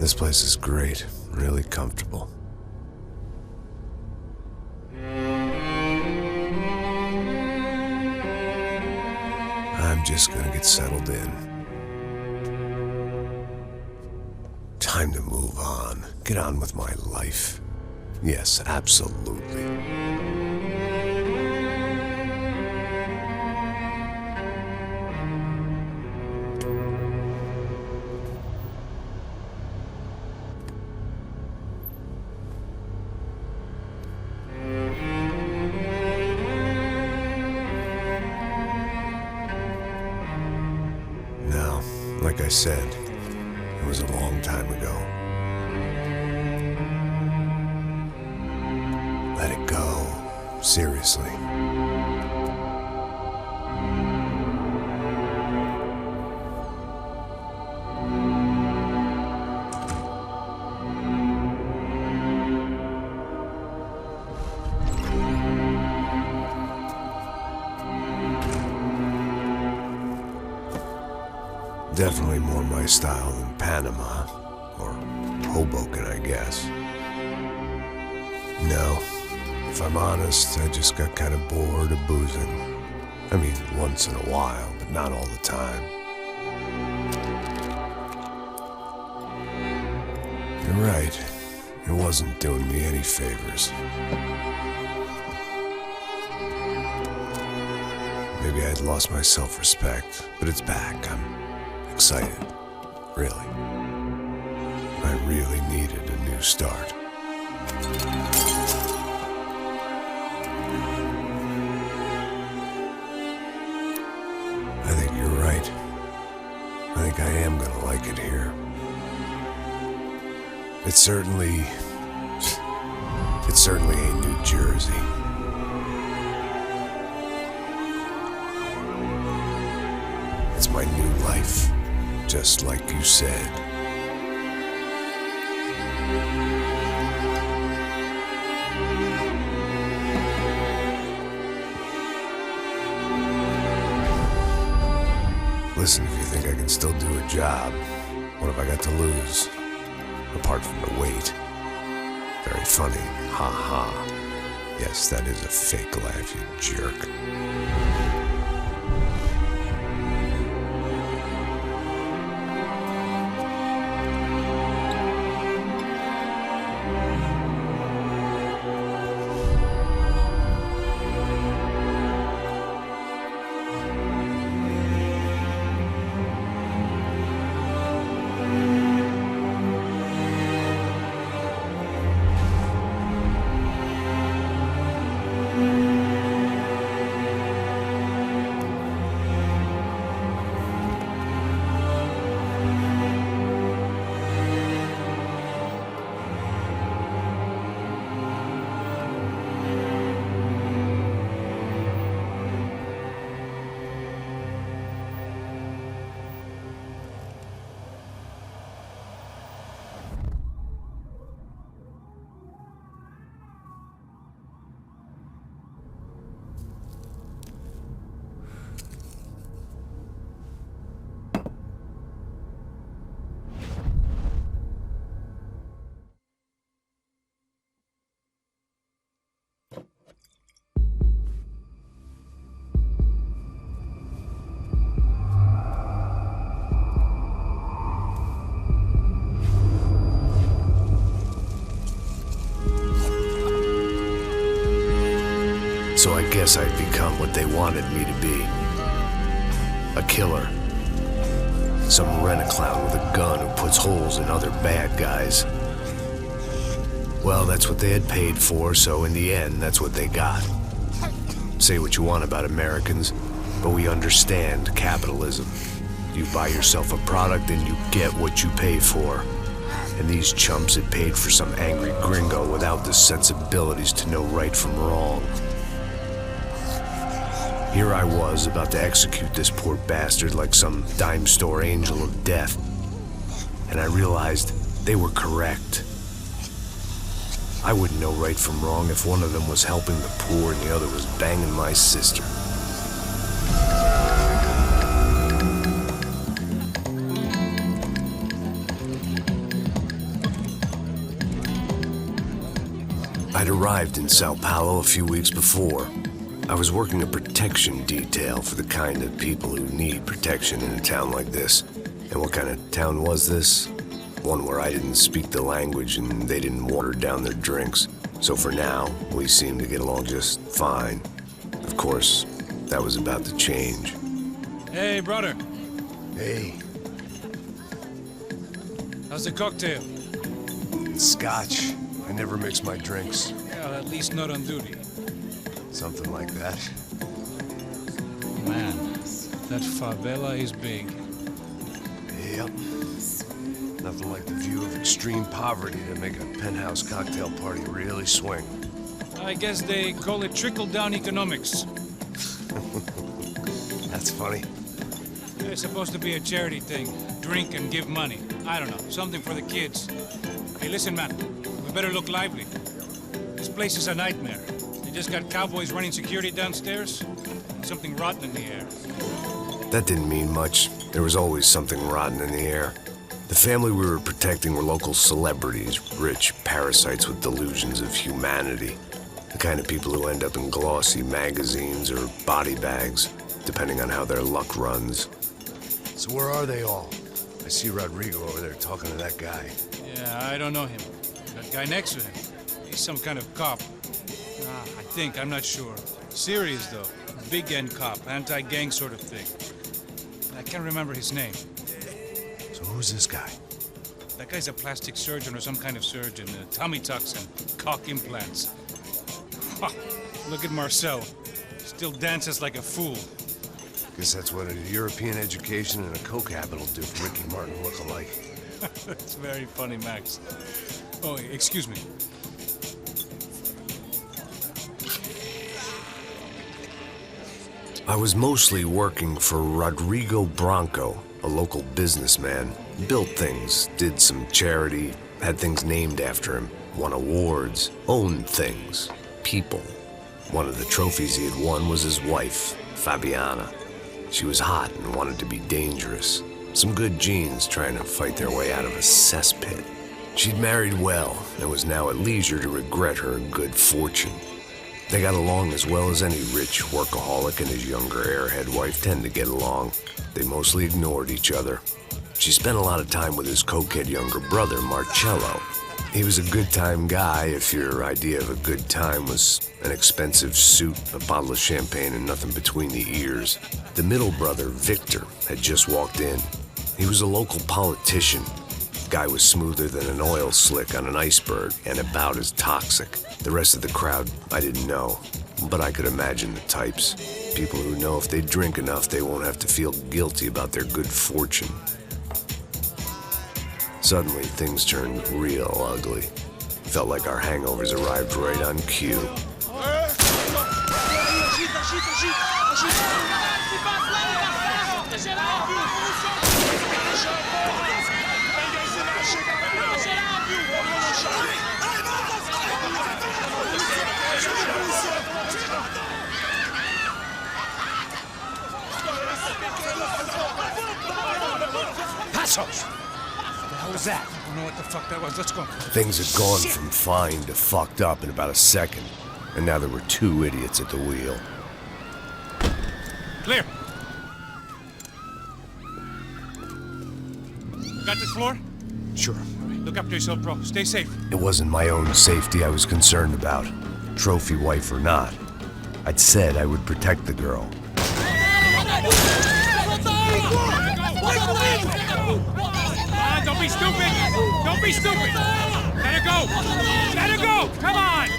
This place is great, really comfortable. I'm just gonna get settled in. Time to move on. Get on with my life. Yes, absolutely. Now, like I said, it was a long time ago. Let it go. Seriously. Definitely more my style than Panama, or Hoboken, I guess. No, if I'm honest, I just got kind of bored of boozing. I mean, once in a while, but not all the time. You're right, it wasn't doing me any favors. Maybe I'd lost my self-respect, but it's back. I'm excited, really. I really needed a new start. I think you're right. I think I am gonna like it here. It certainly ain't New Jersey. It's my new life, just like you said. Listen, if you think I can still do a job, what have I got to lose? Apart from the weight. Very funny. Ha ha. Yes, that is a fake laugh, you jerk. So I guess I'd become what they wanted me to be. A killer. Some rent-a-clown with a gun who puts holes in other bad guys. Well, that's what they had paid for, so in the end, that's what they got. Say what you want about Americans, but we understand capitalism. You buy yourself a product and you get what you pay for. And these chumps had paid for some angry gringo without the sensibilities to know right from wrong. Here I was, about to execute this poor bastard like some dime store angel of death. And I realized they were correct. I wouldn't know right from wrong if one of them was helping the poor and the other was banging my sister. I'd arrived in Sao Paulo a few weeks before. I was working a protection detail for the kind of people who need protection in a town like this. And what kind of town was this? One where I didn't speak the language and they didn't water down their drinks. So for now, we seemed to get along just fine. Of course, that was about to change. Hey, brother. Hey. How's the cocktail? It's scotch. I never mix my drinks. Well, at least not on duty. Something like that. Man, that favela is big. Yep. Nothing like the view of extreme poverty to make a penthouse cocktail party really swing. I guess they call it trickle-down economics. That's funny. It's supposed to be a charity thing. Drink and give money. I don't know, something for the kids. Hey, listen, man. We better look lively. This place is a nightmare. They just got cowboys running security downstairs. Something rotten in the air. That didn't mean much. There was always something rotten in the air. The family we were protecting were local celebrities, rich parasites with delusions of humanity. The kind of people who end up in glossy magazines or body bags, depending on how their luck runs. So where are they all? I see Rodrigo over there talking to that guy. Yeah, I don't know him. That guy next to him, he's some kind of cop. I think, I'm not sure. Serious, though. Big-end cop, anti-gang sort of thing. I can't remember his name. So who's this guy? That guy's a plastic surgeon or some kind of surgeon. Tummy tucks and cock implants. Look at Marcel. Still dances like a fool. Guess that's what a European education and a coke habit will do for Ricky Martin look alike. That's very funny, Max. Oh, excuse me. I was mostly working for Rodrigo Branco, a local businessman. Built things, did some charity, had things named after him, won awards, owned things, people. One of the trophies he had won was his wife, Fabiana. She was hot and wanted to be dangerous. Some good genes trying to fight their way out of a cesspit. She'd married well and was now at leisure to regret her good fortune. They got along as well as any rich workaholic and his younger airhead wife tend to get along. They mostly ignored each other. She spent a lot of time with his cokehead younger brother, Marcello. He was a good-time guy if your idea of a good time was an expensive suit, a bottle of champagne, and nothing between the ears. The middle brother, Victor, had just walked in. He was a local politician. Guy was smoother than an oil slick on an iceberg and about as toxic. The rest of the crowd, I didn't know, but I could imagine the types. People who know if they drink enough, they won't have to feel guilty about their good fortune. Suddenly, things turned real ugly. Felt like our hangovers arrived right on cue. Passos! What was that? I don't know what the fuck that was. Let's go. Things had gone from fine to fucked up in about a second, and now there were two idiots at the wheel. Clear. Got this floor? Sure. Look after yourself, bro. Stay safe. It wasn't my own safety I was concerned about, trophy wife or not. I'd said I would protect the girl. Don't be stupid! Don't be stupid! Let her go! Let her go! Come on!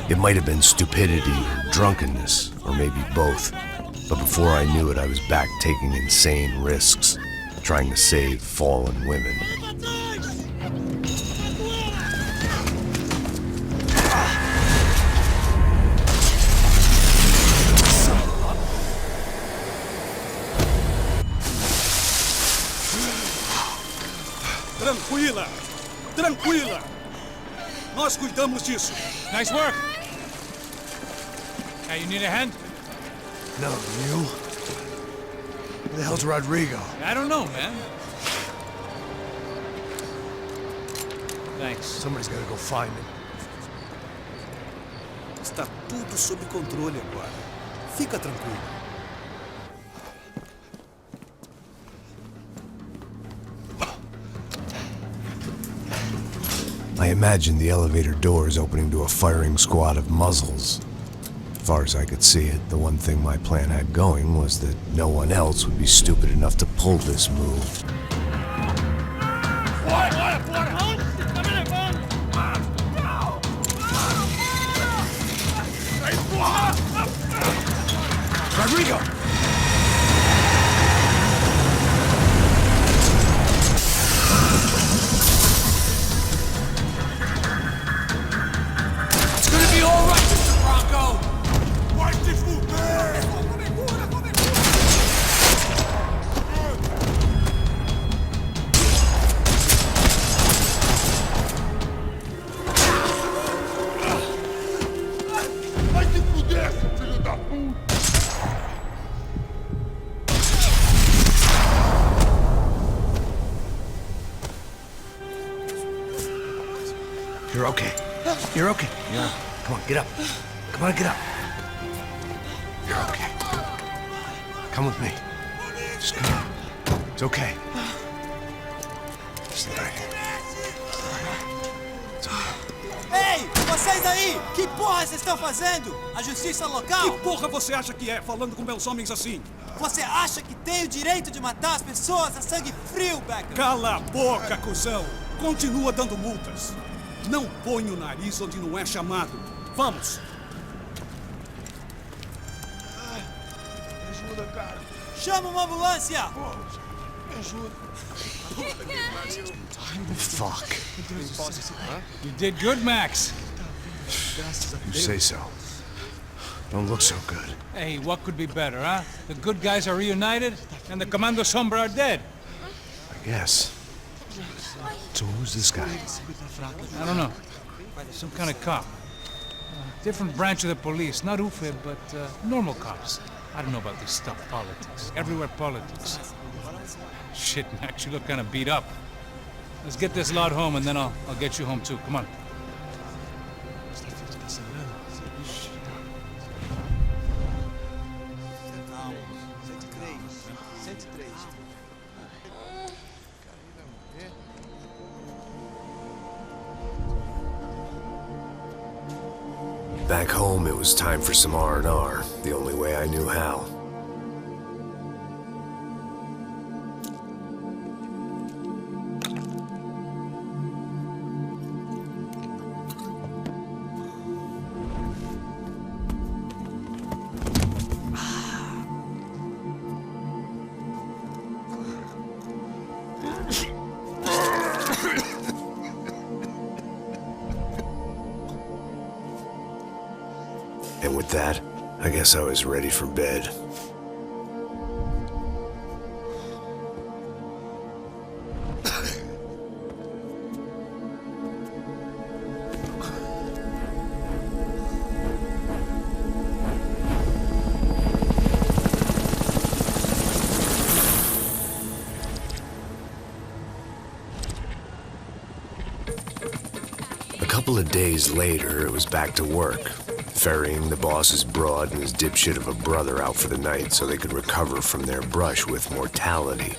It might have been stupidity or drunkenness, or maybe both. But before I knew it, I was back taking insane risks, trying to save fallen women. Tranquila! Tranquila! Nós cuidamos disso. Nice work! Hey, you need a hand? No, you? Where the hell's Rodrigo? I don't know, man. Thanks. Somebody's gotta go find him. Está tudo sob controle agora. Fica tranquilo. I imagined the elevator doors opening to a firing squad of muzzles. As far as I could see it, the one thing my plan had going was that no one else would be stupid enough to pull this move. Rodrigo! It's gonna be all right, Mr. Bronco! Vai te fuder! Vai te fuder, seu filho da puta! You're okay. You're okay. Yeah. Come on, get up. Come on, get up. You're okay. Come with me. Just come on. It's okay. Just lie here. It's okay. Ei, vocês aí! Que porra vocês estão fazendo? A justiça local? Que porra você acha que é, falando com meus homens assim? Você acha que tem o direito de matar as pessoas a sangue frio, Beckham? Cala a boca, cuzão! Continua dando multas. Não põe o nariz onde não é chamado. Vamos! Ajuda, cara. Chama uma ambulância! Me ajuda. Fuck. You did good, Max. You say so. Don't look so good. Hey, what could be better, huh? The good guys are reunited, and the Commando Sombra are dead. I guess. So who's this guy? I don't know. Some kind of cop. Different branch of the police. Not UFE, but normal cops. I don't know about this stuff, politics. Everywhere politics. Shit, Max, you look kind of beat up. Let's get this lot home, and then I'll get you home too. Come on. Back home, it was time for some R&R, the only way I knew how. And with that, I guess I was ready for bed. A couple of days later, it was back to work. Ferrying the boss's broad and his dipshit of a brother out for the night so they could recover from their brush with mortality.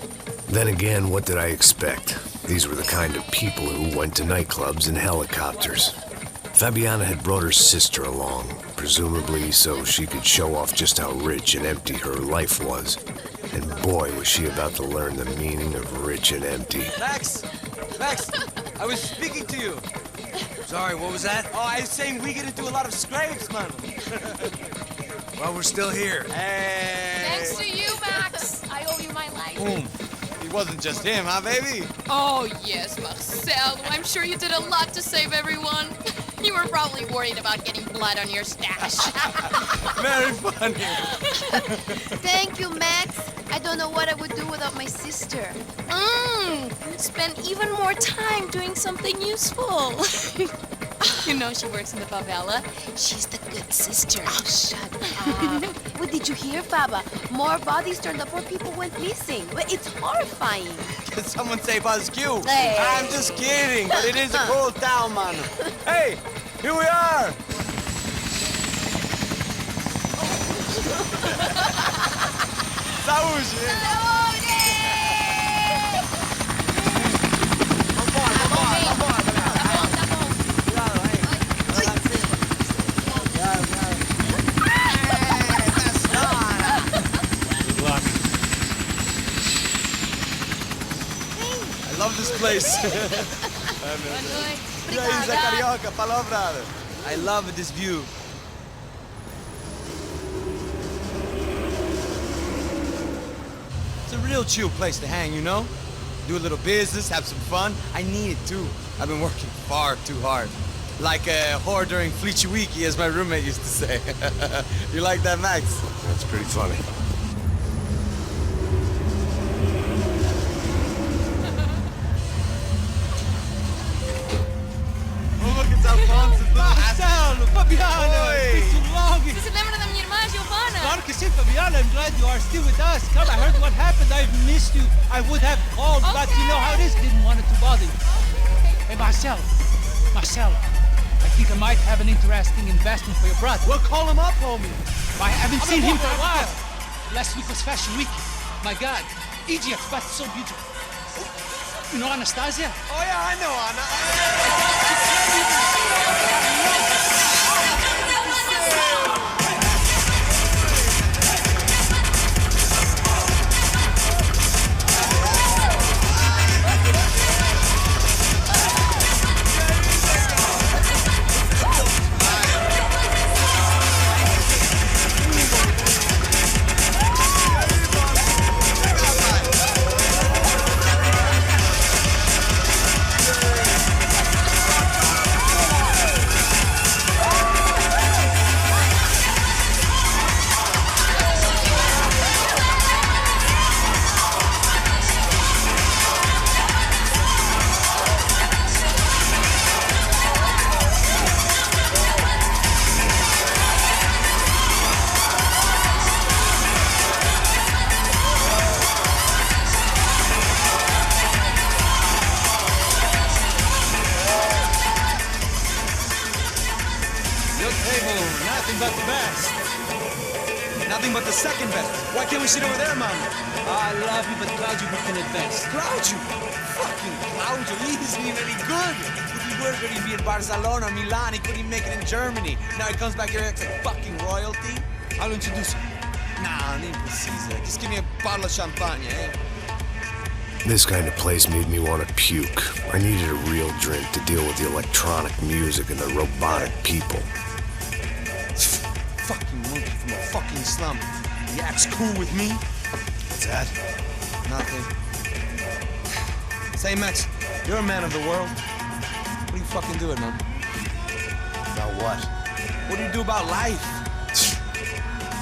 Then again, what did I expect? These were the kind of people who went to nightclubs in helicopters. Fabiana had brought her sister along, presumably so she could show off just how rich and empty her life was. And boy, was she about to learn the meaning of rich and empty. Max! Max! I was speaking to you! Sorry, what was that? Oh, I was saying we get into a lot of scrapes, man. Well, we're still here. Hey! Thanks to you, Max. I owe you my life. Boom. It wasn't just him, huh, baby? Oh, yes, Marcel. I'm sure you did a lot to save everyone. You were probably worried about getting blood on your stash. Very funny. Thank you, Max. I don't know what I would do without my sister. You'd spend even more time doing something useful. You know she works in the favela. She's the good sister. Oh, shut up. What did you hear, Baba? More bodies turned up, more people went missing. But it's horrifying. Did someone say Buzzq? Hey. I'm just kidding, but it is a cool town, man. Hey, here we are. Saúde! Good luck. I love this place. E aí, Zé Carioca, palavra. I love this view. It's a real chill place to hang, you know? Do a little business, have some fun. I need it too. I've been working far too hard. Like a whore during Fleechy Weeky, as my roommate used to say. You like that, Max? That's pretty funny. Oh, look, it's Alfonso. Marcelo, Fabiana, Oi. it's been too long. Você se lembra da minha irmã, Giovanna? Claro que sim, Fabiana. I'm glad you are still with us. Come, I heard what happened. I've missed you. I would have called, but you know how it is. Didn't want it to bother you. Hey, Marcelo, I think I might have an interesting investment for your brother. Well, call him up, homie. I haven't seen him for a while. Last week was Fashion Week. My God, Egypt, but so beautiful. You know Anastasia? Oh, yeah, I know, Anna. Nothing but the best. Nothing but the second best. Why can't we sit over there, Mom? I love you, but Claudio booked in advance. Claudio! Fucking Claudio, he isn't even any good. If he were going to be in Barcelona, Milan, he couldn't make it in Germany. Now he comes back here acting like fucking royalty. I'll introduce you. Nah, nem precisa. Just give me a bottle of champagne, eh? This kind of place made me want to puke. I needed a real drink to deal with the electronic music and the robotic people. Fucking monkey from a fucking slum. He acts cool with me. What's that? Nothing. Say, Max, you're a man of the world. What do you fucking do it, man? About what? What do you do about life?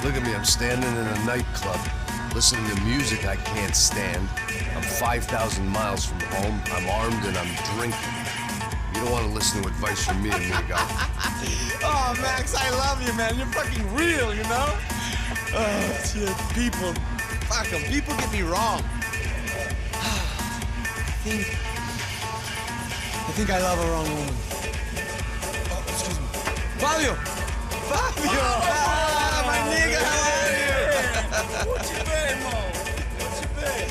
Look at me, I'm standing in a nightclub, listening to music I can't stand. I'm 5,000 miles from home, I'm armed, and I'm drinking. You don't want to listen to advice from me, amigo. Oh, Max, I love you, man. You're fucking real, you know? Oh, shit, people. Fuck 'em. People get me wrong. I think I love a wrong woman. Oh, excuse me. Fabio! Fabio! Ah, my nigga, how are you? What you been, Mo? What you been?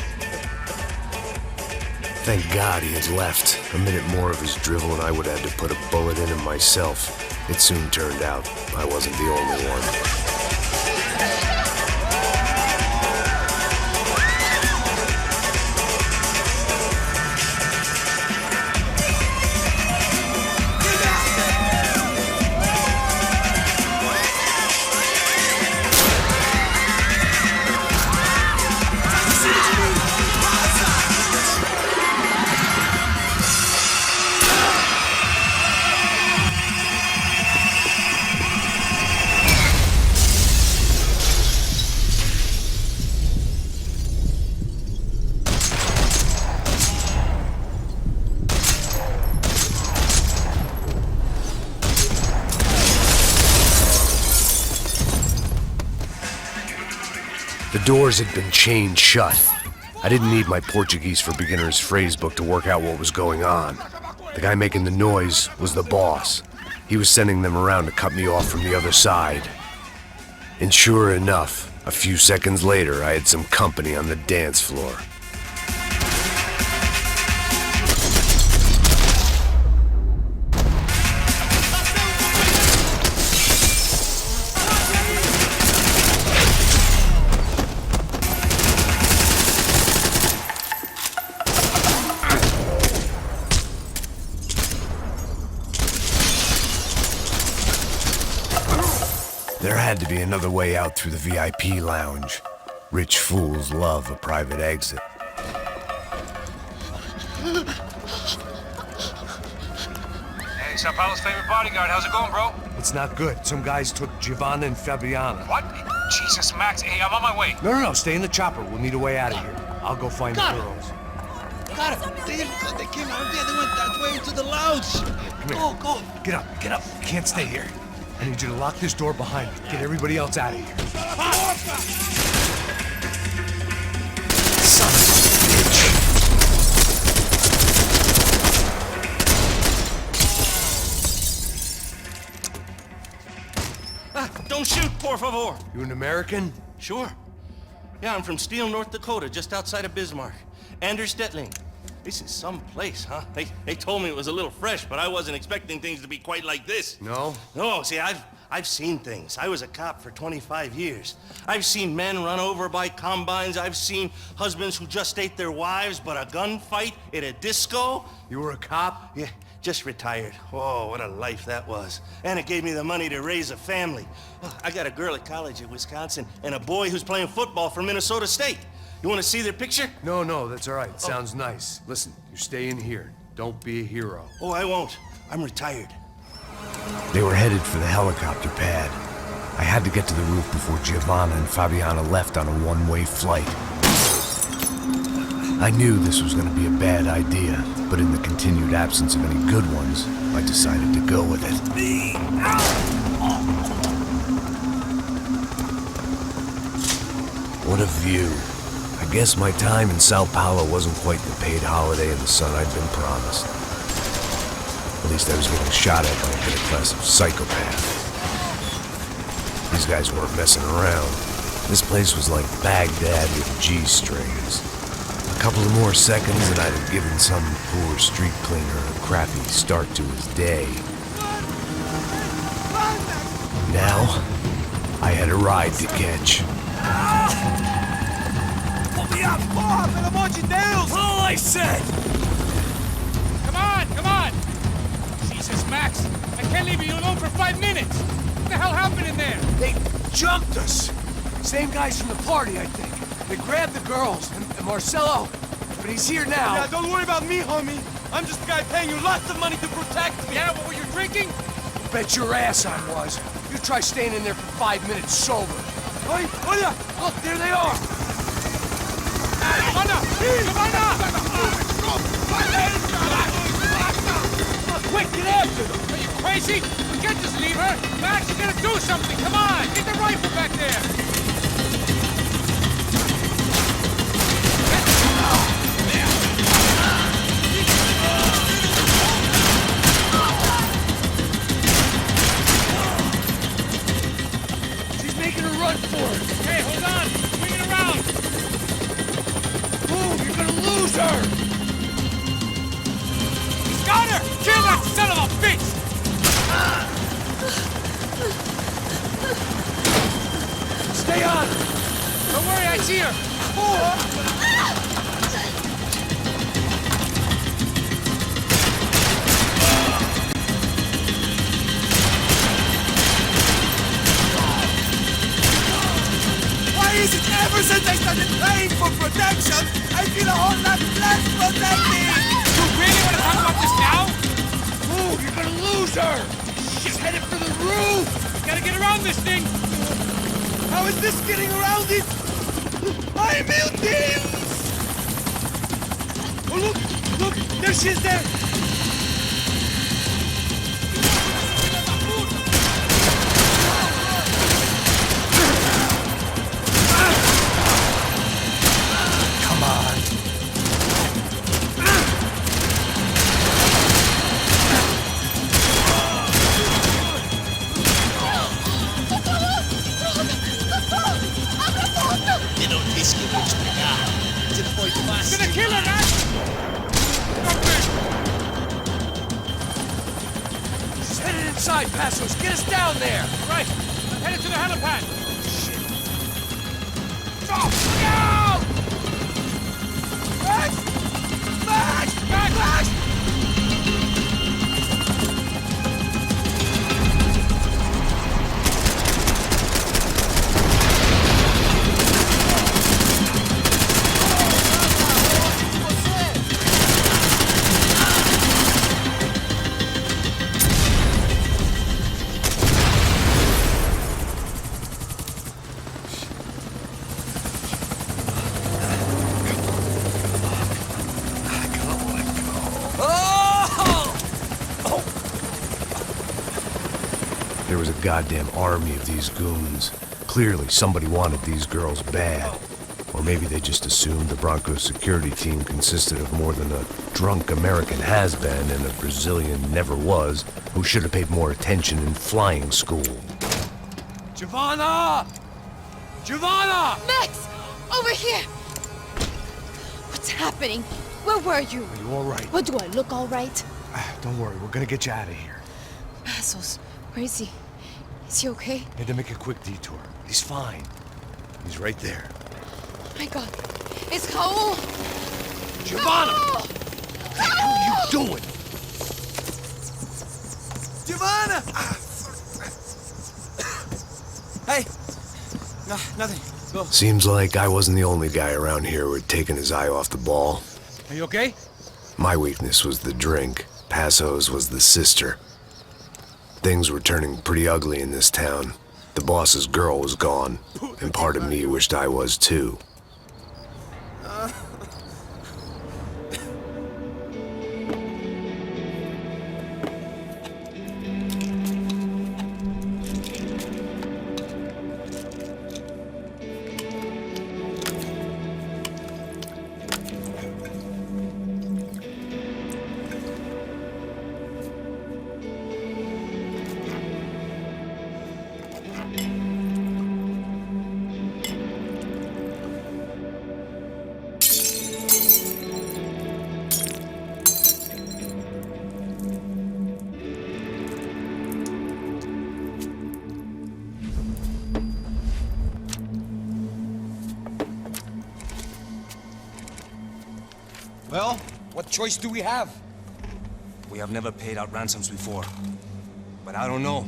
Thank God he had left. A minute more of his drivel and I would have had to put a bullet in him myself. It soon turned out I wasn't the only one. The doors had been chained shut. I didn't need my Portuguese for Beginners phrase book to work out what was going on. The guy making the noise was the boss. He was sending them around to cut me off from the other side. And sure enough, A few seconds later, I had some company on the dance floor. There had to be another way out through the VIP lounge. Rich fools love a private exit. Hey, Sao Paulo's favorite bodyguard. How's it going, bro? It's not good. Some guys took Giovanna and Fabiana. What? Jesus, Max. Hey, I'm on my way. No, stay in the chopper. We'll need a way out of here. I'll go find the girls. Got it. They came out there. They went that way into the lounge. Go. Get up. You can't stay here. I need you to lock this door behind you. Get everybody else out of here. Son of a bitch. Don't shoot, por favor. You an American? Sure. Yeah, I'm from Steele, North Dakota, just outside of Bismarck. Anders Stetling. This is some place, huh? They told me it was a little fresh, but I wasn't expecting things to be quite like this. No? No, see, I've seen things. I was a cop for 25 years. I've seen men run over by combines. I've seen husbands who just ate their wives, but a gunfight at a disco. You were a cop? Yeah, just retired. Oh, what a life that was. And it gave me the money to raise a family. I got a girl at college at Wisconsin and a boy who's playing football for Minnesota State. You want to see their picture? No, that's all right. Sounds nice. Listen, you stay in here. Don't be a hero. Oh, I won't. I'm retired. They were headed for the helicopter pad. I had to get to the roof before Giovanna and Fabiana left on a one-way flight. I knew this was going to be a bad idea, but in the continued absence of any good ones, I decided to go with it. What a view. I guess my time in Sao Paulo wasn't quite the paid holiday in the sun I'd been promised. At least I was getting shot at by a middle class of psychopath. These guys weren't messing around. This place was like Baghdad with G-strings. A couple of more seconds and I'd have given some poor street cleaner a crappy start to his day. Now, I had a ride to catch. That's all I said! Come on! Jesus, Max! I can't leave you alone for 5 minutes! What the hell happened in there? They jumped us! Same guys from the party, I think. They grabbed the girls, and Marcelo, but he's here now. Yeah, don't worry about me, homie. I'm just the guy paying you lots of money to protect me. Yeah, what were you drinking? Bet your ass I was. You try staying in there for 5 minutes sober. Hey, Look, there they are! Quick, get after them! Are you crazy? We can't just leave her! Max, you gotta do something! Come on! Get the rifle back there! She's making a run for it! Hey, hold on! Swing it around! Move! You're gonna lose her! Got her! Kill that son of a bitch! Stay on! Don't worry, I see her! why is it ever since I started paying for protection, I feel a whole lot less protected? You really want to talk about this now? Move! You're gonna lose her! She's headed for the roof! Gotta get around this thing! How is this getting around it? I'm in! Oh, look! There she is there! Come on. side, Passos. Get us down there. Right. I'm headed to the helipad. Oh, look out! Max! Max! Max! Max! There was a goddamn army of these goons. Clearly, somebody wanted these girls bad. Or maybe they just assumed the Broncos security team consisted of more than a drunk American has-been and a Brazilian never-was who should have paid more attention in flying school. Giovanna! Giovanna! Max! Over here! What's happening? Where were you? Are you all right? What, do I look all right? Don't worry, we're gonna get you out of here. Passos, where is he? Is he okay? Had to make a quick detour. He's fine. He's right there. Oh my God. It's Raul! Giovanna! Raul! What the hell are you doing? Giovanna! Hey! No, nothing. Go. Seems like I wasn't the only guy around here who had taken his eye off the ball. Are you okay? My weakness was the drink. Passo's was the sister. Things were turning pretty ugly in this town. The boss's girl was gone, and part of me wished I was too. Well, what choice do we have? We have never paid out ransoms before. But I don't know.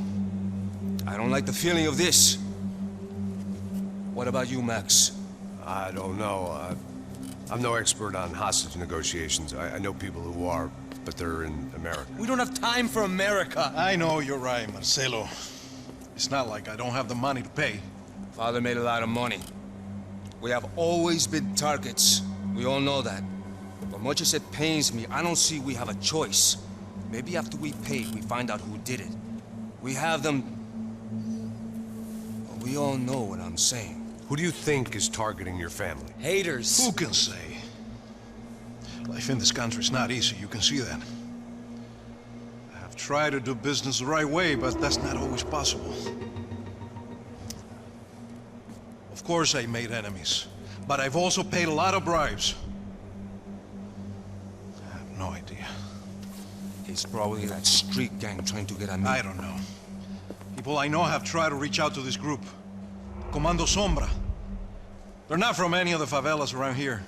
I don't like the feeling of this. What about you, Max? I don't know. I'm no expert on hostage negotiations. I know people who are, but they're in America. We don't have time for America. I know you're right, Marcelo. It's not like I don't have the money to pay. Father made a lot of money. We have always been targets. We all know that. But much as it pains me, I don't see we have a choice. Maybe after we pay, we find out who did it. We have them... Well, we all know what I'm saying. Who do you think is targeting your family? Haters. Who can say? Life in this country is not easy, you can see that. I have tried to do business the right way, but that's not always possible. Of course I made enemies, but I've also paid a lot of bribes. I have no idea. It's probably that street gang trying to get at me. I don't know. People I know have tried to reach out to this group. Comando Sombra. They're not from any of the favelas around here.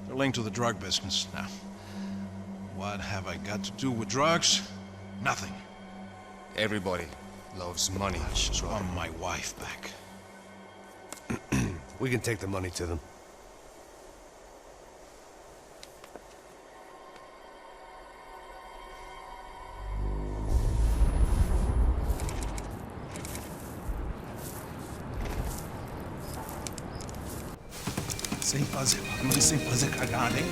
They're linked to the drug business. Now, what have I got to do with drugs? Nothing. Everybody loves money. I just want my wife back. We can take the money to them. Sem fazer barulho, sem fazer cagada, hein?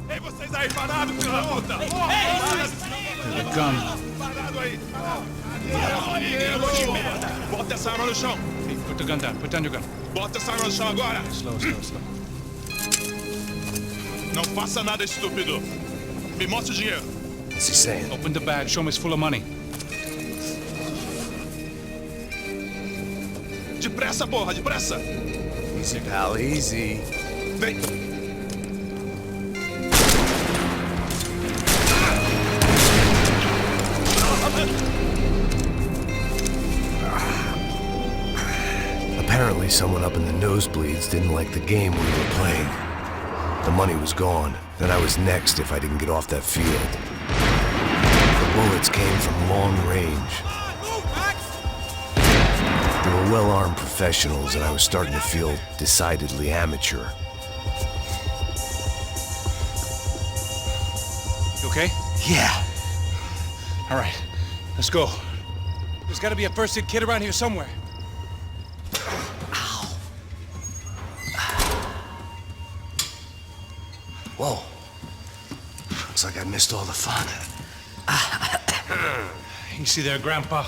Ei, vocês aí parados, filho da puta! Here they come. Parado aí! Bota essa arma no chão! Hey, put the gun down. Put down your gun. Bota essa arma no chão agora! Slow, slow, slow. Não faça nada, estúpido! Me mostre o dinheiro! What's he saying? Open the bag. Show me it's full of money. Depressa, porra, depressa! Easy, pal, easy. Vem! Maybe someone up in the nosebleeds didn't like the game we were playing. The money was gone, then I was next if I didn't get off that field. The bullets came from long range. They were well-armed professionals, and I was starting to feel decidedly amateur. You okay? Yeah. All right, let's go. There's gotta be a first-aid kit around here somewhere. Whoa. Looks like I missed all the fun. You see there, Grandpa?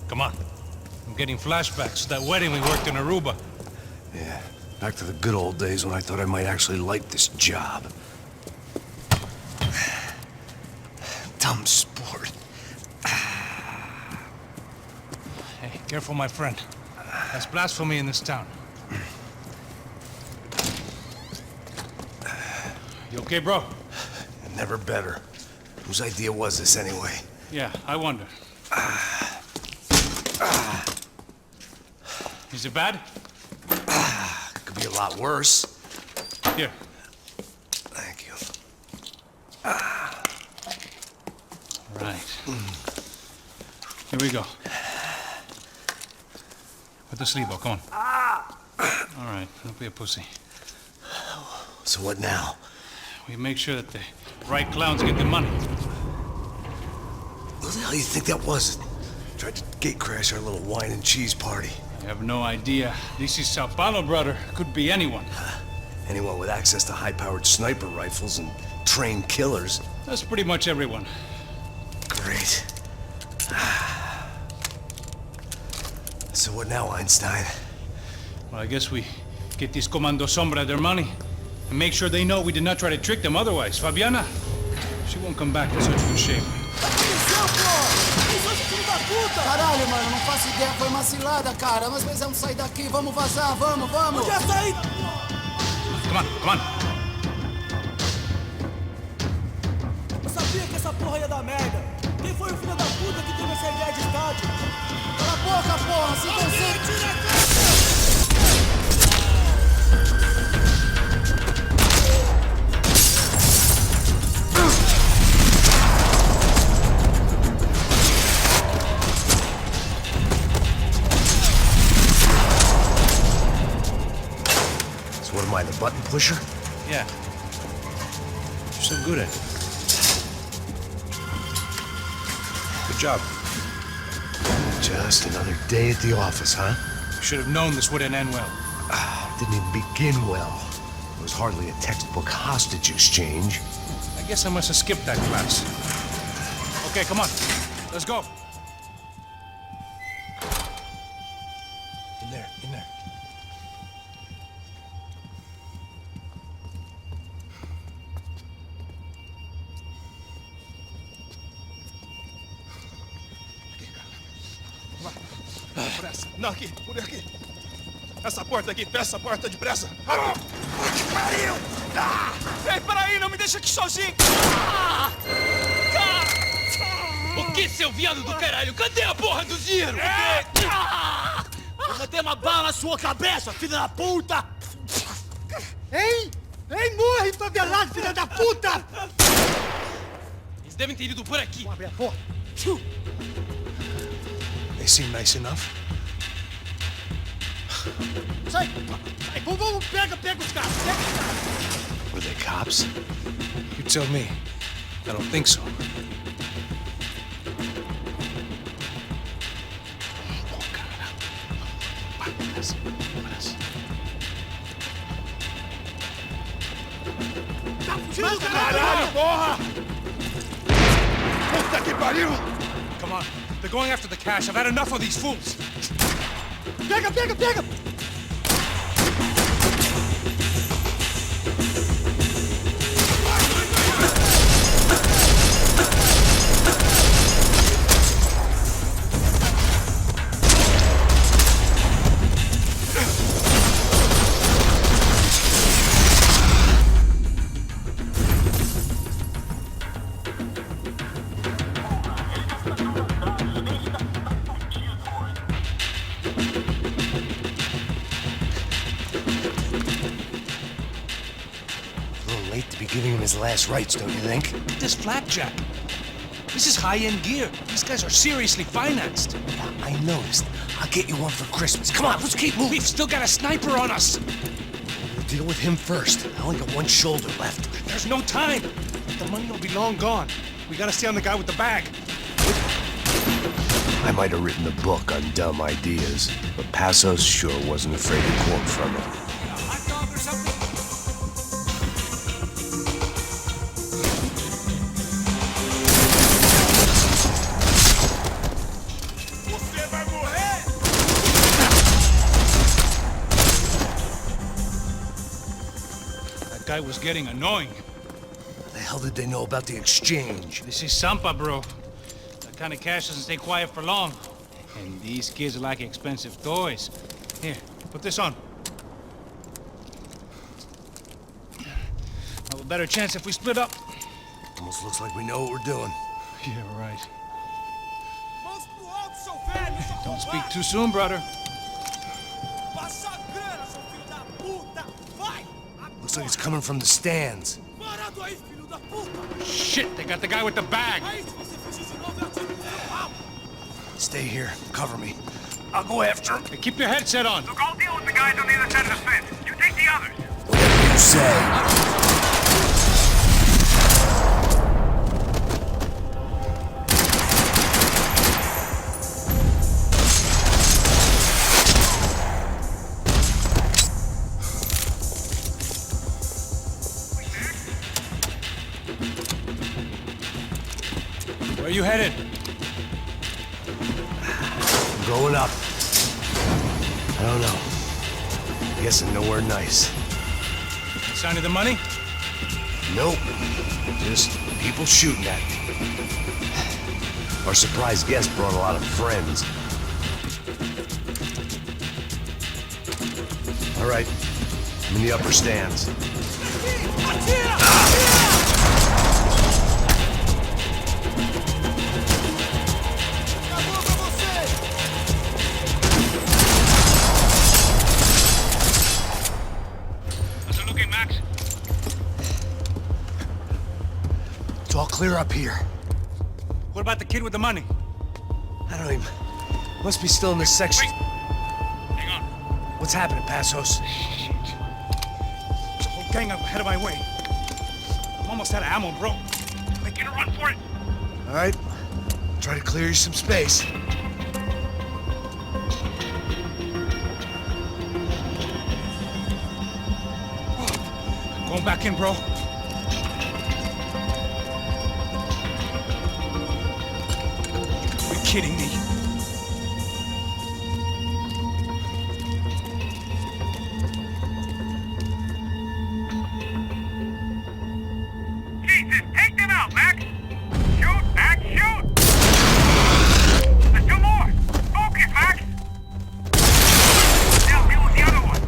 Come on. I'm getting flashbacks to that wedding we worked in Aruba. Yeah, back to the good old days when I thought I might actually like this job. Dumb sport. Hey, careful, my friend. That's blasphemy in this town. You okay, bro? Never better. Whose idea was this anyway? Yeah, I wonder. Is it bad? Could be a lot worse. Here. Thank you. Right. Here we go. Put the sleeve on, come on. All right, don't be a pussy. So what now? We make sure that the right clowns get the money. Who the hell do you think that was? Tried to gate crash our little wine and cheese party. I have no idea. This is Sao Paulo, brother. Could be anyone. Anyone with access to high-powered sniper rifles and trained killers. That's pretty much everyone. Great. So what now, Einstein? Well, I guess we get these Comando Sombra their money and make sure they know we did not try to trick them otherwise. Fabiana, she won't come back in such good shape. Caralho, mano, não faço ideia, foi uma cilada, cara. Nós precisamos sair daqui, vamos vazar, vamos! Já saí! Come on, come on. Eu sabia que essa porra ia dar merda. Quem foi o filho da puta que teve essa ideia de estádio? Cala a boca, porra, se concentre! What am I, the button pusher? Yeah. You're so good at it. Good job. Just another day at the office, huh? You should have known this wouldn't end well. Didn't even begin well. It was hardly a textbook hostage exchange. I guess I must have skipped that class. Okay, come on. Let's go. In there, in there. Não, aqui, por aqui. Essa porta aqui, fecha essa porta depressa. Que pariu! Ei, peraí, não me deixa aqui sozinho! O que, seu viado do caralho? Cadê a porra do dinheiro? Eu vou ter uma bala na sua cabeça, filha da puta! Ei! Ei, morre, favelado, filha da puta! Eles devem ter ido por aqui. Vamos abrir a porta. They seem nice enough. Sai! Sai! Vamos, pega os caras! Pega os caras! Were they cops? You tell me. I don't think so. Tá fugindo, caralho, porra! Puta que pariu! Come on. They're going after the cash. I've had enough of these fools. Pega! giving him his last rites, don't you think? This flapjack. This is high-end gear. These guys are seriously financed. Yeah, I noticed. I'll get you one for Christmas. Come on, let's keep moving. We've still got a sniper on us. We'll deal with him first. I only got one shoulder left. There's no time. The money will be long gone. We gotta stay on the guy with the bag. I might have written a book on dumb ideas, but Passos sure wasn't afraid to quote from it. Hot dog or something? That guy was getting annoying. How the hell did they know about the exchange? This is Sampa, bro. That kind of cash doesn't stay quiet for long. And these kids like expensive toys. Here, put this on. Have a better chance if we split up. Almost looks like we know what we're doing. Yeah, right. Don't speak too soon, brother. Looks like it's coming from the stands. Shit, they got the guy with the bag. Stay here. Cover me. I'll go after him. Hey, keep your headset on. Look, I'll deal with the guys on the other side of the fence. You take the others. Whatever you say. Where you headed? I'm going up. I don't know. Guessing nowhere nice. Sign of the money? Nope. Just people shooting at me. Our surprise guest brought a lot of friends. All right. I'm in the upper stands. It's all clear up here. What about the kid with the money? I don't even... Must be still in this section. Wait. Hang on. What's happening, Passos? Shit. There's a whole gang up ahead of my way. I'm almost out of ammo, bro. Making a run for it. All right. Try to clear you some space. Going back in, bro. You're kidding me. Jesus, take them out, Max! Shoot, Max, shoot! There's two more! Focus, Max! Now deal with the other one!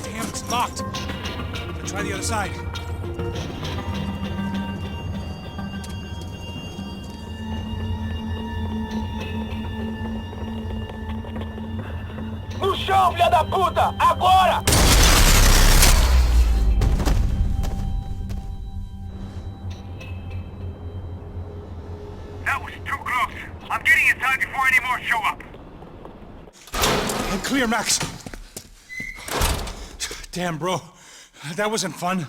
Damn, it's locked. I'm gonna try the other side. No chão, filha da puta! Agora! That was too close. I'm getting inside before any more show up. I'm clear, Max. Damn, bro. That wasn't fun.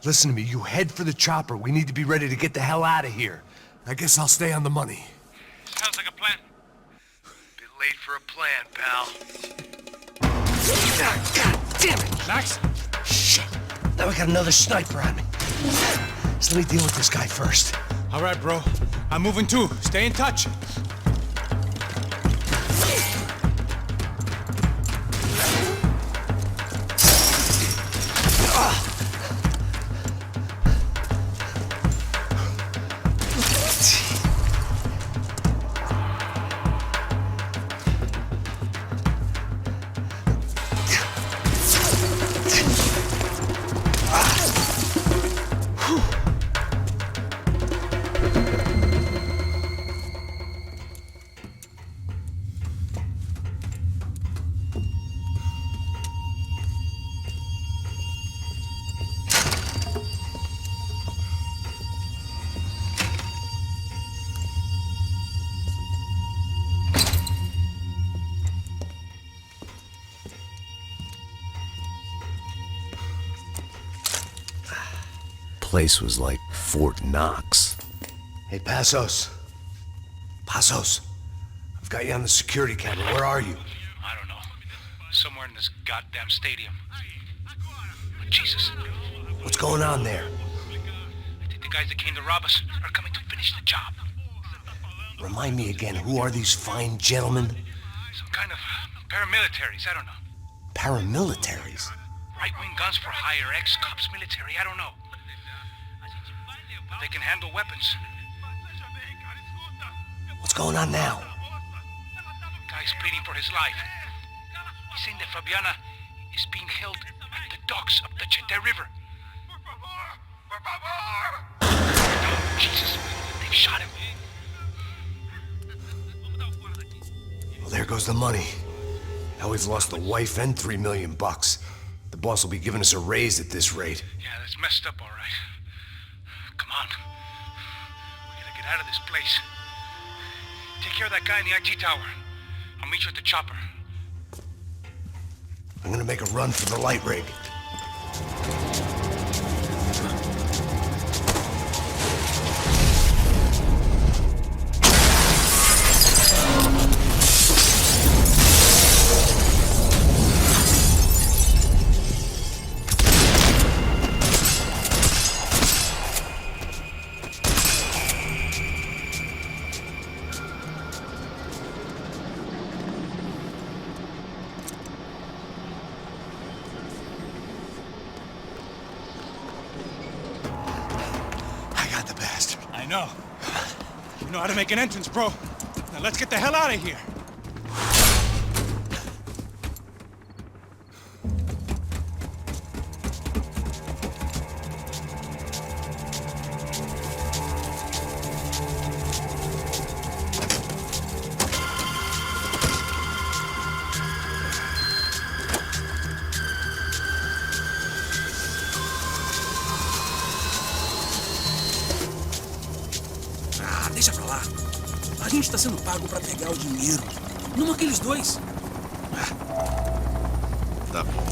Listen to me. You head for the chopper. We need to be ready to get the hell out of here. I guess I'll stay on the money. Sounds like a plan. Bit late for a plan, pal. God damn it, Max. Shit. Now we got another sniper on me. So let me deal with this guy first. All right, bro. I'm moving too. Stay in touch. place was like Fort Knox. Hey, Passos. Passos. I've got you on the security camera. Where are you? I don't know. Somewhere in this goddamn stadium. But Jesus. What's going on there? I think the guys that came to rob us are coming to finish the job. Remind me again, who are these fine gentlemen? Some kind of paramilitaries, I don't know. Paramilitaries? Right-wing guns for hire, ex-cops, military, I don't know. But they can handle weapons. What's going on now? Guy's pleading for his life. He's saying that Fabiana is being held at the docks of the Chete River. Oh, Jesus, they've shot him. Well, there goes the money. Now we've lost the wife and $3 million. The boss will be giving us a raise at this rate. Yeah, that's messed up, all right. Come on. We gotta get out of this place. Take care of that guy in the IT tower. I'll meet you at the chopper. I'm gonna make a run for the light rig. I know. You know how to make an entrance, bro. Now let's get the hell out of here. Deixa pra lá. A gente tá sendo pago pra pegar o dinheiro. Não aqueles dois. Tá bom.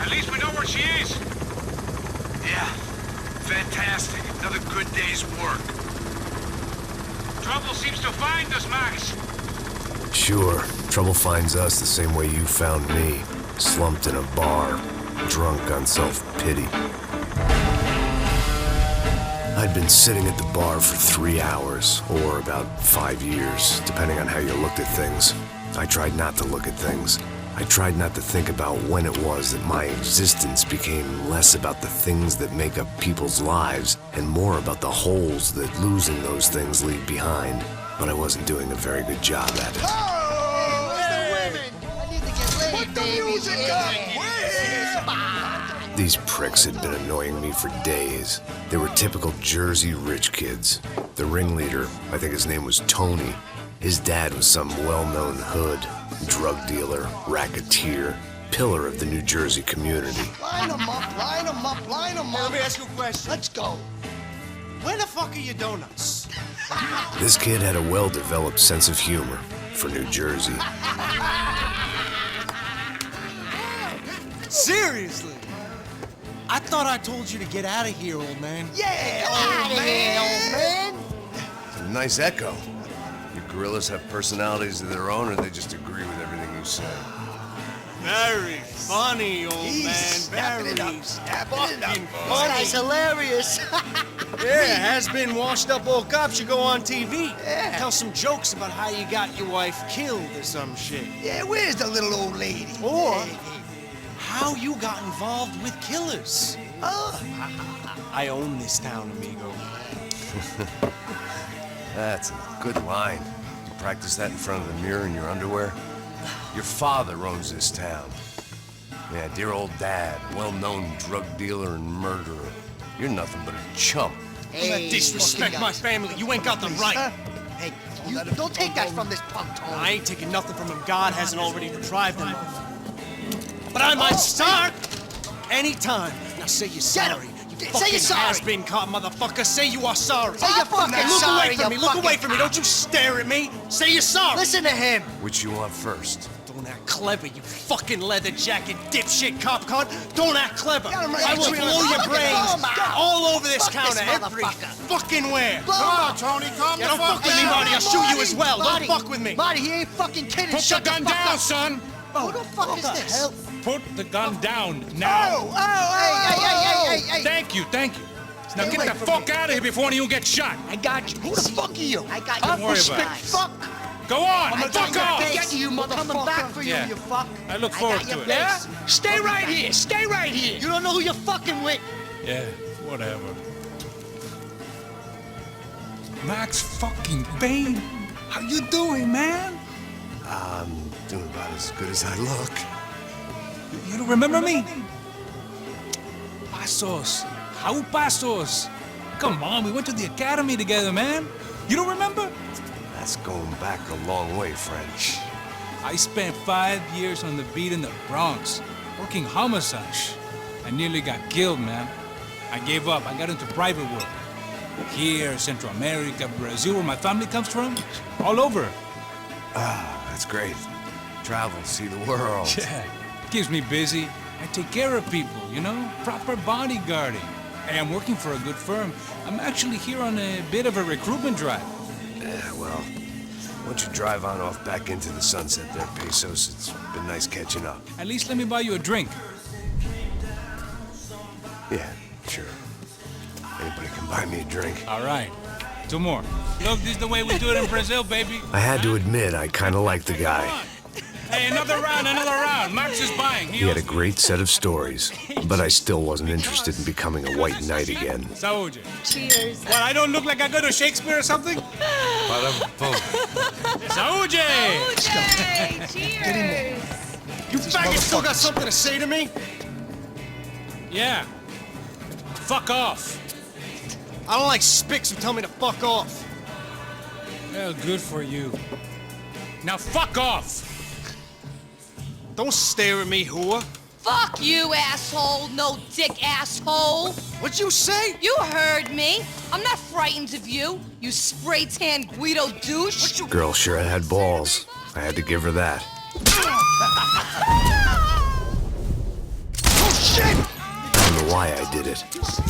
At least we know where she is. Yeah. Fantastic. Another good day's work. Trouble seems to find us, Max. Sure, trouble finds us the same way you found me. Slumped in a bar, drunk on self-pity. I'd been sitting at the bar for 3 hours, or about 5 years, depending on how you looked at things. I tried not to look at things. I tried not to think about when it was that my existence became less about the things that make up people's lives and more about the holes that losing those things leave behind. But I wasn't doing a very good job at it. Oh, hey. The women! I need to get laid, put the music up! These pricks had been annoying me for days. They were typical Jersey rich kids. The ringleader, I think his name was Tony. His dad was some well-known hood, drug dealer, racketeer, pillar of the New Jersey community. Line them up, line them up, line them up. Let me ask you a question. Let's go. Where the fuck are your donuts? This kid had a well-developed sense of humor for New Jersey. Seriously? I thought I told you to get out of here, old man. Yeah, old man. It's a nice echo. Your gorillas have personalities of their own, or they just agree with everything you say? Very funny, old man. Very fucking funny. This guy's hilarious. Yeah, has-been washed-up old cop should go on TV. Yeah. Tell some jokes about how you got your wife killed or some shit. Yeah, where's the little old lady? Or how you got involved with killers. I own this town, amigo. That's a good line. You practice that in front of the mirror in your underwear? Your father owns this town. Yeah, dear old dad, well-known drug dealer and murderer. You're nothing but a chump. Hey, disrespect my family. You ain't got the right. Hey, you don't take that from this punk, Tony. I ain't taking nothing from him. God hasn't already deprived him of. But I might start anytime. Now say you're sorry. You Say you're sorry. Has-been caught, motherfucker. Say you are sorry. Say you're fucking Look sorry, away from me. you Look away fucking from me. Don't you stare at me. Say you're sorry. Listen to him. Which you want first? Don't act clever, you fucking leather jacket dipshit cop cunt. Don't act clever. I will blow your brains all over this counter, every fucking where. Come on, Tony, calm Yeah, don't fuck with me, Marty. I'll shoot you as well. Don't fuck with me. Marty, he ain't fucking kidding. Put the gun down, son. Who the fuck is this? Put the gun down now. Hey. Thank you. Now Stay get away the from fuck me. out of here before one of you get shot. I got you. Who the fuck are you? I got you. Don't worry about it. Fuck. Go on, I'm fuck off. get you, motherfucker. Coming back for you, Yeah. you fuck. I look forward to it. Yeah? Stay right here. Stay right here. You don't know who you're fucking with. Yeah, whatever. Max fucking Payne. How you doing, man? I'm doing about as good as I look. You don't remember me? Pasos. How Pasos? Come on, we went to the academy together, man. You don't remember? That's going back a long way, friend. I spent 5 years on the beat in the Bronx, working homicide. I nearly got killed, man. I gave up. I got into private work. Here, Central America, Brazil, where my family comes from, all over. Ah, that's great. Travel, see the world. Yeah, keeps me busy. I take care of people, you know? Proper bodyguarding. Hey, I'm working for a good firm. I'm actually here on a bit of a recruitment drive. Yeah, well, why don't you drive on off back into the sunset there, Pesos? It's been nice catching up. At least let me buy you a drink. Yeah, sure. Anybody can buy me a drink. All right. 2 more. Look, this is the way we do it in Brazil, baby. I had to admit, I kind of liked the guy. Hey, another round. Max is buying. He had a great set of stories, but I still wasn't interested in becoming a white knight again. Saúde. Cheers. What, I don't look like I go to Shakespeare or something? Saúde! Cheers. You faggot still got something to say to me? Yeah. Fuck off. I don't like spics who tell me to fuck off. Well, good for you. Now fuck off. Don't stare at me, whore. Fuck you, asshole. No dick asshole. What'd you say? You heard me. I'm not frightened of you, you spray-tan Guido douche. Girl sure had balls. I had to give her that. Oh, shit! I don't know why I did it.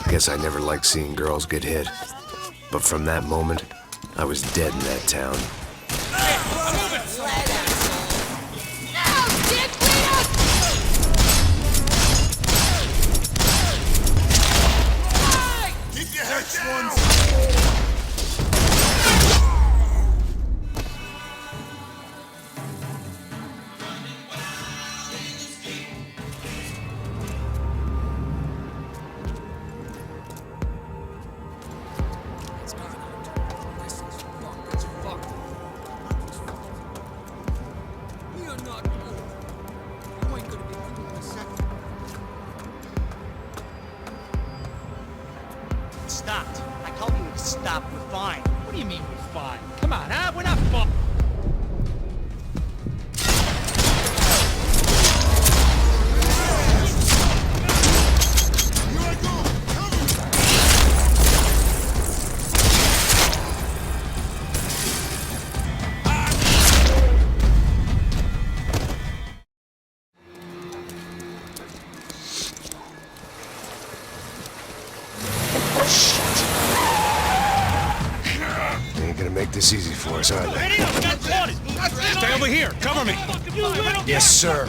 Guess I never liked seeing girls get hit. But from that moment, I was dead in that town. Keep your head down! Stopped. I told you to stop. We're fine. What do you mean we're fine? Come on, huh? We're not fine. They ain't gonna make this easy for us, are they? Stay over here. Cover me. Yes, sir.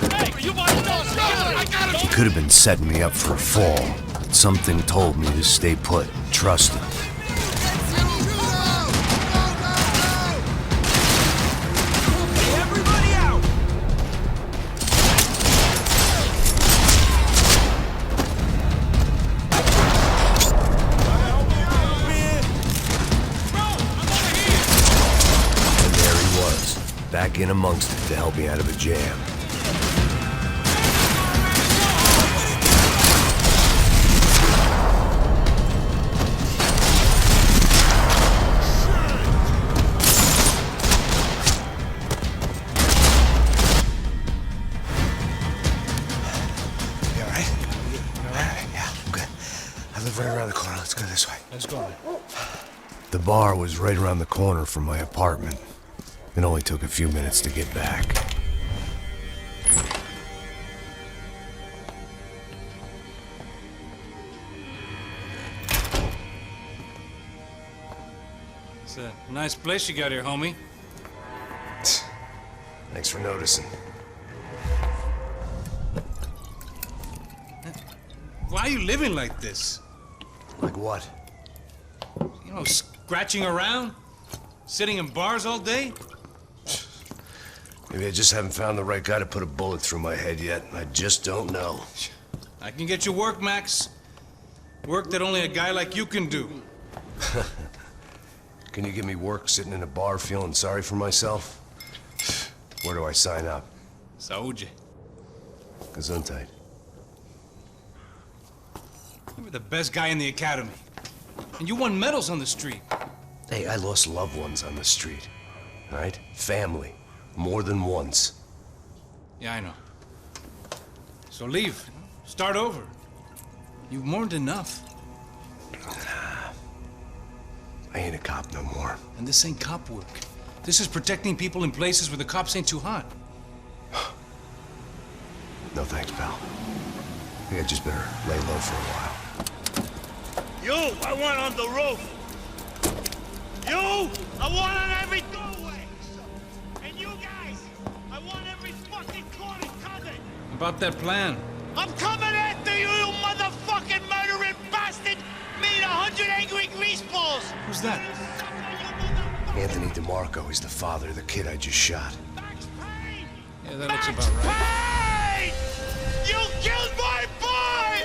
He could have been setting me up for a fall, but something told me to stay put and trust him. Everybody out! And there he was, back in amongst it to help me out of a jam. You alright? Yeah, I'm good. I live right Let's go, man. The bar was right around the corner from my apartment. It only took a few minutes to get back. It's a nice place you got here, homie. Thanks for noticing. Why are you living like this? Like what? You know, scratching around? Sitting in bars all day? Maybe I just haven't found the right guy to put a bullet through my head yet. I just don't know. I can get you work, Max. Work that only a guy like you can do. Can you give me work sitting in a bar feeling sorry for myself? Where do I sign up? Saúde. Gesundheit. You were the best guy in the academy. And you won medals on the street. Hey, I lost loved ones on the street. All right? Family. More than once. Yeah, I know. So leave. Start over. You've mourned enough. I ain't a cop no more. And this ain't cop work. This is protecting people in places where the cops ain't too hot. No thanks, pal. I think I just better lay low for a while. You, I want on the roof. You, I want on every doorway. And you guys, I want every fucking corner covered. About that plan. I'm coming after you, you motherfucking murdering bastard! Me and 100 angry greaseballs! Who's that? Anthony DeMarco. He's the father of the kid I just shot. Yeah, that looks about right. Payne! You killed my boy!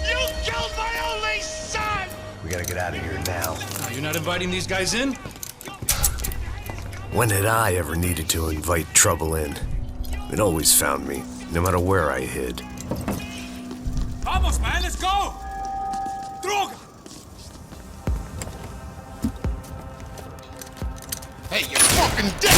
You killed my only son! We gotta get out of here now. You're not inviting these guys in? When had I ever needed to invite trouble in? It always found me, no matter where I hid. Vamos, man, let's go! Droga! Hey, you fucking dick!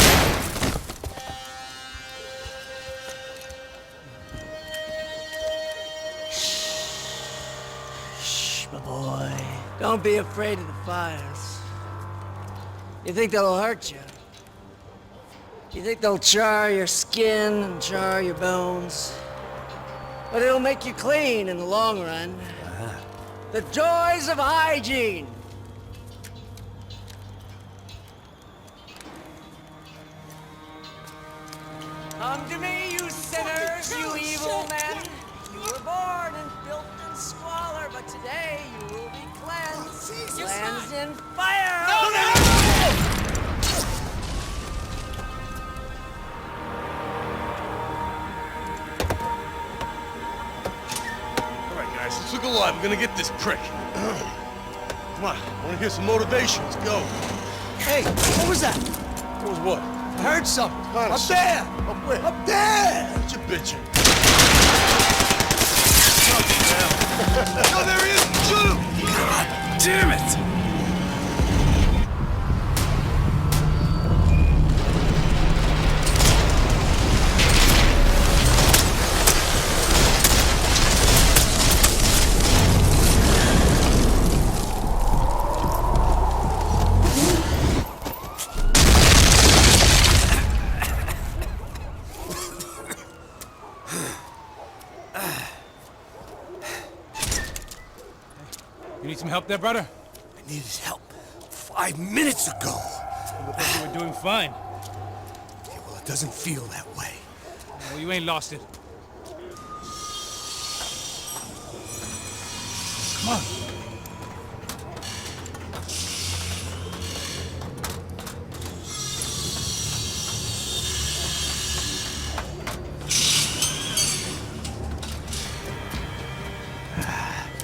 Shh, my boy. Don't be afraid of the fires. You think they'll hurt you? You think they'll char your skin and char your bones? But it'll make you clean in the long run. The joys of hygiene! Come to me, you sinners, you evil men! You were born in filth and squalor, but today you will be cleansed. Cleansed in fire! No! Guys, let's look alive. We're gonna get this prick. Come on, I wanna hear some motivation. Let's go. Hey, what was that? What was what? I heard something. Up there! Up where? Up there! What you bitching? No, there he is! Shoot him! God damn it! You need some help there, brother? I needed help 5 minutes ago. I thought you were doing fine. Yeah, well, it doesn't feel that way. Well, you ain't lost it. Come on.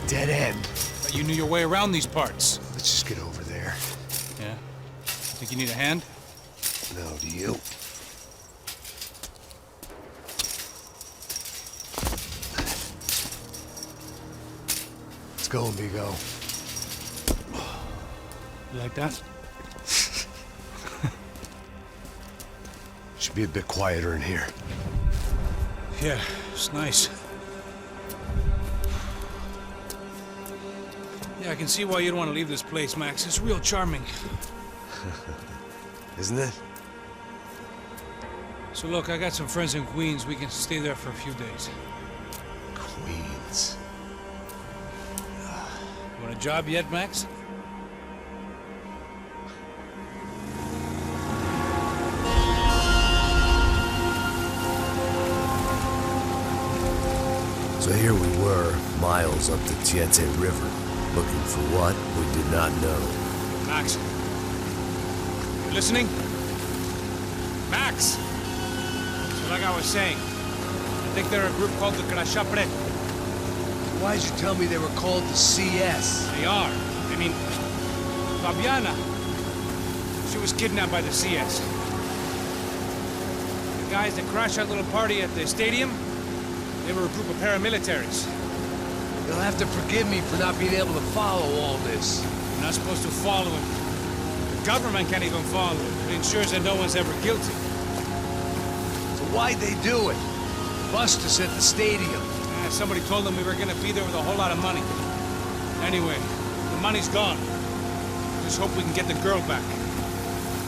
Dead end. But you knew your way around these parts. Let's just get over there. Yeah? Think you need a hand? No, do you? Let's go, amigo. You like that? Should be a bit quieter in here. Yeah, it's nice. Yeah, I can see why you don't want to leave this place, Max. It's real charming. Isn't it? So look, I got some friends in Queens. We can stay there for a few days. Queens. You want a job yet, Max? So here we were, miles up the Tietze River, looking for what we did not know. Max. You listening? Max! So like I was saying, I think they're a group called the Krashapret. Why'd you tell me they were called the CS? They are. I mean, Fabiana. She was kidnapped by the CS. The guys that crashed that little party at the stadium, they were a group of paramilitaries. You'll have to forgive me for not being able to follow all this. You're not supposed to follow it. The government can't even follow it. It ensures that no one's ever guilty. So why'd they do it? Bust us at the stadium. Somebody told them we were gonna be there with a whole lot of money. Anyway, the money's gone. Just hope we can get the girl back.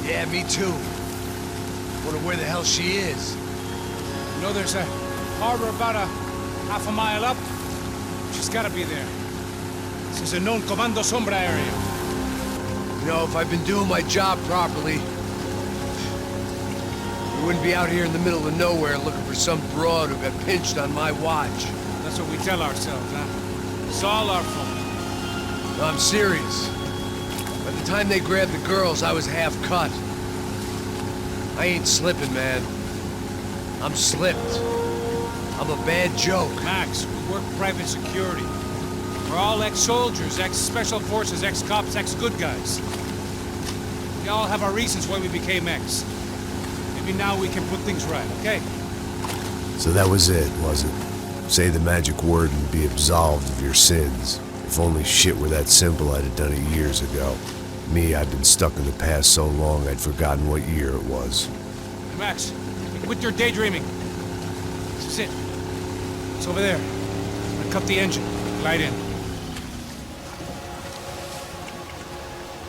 Yeah, me too. Wonder where the hell she is. You know, there's a harbor about a half a mile up. She's gotta be there. This is a known Comando Sombra area. You know, if I've been doing my job properly, we wouldn't be out here in the middle of nowhere looking for some broad who got pinched on my watch. That's what we tell ourselves, huh? It's all our fault. No, I'm serious. By the time they grabbed the girls, I was half cut. I ain't slipping, man. I'm slipped. I'm a bad joke. Max, we work private security. We're all ex-soldiers, ex-special forces, ex-cops, ex-good guys. We all have our reasons why we became ex. Maybe now we can put things right, okay? So that was it, was it? Say the magic word and be absolved of your sins. If only shit were that simple, I'd have done it years ago. Me, I've been stuck in the past so long I'd forgotten what year it was. Hey, Max, quit your daydreaming. This is it. It's over there. I'm gonna cut the engine. Glide in.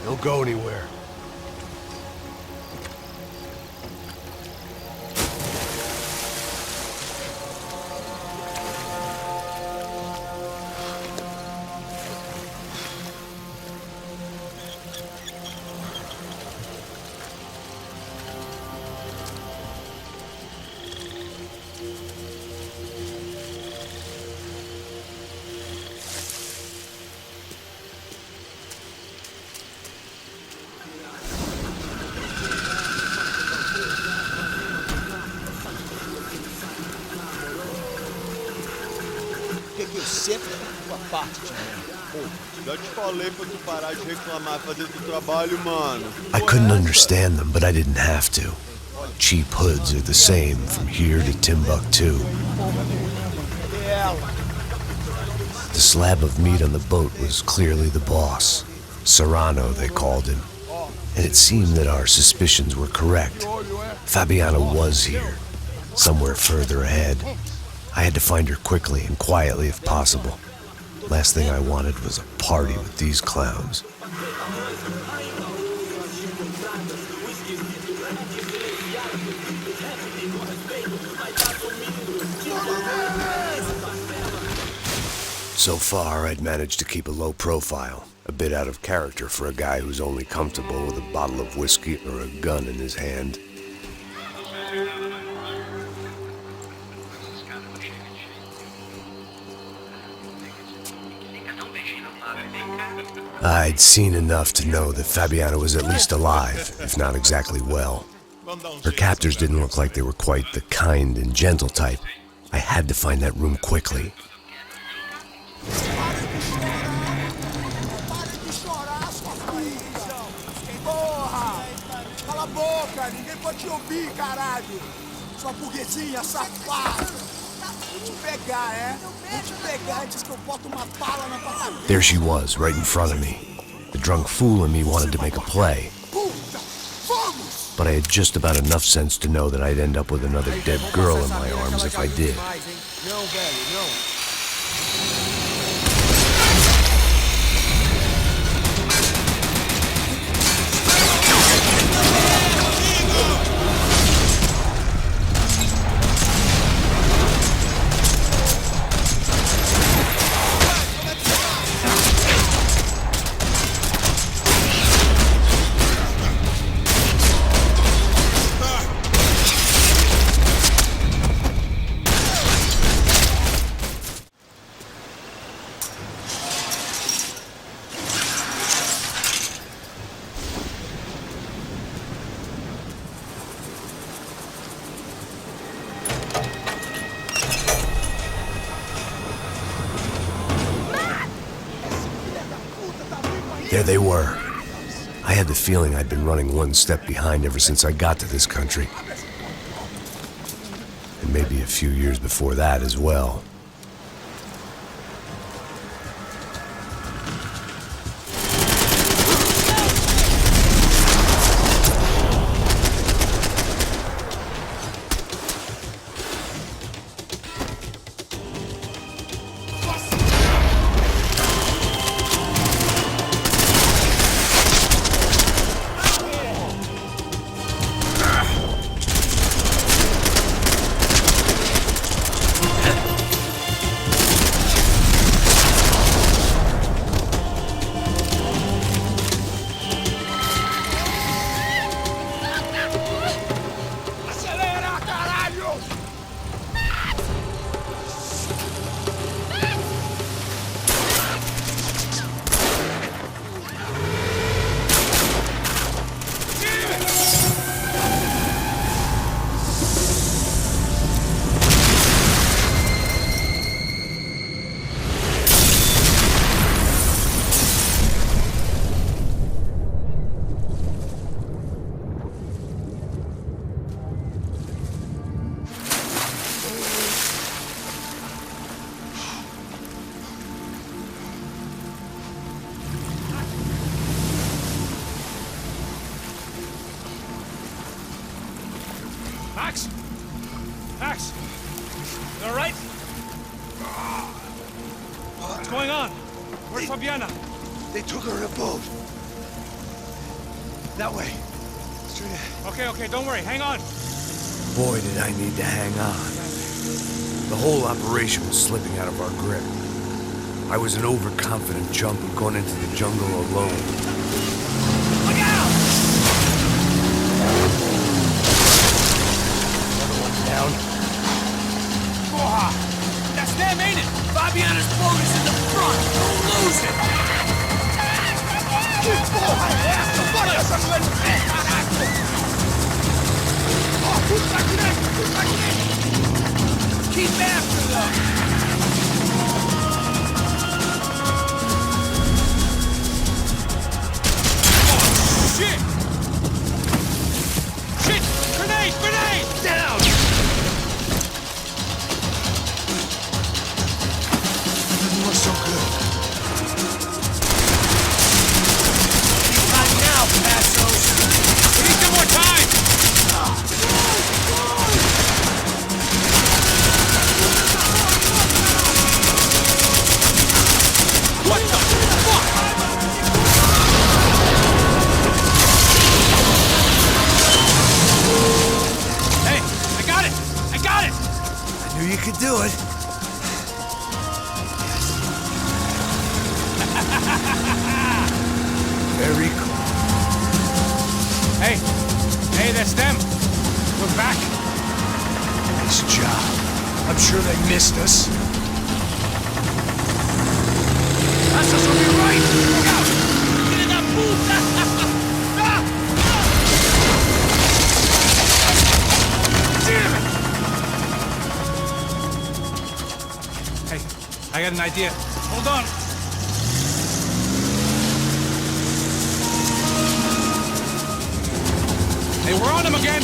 Don't go anywhere. Já te falei pra tu parar de reclamar, fazer teu trabalho, mano. I couldn't understand them, but I didn't have to. Cheap hoods are the same from here to Timbuktu. The slab of meat on the boat was clearly the boss. Serrano, they called him. And it seemed that our suspicions were correct. Fabiana was here, somewhere further ahead. I had to find her quickly and quietly if possible. Last thing I wanted was a party with these clowns. So far, I'd managed to keep a low profile, a bit out of character for a guy who's only comfortable with a bottle of whiskey or a gun in his hand. I'd seen enough to know that Fabiana was at least alive, if not exactly well. Her captors didn't look like they were quite the kind and gentle type. I had to find that room quickly. Porra! Cala a boca! Ninguém pode te ouvir, caralho! Sua burguesinha safada! Vou te pegar, é? Vou te pegar antes que eu boto uma bala na tua cabeça! There she was, right in front of me. The drunk fool in me wanted to make a play. But I had just about enough sense to know that I'd end up with another dead girl in my arms if I did. Não, velho, não. there they were. I had the feeling I'd been running one step behind ever since I got to this country. And maybe a few years before that as well. Max? Max? You all right? What's going on? Where's Fabiana? They took her in a boat. That way. Straight ahead. Okay, don't worry. Hang on. Boy, did I need to hang on. The whole operation was slipping out of our grip. I was an overconfident chump who'd gone into the jungle alone. Look out! Another one's down. Oh, that's them, ain't it? Fabiana's boat is in the front. Don't lose it. Keep after them. Shit! Shit! Grenade! Grenade! Down! Doesn't look so good. Not now, Passos. We need some more time! What the fuck? Hey, I got it! I got it! I knew you could do it. Very cool. Hey, that's them. We're back. Nice job. I'm sure they missed us. Passos on your right. Look out. Get in that puta. Damn it! Hey, I got an idea. Hold on. Hey, we're on him again.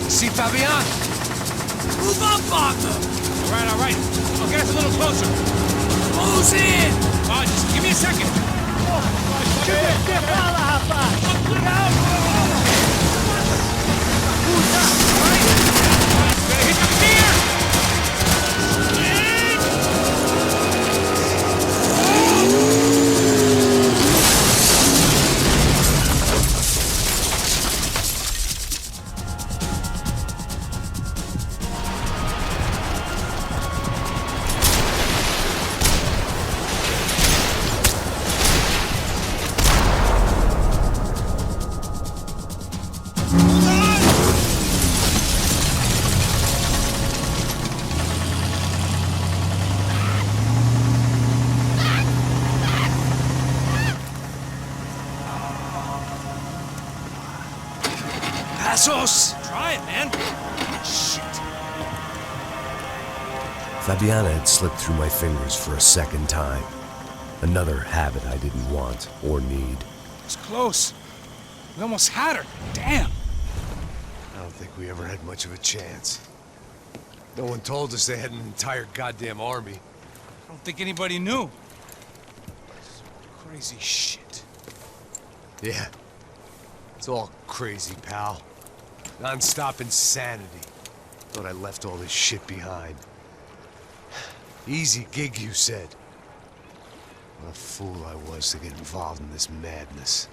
See Fabian? Move up on them. All right. I'll get us a little closer. Close in. Just give me a second. Gonna hit the pier! Passos! Try it, man. Shit. Fabiana had slipped through my fingers for a second time. Another habit I didn't want or need. It's close. We almost had her. Damn. I don't think we ever had much of a chance. No one told us they had an entire goddamn army. I don't think anybody knew. Crazy shit. Yeah. It's all crazy, pal. Non-stop insanity. Thought I left all this shit behind. Easy gig, you said. What a fool I was to get involved in this madness.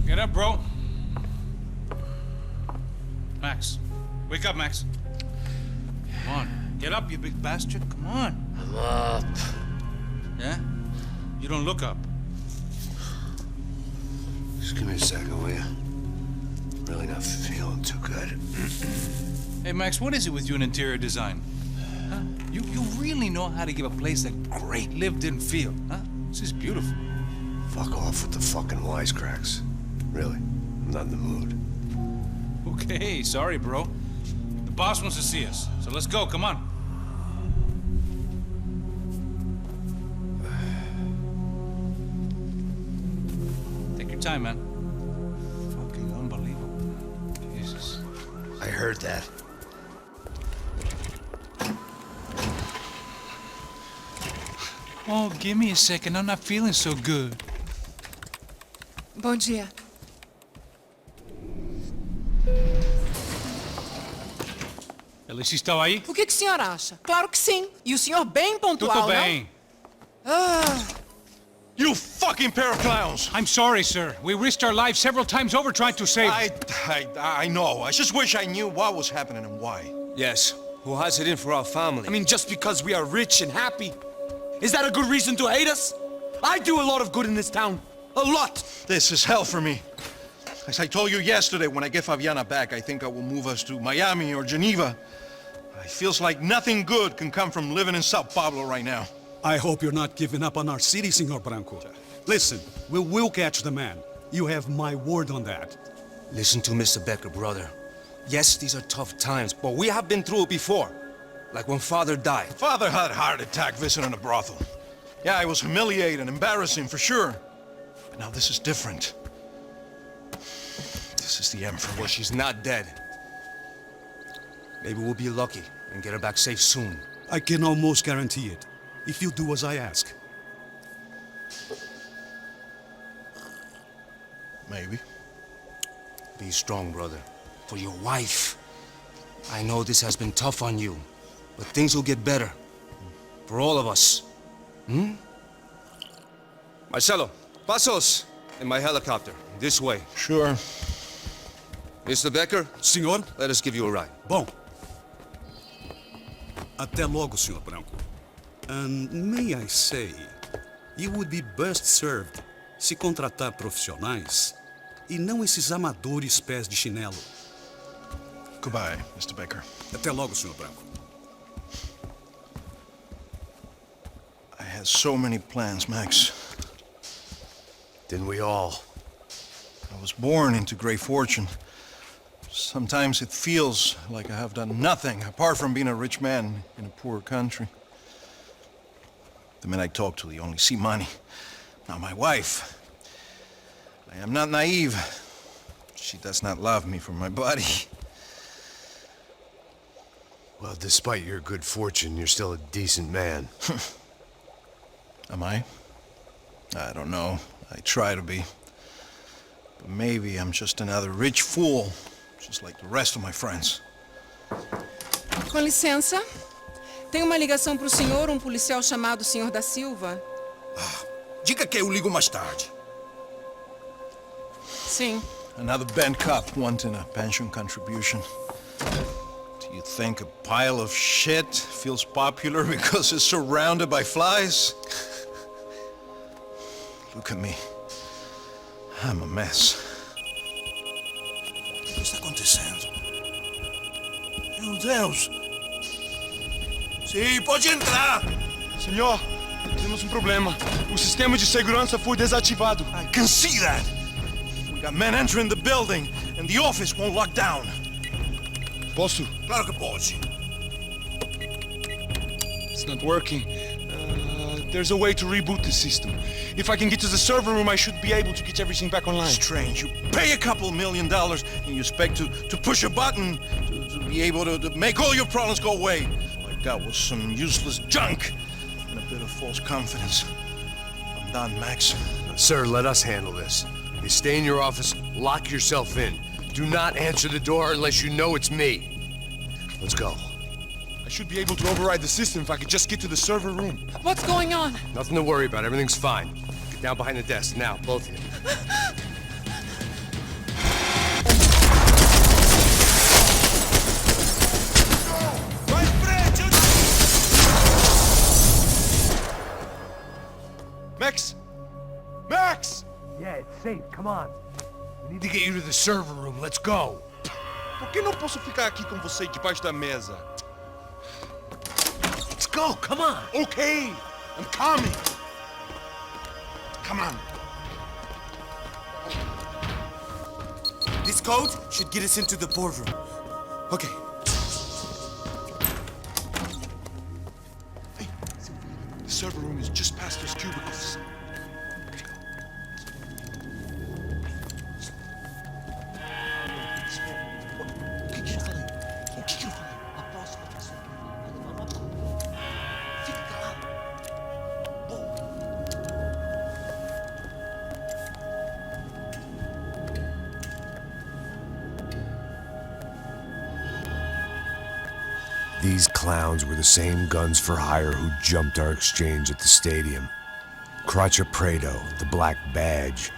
Get up, bro. Max. Wake up, Max. Come on. Get up, you big bastard. Come on. I'm up. Yeah? You don't look up. Just give me a second, will you? Really not feeling too good. Hey, Max, what is it with you in interior design? Huh? You really know how to give a place a great lived-in feel, huh? This is beautiful. Fuck off with the fucking wisecracks. Really, I'm not in the mood. Okay, sorry, bro. The boss wants to see us, so let's go, come on. Take your time, man. Fucking unbelievable. Jesus. I heard that. Oh, give me a second. I'm not feeling so good. Bom dia. Alice estava aí? O que o senhor acha? Claro que sim. E o senhor bem pontual, Tudo bem. não? Ah. You fucking pair of clowns! I'm sorry, sir. We risked our lives several times over trying to save... I know. I just wish I knew what was happening and why. Yes. Who has it in for our family? I mean, just because we are rich and happy, is that a good reason to hate us? I do a lot of good in this town. A lot! This is hell for me. As I told you yesterday, when I get Fabiana back, I think I will move us to Miami or Geneva. It feels like nothing good can come from living in Sao Paulo right now. I hope you're not giving up on our city, Senor Branco. Listen, we will catch the man. You have my word on that. Listen to Mr. Becker, brother. Yes, these are tough times, but we have been through it before. Like when Father died. Father had a heart attack visiting a brothel. Yeah, it was humiliating, embarrassing, for sure. But now this is different. This is the end for me. Well, she's not dead. Maybe we'll be lucky and get her back safe soon. I can almost guarantee it, if you do as I ask. Maybe. Be strong, brother. For your wife. I know this has been tough on you, but things will get better. For all of us. Hmm? Marcelo, pasos in my helicopter. This way. Sure. Mr. Becker? Senhor? Let us give you a ride. Bom. Até logo, Senhor Branco. And may I say, you would be best served se contratar profissionais e não esses amadores pés de chinelo. Goodbye, Mr. Becker. Até logo, Senhor Branco. I had so many plans, Max. Didn't we all? I was born into great fortune. Sometimes it feels like I have done nothing apart from being a rich man in a poor country. The men I talk to, they only see money. Now my wife, I am not naive. she does not love me for my body. Well, despite your good fortune, you're still a decent man. Am I? I don't know. I try to be. But maybe I'm just another rich fool, just like the rest of my friends. Com licença. Tem uma ligação para o senhor, um policial chamado Sr. da Silva. Diga que eu ligo mais tarde. Sim. Another band cop wanting a pension contribution. Do you think a pile of shit feels popular because it's surrounded by flies? Look at me. I'm a mess. O que está acontecendo? Meu Deus! Sim, pode entrar! Senhor, temos problema. O sistema de segurança foi desativado. I can see that! We got men entering the building, and the office won't lock down. Posso? Claro que pode. It's not working. There's a way to reboot the system. If I can get to the server room, I should be able to get everything back online. Strange. You pay a couple $1 million and you expect to push a button to be able to make all your problems go away. All I got was some useless junk and a bit of false confidence. I'm done, Max. Sir, let us handle this. You stay in your office, lock yourself in. Do not answer the door unless you know it's me. Let's go. I should be able to override the system if I could just get to the server room. What's going on? Nothing to worry about. Everything's fine. Get down behind the desk now, both of you. Max! Max! Yeah, it's safe. Come on. We need to get you to the server room. Let's go. Por que não posso ficar aqui com você debaixo da mesa? Let's go. Come on. Okay, I'm coming. Come on. This code should get us into the boardroom. Okay. Hey, the server room is just past those cubicles. These clowns were the same guns for hire who jumped our exchange at the stadium. Crotcha Prado, the Black Badge.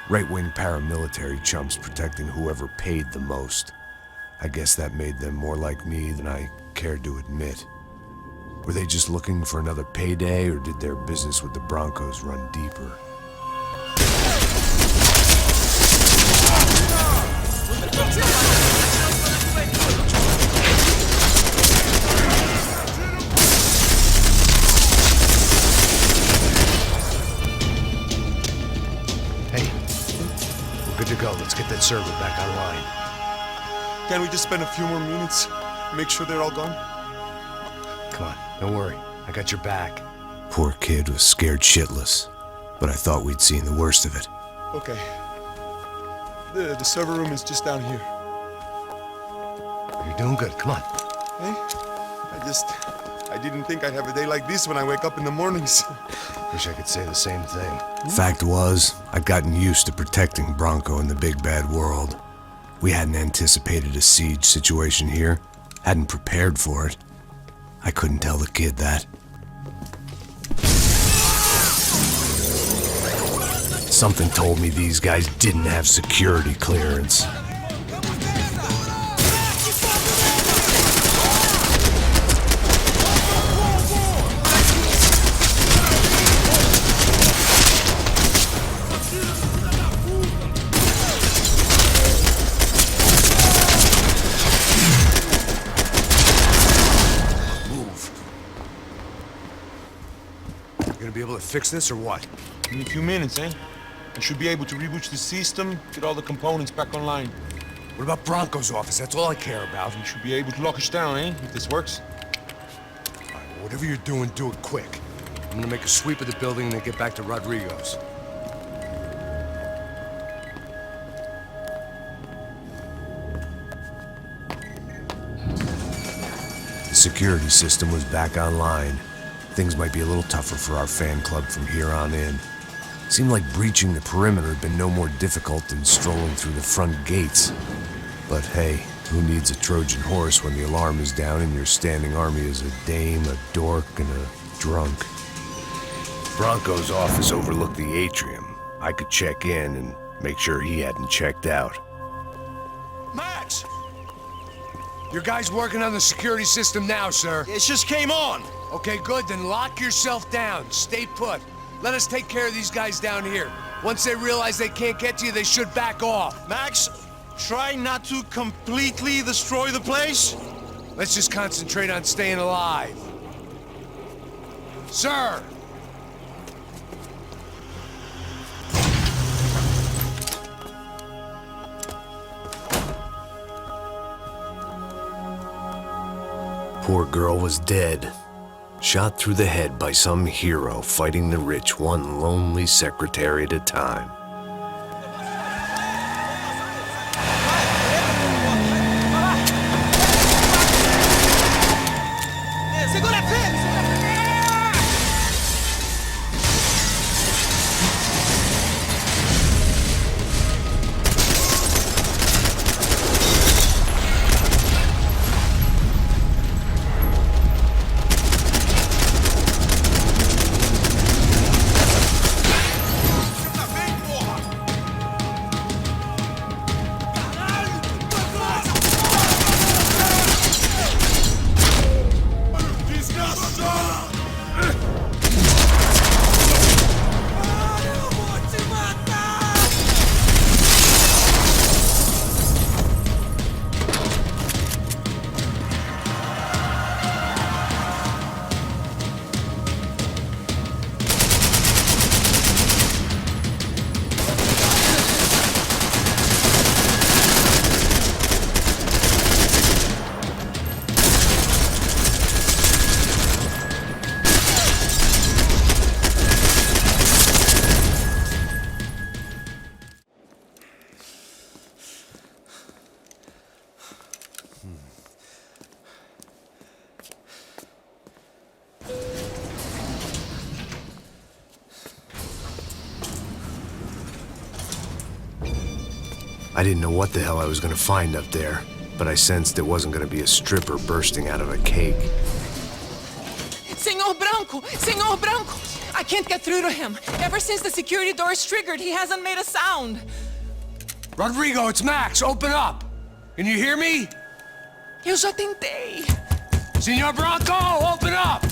Right-wing paramilitary chumps protecting whoever paid the most. I guess that made them more like me than I cared to admit. Were they just looking for another payday, or did their business with the Broncos run deeper? Good to go. Let's get that server back online. Can we just spend a few more minutes? Make sure they're all gone? Come on, don't worry. I got your back. Poor kid was scared shitless, but I thought we'd seen the worst of it. Okay. The server room is just down here. You're doing good. Come on. Hey, I didn't think I'd have a day like this when I wake up in the mornings. Wish I could say the same thing. Fact was, I'd gotten used to protecting Bronco in the big bad world. We hadn't anticipated a siege situation here, hadn't prepared for it. I couldn't tell the kid that. Something told me these guys didn't have security clearance. Be able to fix this or what? In a few minutes, eh? I should be able to reboot the system, get all the components back online. What about Bronco's office? That's all I care about. You should be able to lock us down, eh? If this works. All right, well, whatever you're doing, do it quick. I'm gonna make a sweep of the building and then get back to Rodrigo's. security system was back online, things might be a little tougher for our fan club from here on in. Seemed like breaching the perimeter had been no more difficult than strolling through the front gates. But hey, who needs a Trojan horse when the alarm is down and your standing army is a dame, a dork, and a drunk? Bronco's office overlooked the atrium. I could check in and make sure he hadn't checked out. Max! Your guy's working on the security system now, sir. It just came on. Okay, good. Then lock yourself down. Stay put. Let us take care of these guys down here. Once they realize they can't get to you, they should back off. Max, try not to completely destroy the place. Let's just concentrate on staying alive. Sir! Poor girl was dead. Shot through the head by some hero fighting the rich one lonely secretary at a time. I didn't know what the hell I was gonna find up there, but I sensed it wasn't gonna be a stripper bursting out of a cake. Senor Branco! Senor Branco! I can't get through to him. Ever since the security door is triggered, he hasn't made a sound. Rodrigo, it's Max. Open up. Can you hear me? Eu já tentei. Senor Branco, open up!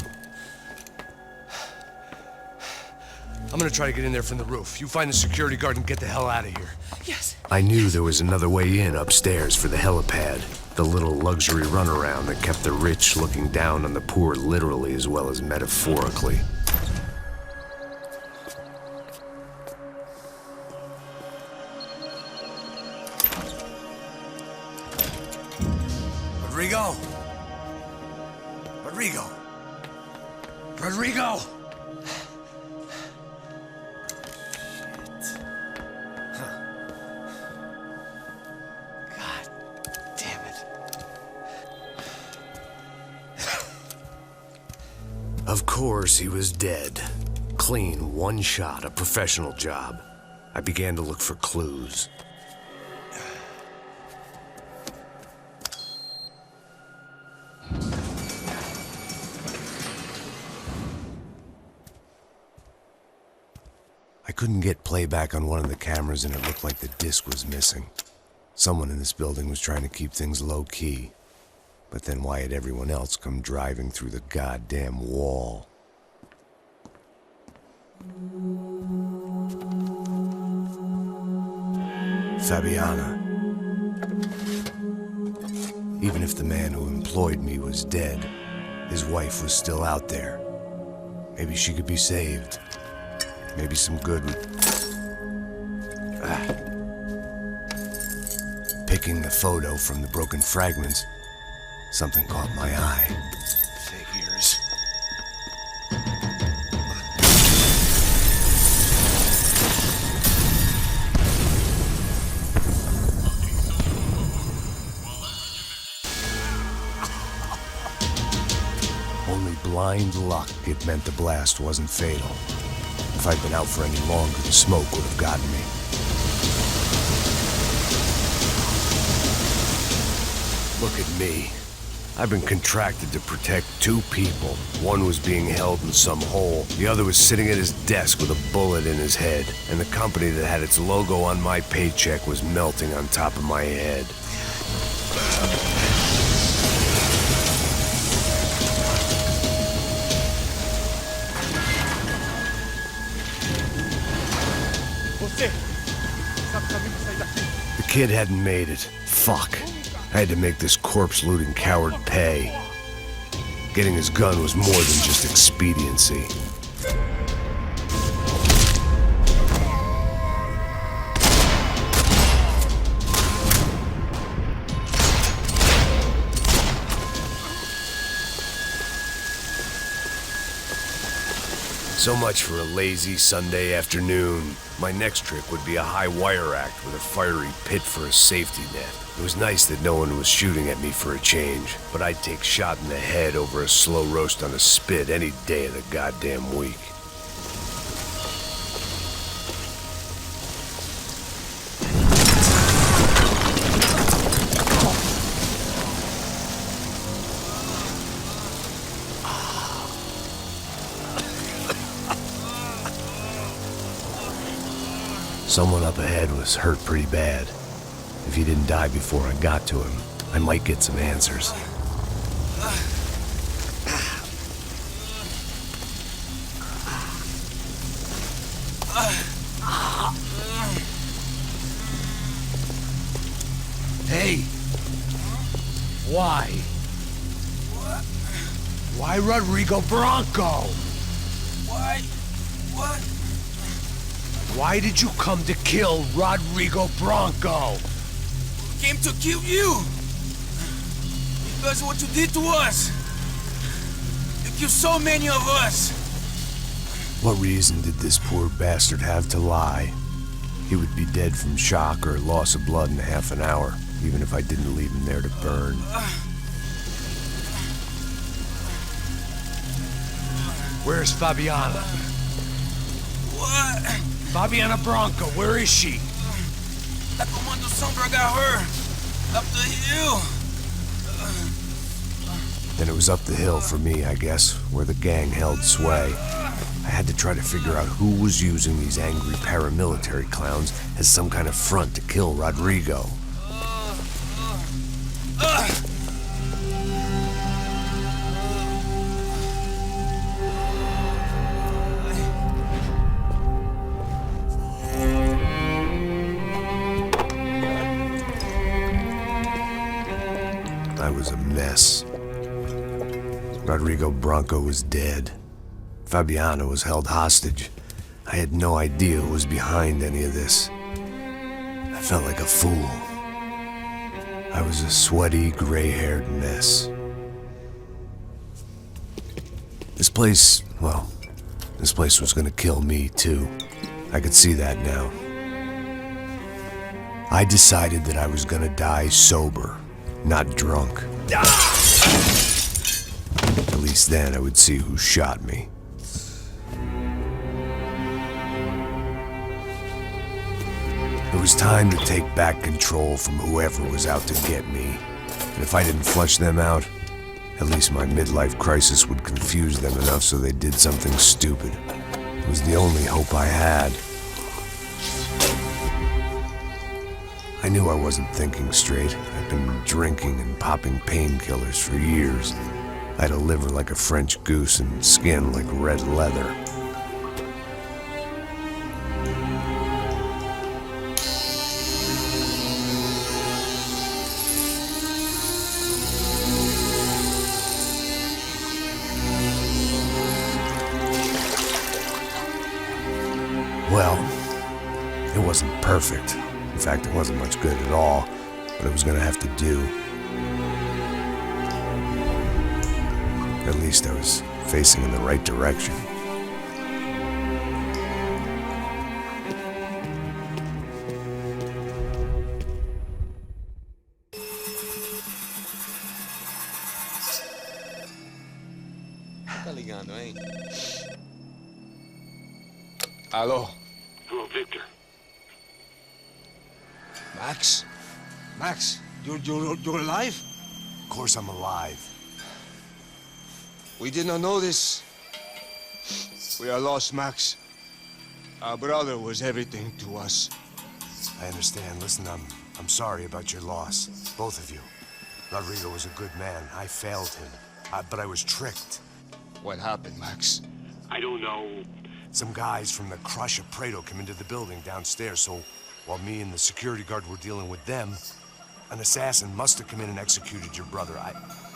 I'm gonna try to get in there from the roof. You find the security guard and get the hell out of here. Yes. I knew there was another way in upstairs for the helipad, the little luxury runaround that kept the rich looking down on the poor literally as well as metaphorically. Rodrigo! Rodrigo! Rodrigo! Of course, he was dead. Clean, one shot, a professional job. I began to look for clues. I couldn't get playback on one of the cameras and it looked like the disc was missing. Someone in this building was trying to keep things low-key. But then why had everyone else come driving through the goddamn wall? Fabiana. Even if the man who employed me was dead, his wife was still out there. Maybe she could be saved. Maybe some good would... Picking the photo from the broken fragments, something caught my eye. Figures. blind luck, it meant the blast wasn't fatal. If I'd been out for any longer, the smoke would have gotten me. Look at me. I've been contracted to protect two people. One was being held in some hole. The other was sitting at his desk with a bullet in his head. And the company that had its logo on my paycheck was melting on top of my head. The kid hadn't made it. Fuck. I had to make this corpse-looting coward pay. Getting his gun was more than just expediency. So much for a lazy Sunday afternoon. My next trick would be a high wire act with a fiery pit for a safety net. It was nice that no one was shooting at me for a change, but I'd take shot in the head over a slow roast on a spit any day of the goddamn week. Someone up ahead was hurt pretty bad. If he didn't die before I got to him, I might get some answers. Hey! Why? What? Why Rodrigo Bronco? Why? What? Why did you come to kill Rodrigo Bronco? Came to kill you! Because of what you did to us! You killed so many of us! What reason did this poor bastard have to lie? He would be dead from shock or loss of blood in half an hour, even if I didn't leave him there to burn. Where's Fabiana? What? Fabiana Bronco, where is she? That Comando Sombra got her! Up the hill! Then it was up the hill for me, I guess, where the gang held sway. I had to try to figure out who was using these angry paramilitary clowns as some kind of front to kill Rodrigo. I was a mess. Rodrigo Bronco was dead. Fabiana was held hostage. I had no idea who was behind any of this. I felt like a fool. I was a sweaty, gray-haired mess. This place was gonna kill me, too. I could see that now. I decided that I was gonna die sober, not drunk. At least then I would see who shot me. It was time to take back control from whoever was out to get me. And if I didn't flush them out, at least my midlife crisis would confuse them enough so they did something stupid. It was the only hope I had. I knew I wasn't thinking straight. I'd been drinking and popping painkillers for years. I had a liver like a French goose and skin like red leather. Well, it wasn't perfect. In fact, it wasn't much good at all, but it was gonna have to do. At least I was facing in the right direction. Payne. Hello. Hello, Victor. Max? Max, you're alive? Of course I'm alive. We did not know this. We are lost, Max. Our brother was everything to us. I understand. Listen, I'm sorry about your loss. Both of you. Rodrigo was a good man. I failed him. But I was tricked. What happened, Max? I don't know. Some guys from the Crush of Prado came into the building downstairs, so while me and the security guard were dealing with them, an assassin must have come in and executed your brother.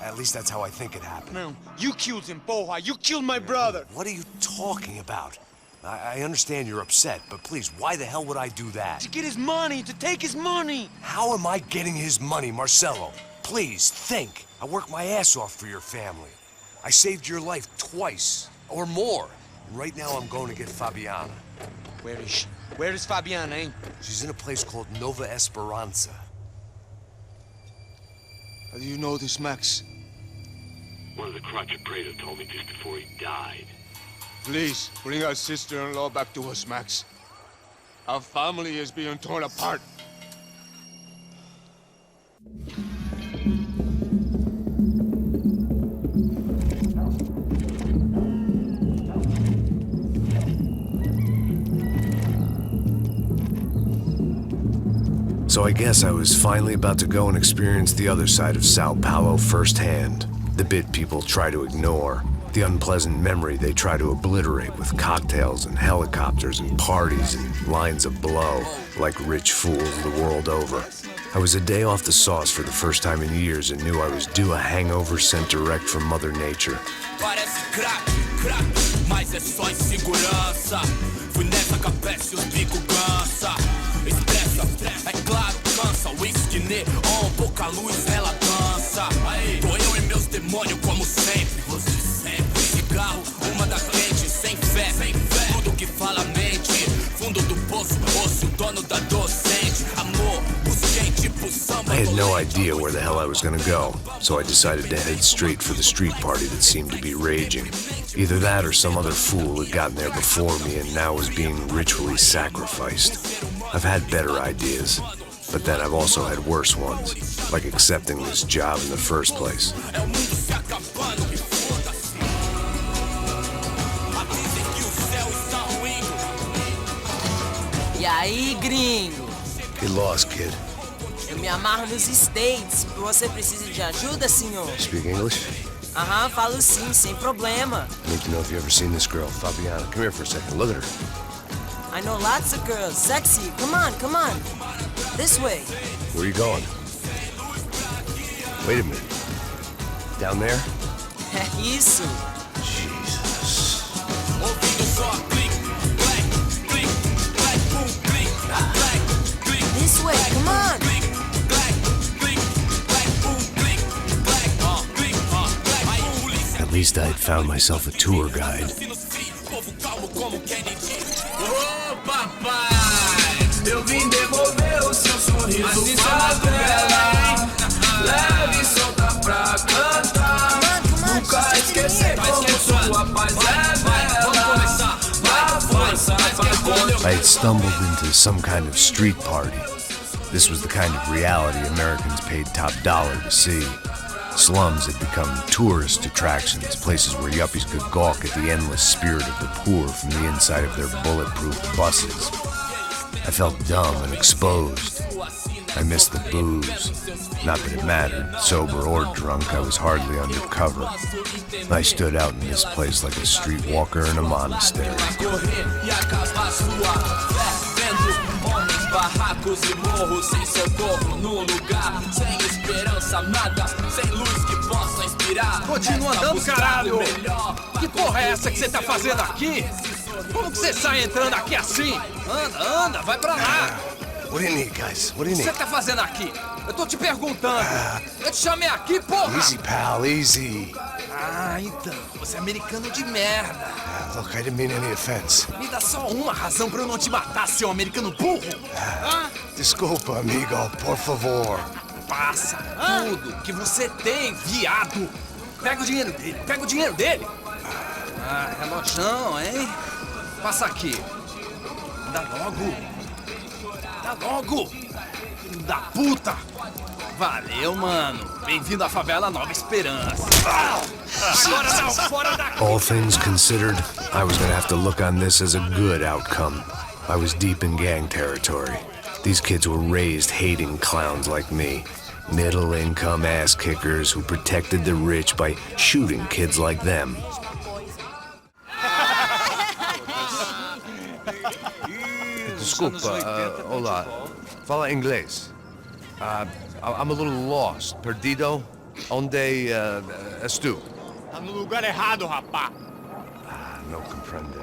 At least that's how I think it happened. No, you killed him, Porra. You killed my brother. What are you talking about? I understand you're upset, but please, why the hell would I do that? To get his money, to take his money. How am I getting his money, Marcelo? Please, think. I worked my ass off for your family. I saved your life twice, or more. And right now I'm going to get Fabiana. Where is she? Where is Fabiana, eh? She's in a place called Nova Esperanza. How do you know this, Max? One of the Crotch of Prado told me just before he died. Please, bring our sister-in-law back to us, Max. Our family is being torn apart. So I guess I was finally about to go and experience the other side of Sao Paulo firsthand. The bit people try to ignore. The unpleasant memory they try to obliterate with cocktails and helicopters and parties and lines of blow, like rich fools the world over. I was a day off the sauce for the first time in years and knew I was due a hangover sent direct from Mother Nature. Parece crack, mas é só insegurança. Fui nessa capeste, os bico cansa. Estressa, é claro, cansa. Whisky neon, pouca luz, ela dança. Tô eu e meus demônios como sempre. Você sempre. Cigarro, uma da frente, sem fé. Tudo que fala mente. Fundo do poço, osso, dono da docente. Amor, busquei tipo samba. I had no idea where the hell I was gonna go, so I decided to head straight for the street party that seemed to be raging. Either that or some other fool had gotten there before me and now was being ritually sacrificed. I've had better ideas, but then I've also had worse ones, like accepting this job in the first place. E aí, gringo? Get lost, kid. Eu me amarro nos States. Você precisa de ajuda, senhor? Speak English? Aham, falo sim, sem problema. I need to know if you've ever seen this girl, Fabiana. Come here for a second. Look at her. I know lots of girls. Sexy. Come on, come on. This way. Where are you going? Wait a minute. Down there? Isso. Jesus. This way, come on. At least I had found myself a tour guide. Ô papai, eu vim devolver o seu sorriso favela. Leve e solta pra cantar. Nunca esquecer como sua paz é bela. Vá força, I had stumbled into some kind of street party. This was the kind of reality Americans paid top dollar to see. Slums had become tourist attractions, places where yuppies could gawk at the endless spirit of the poor from the inside of their bulletproof buses. I felt dumb and exposed. I missed the booze. Not that it mattered, sober or drunk, I was hardly undercover. I stood out in this place like a streetwalker in a monastery. Barracos e morros sem socorro no lugar, sem esperança, nada, sem luz que possa inspirar. Continua andando, caralho! Que porra é essa que você tá fazendo aqui? Como que você sai entrando aqui assim? Anda, vai pra lá! What do you need, guys? What do you O que need? você tá fazendo aqui? Eu tô te perguntando. Eu te chamei aqui, porra! Easy, pal, easy. Ah, então, você é americano de merda. Look, I didn't mean any offense. Me dá só uma razão pra eu não te matar, seu americano burro. Desculpa, amigo, por favor. Passa tudo que você tem, viado. Pega o dinheiro dele, pega o dinheiro dele. Ah, relojão, hein? Passa aqui. Dá logo. Dá logo. Filho da puta. Valeu, mano. Bem-vindo à favela Nova Esperança. Agora não, fora daqui. All things considered, I was gonna have to look on this as a good outcome. I was deep in gang territory. These kids were raised hating clowns like me. Middle-income ass-kickers who protected the rich by shooting kids like them. Desculpa, olá. Fala inglês. I'm a little lost. Perdido? Onde és tu? Tá no lugar errado, rapá. Não comprende.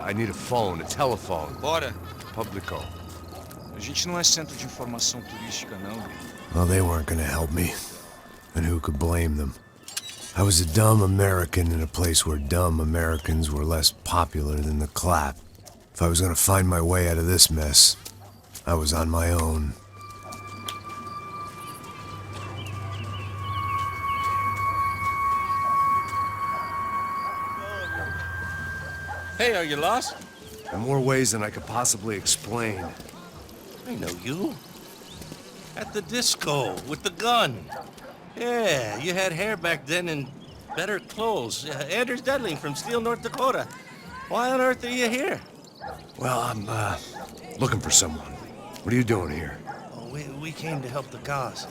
I need a phone, a telephone. Bora. Publico. A gente não é centro de informação turística, não. Well, they weren't gonna help me. And who could blame them? I was a dumb American in a place where dumb Americans were less popular than the clap. If I was gonna find my way out of this mess, I was on my own. Hey, are you lost? In more ways than I could possibly explain. I know you. At the disco, with the gun. Yeah, you had hair back then and better clothes. Anders Dudley from Steele, North Dakota. Why on earth are you here? Well, I'm, looking for someone. What are you doing here? Oh, we came to help the cause.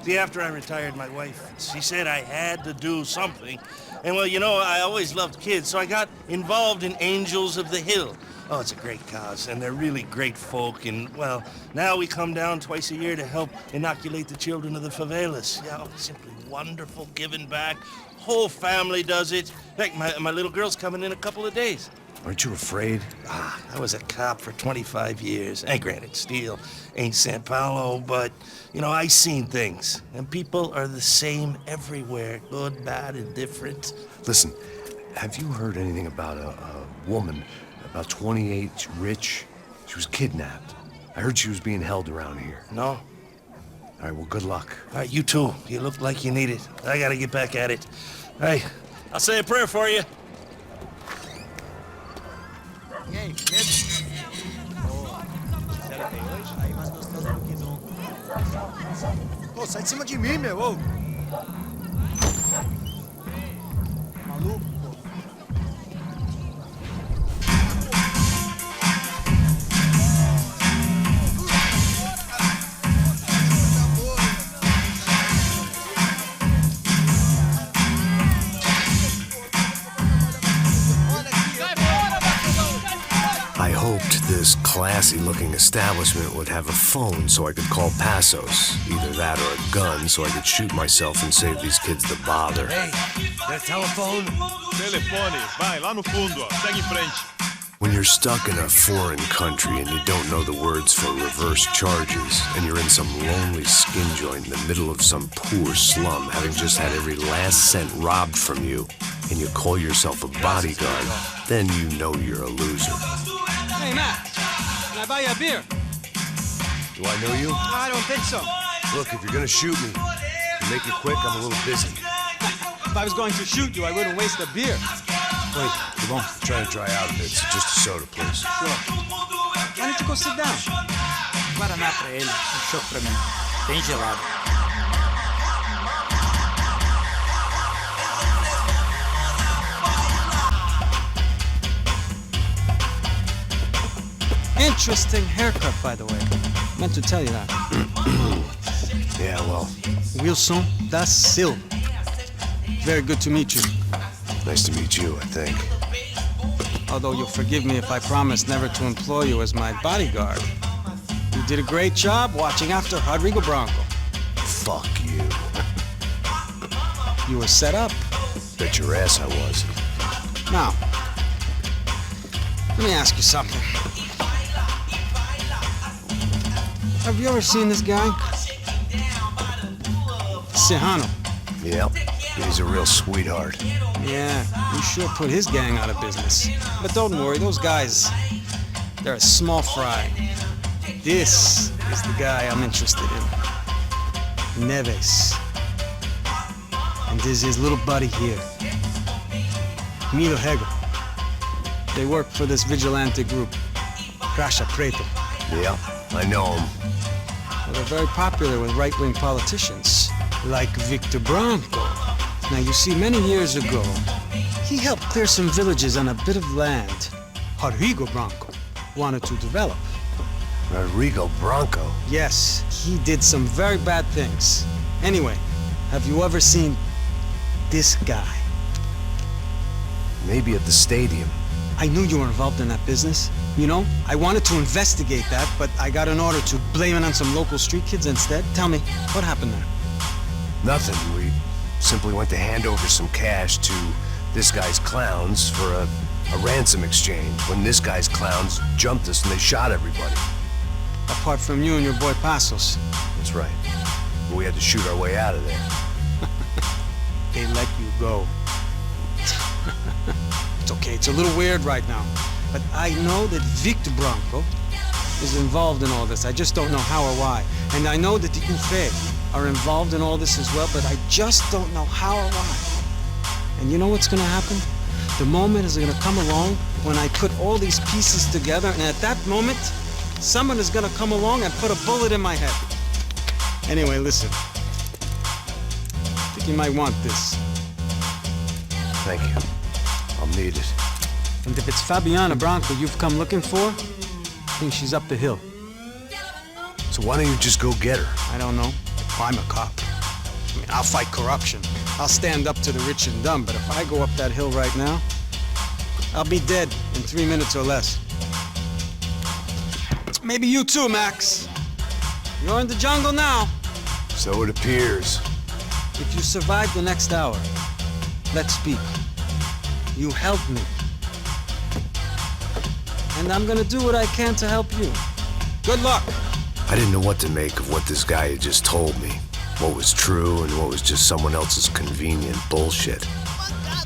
See, after I retired, my wife, she said I had to do something. And, well, you know, I always loved kids, so I got involved in Angels of the Hill. Oh, it's a great cause, and they're really great folk. And, well, now we come down twice a year to help inoculate the children of the favelas. Yeah, oh, simply wonderful, giving back. Whole family does it. In fact, my little girl's coming in a couple of days. Aren't you afraid? I was a cop for 25 years. And granted, Steele ain't San Paulo, but, you know, I seen things. And people are the same everywhere. Good, bad, and different. Listen, have you heard anything about a woman, about 28, rich? She was kidnapped. I heard she was being held around here. No. All right, well, good luck. All right, you too. You look like you need it. I gotta get back at it. Hey, I'll say a prayer for you. E aí, beleza? Será que tem hoje? Aí, mais gostoso do que nunca. Pô, sai de cima de mim, meu! Ô. Maluco, pô. I hoped this classy-looking establishment would have a phone so I could call Passos. Either that or a gun so I could shoot myself and save these kids the bother. Hey, got a telephone? Telefone, vai, lá no fundo, ó. Segue em frente. When you're stuck in a foreign country and you don't know the words for reverse charges, and you're in some lonely skin joint in the middle of some poor slum, having just had every last cent robbed from you, and you call yourself a bodyguard, then you know you're a loser. Hey, Matt, can I buy you a beer? Do I know you? I don't think so. Look, if you're gonna shoot me, make it quick, I'm a little busy. If I was going to shoot you, I wouldn't waste a beer. Wait, come on. I'm trying to dry out a bit. So just a soda, please. Sure. Why don't you go sit down? Guaraná pra ele, chopp pra mim. Bem gelado. Interesting haircut, by the way. Meant to tell you that. Yeah, well. Wilson da Silva. Very good to meet you. Nice to meet you, I think. Although you'll forgive me if I promise never to employ you as my bodyguard. You did a great job watching after Rodrigo Branco. Fuck you. You were set up. Bet your ass I was. Now, let me ask you something. Have you ever seen this guy? Serrano. Yep. He's a real sweetheart. Yeah, he sure put his gang out of business. But don't worry, those guys, they're a small fry. This is the guy I'm interested in. Neves. And this is his little buddy here. Milo Hegel. They work for this vigilante group, Crasha Preto. Yeah, I know him. Well, they're very popular with right-wing politicians, like Victor Branco. Now, you see, many years ago, he helped clear some villages on a bit of land Rodrigo Branco wanted to develop. Rodrigo Branco? Yes, he did some very bad things. Anyway, have you ever seen this guy? Maybe at the stadium. I knew you were involved in that business. You know, I wanted to investigate that, but I got an order to blame it on some local street kids instead. Tell me, what happened there? Nothing. We simply went to hand over some cash to this guy's clowns for a ransom exchange when this guy's clowns jumped us and they shot everybody. Apart from you and your boy Passos. That's right. But we had to shoot our way out of there. They let you go. It's okay, it's a little weird right now. But I know that Victor Branco is involved in all this. I just don't know how or why. And I know that the UFE are involved in all this as well, but I just don't know how or why. And you know what's gonna happen? The moment is gonna come along when I put all these pieces together, and at that moment, someone is gonna come along and put a bullet in my head. Anyway, listen. I think you might want this. Thank you. I'll need it. And if it's Fabiana Branco you've come looking for, I think she's up the hill. So why don't you just go get her? I don't know. I'm a cop. I mean, I'll fight corruption. I'll stand up to the rich and dumb, but if I go up that hill right now, I'll be dead in 3 minutes or less. Maybe you too, Max. You're in the jungle now. So it appears. If you survive the next hour, let's speak. You help me. And I'm gonna do what I can to help you. Good luck. I didn't know what to make of what this guy had just told me. What was true and what was just someone else's convenient bullshit.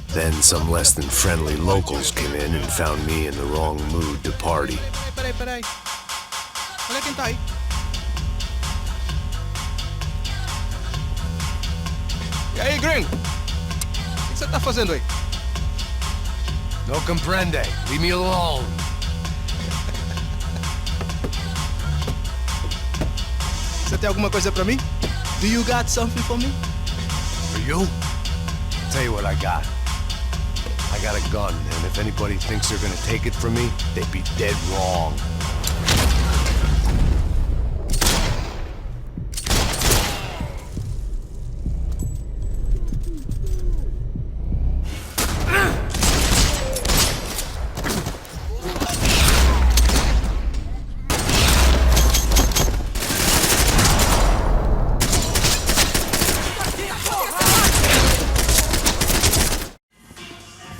Then some less than friendly locals came in and found me in the wrong mood to party. Peraí. Olha quem tá aí. E aí, gringo? O que você tá fazendo aí? No comprende. Leave me alone. Você tem alguma coisa pra mim? Do you got something for me? For you? I'll tell you what I got. I got a gun, and if anybody thinks they're gonna take it from me, they'd be dead wrong.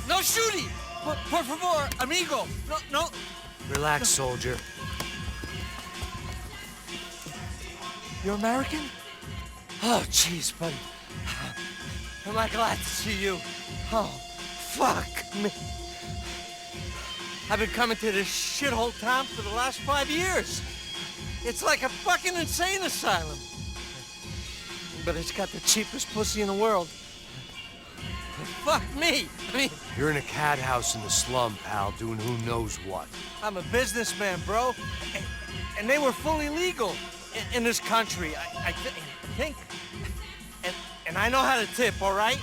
No shooting! Por favor, amigo! No. Relax, soldier. You're American? Oh, jeez, buddy. Am I glad to see you? Oh, fuck me. I've been coming to this shithole town for the last 5 years. It's like a fucking insane asylum. But it's got the cheapest pussy in the world. Fuck me. I mean, You're in a cat house in the slum, pal, doing who knows what. I'm a businessman, bro. And they were fully legal in this country, I think. And I know how to tip, all right?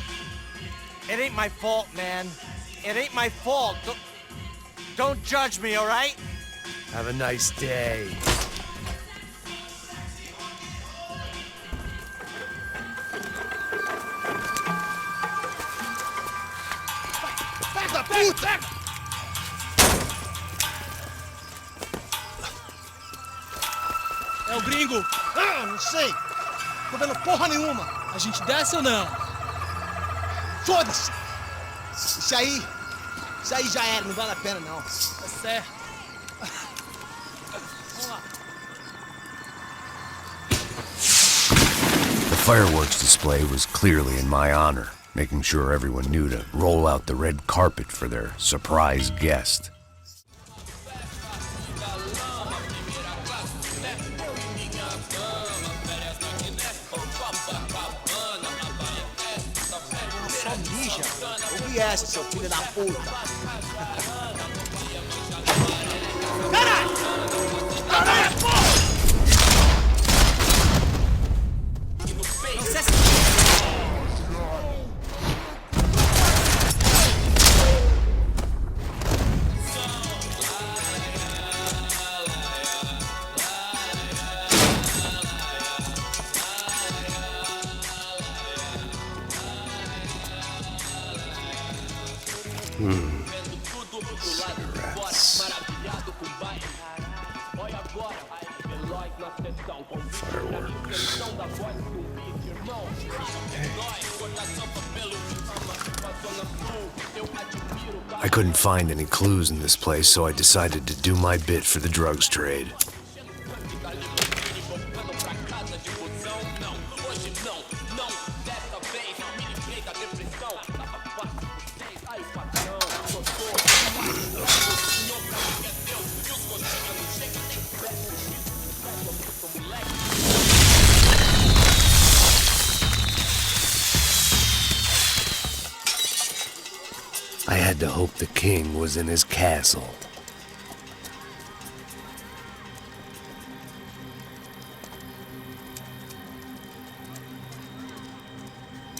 It ain't my fault, man. It ain't my fault. Don't judge me, all right? Have a nice day. Da puta! É o gringo. Ah, não sei. Tô vendo porra nenhuma. A gente desce ou não? Foda-se. Isso aí já era, não vale a pena não. Tá certo. Vamos lá. The fireworks display was clearly in my honor, making sure everyone knew to roll out the red carpet for their surprise guest. Só mija. Ouvi essa, seu filho da puta. couldn't find any clues in this place, so I decided to do my bit for the drugs trade. I had to hope the king was in his castle.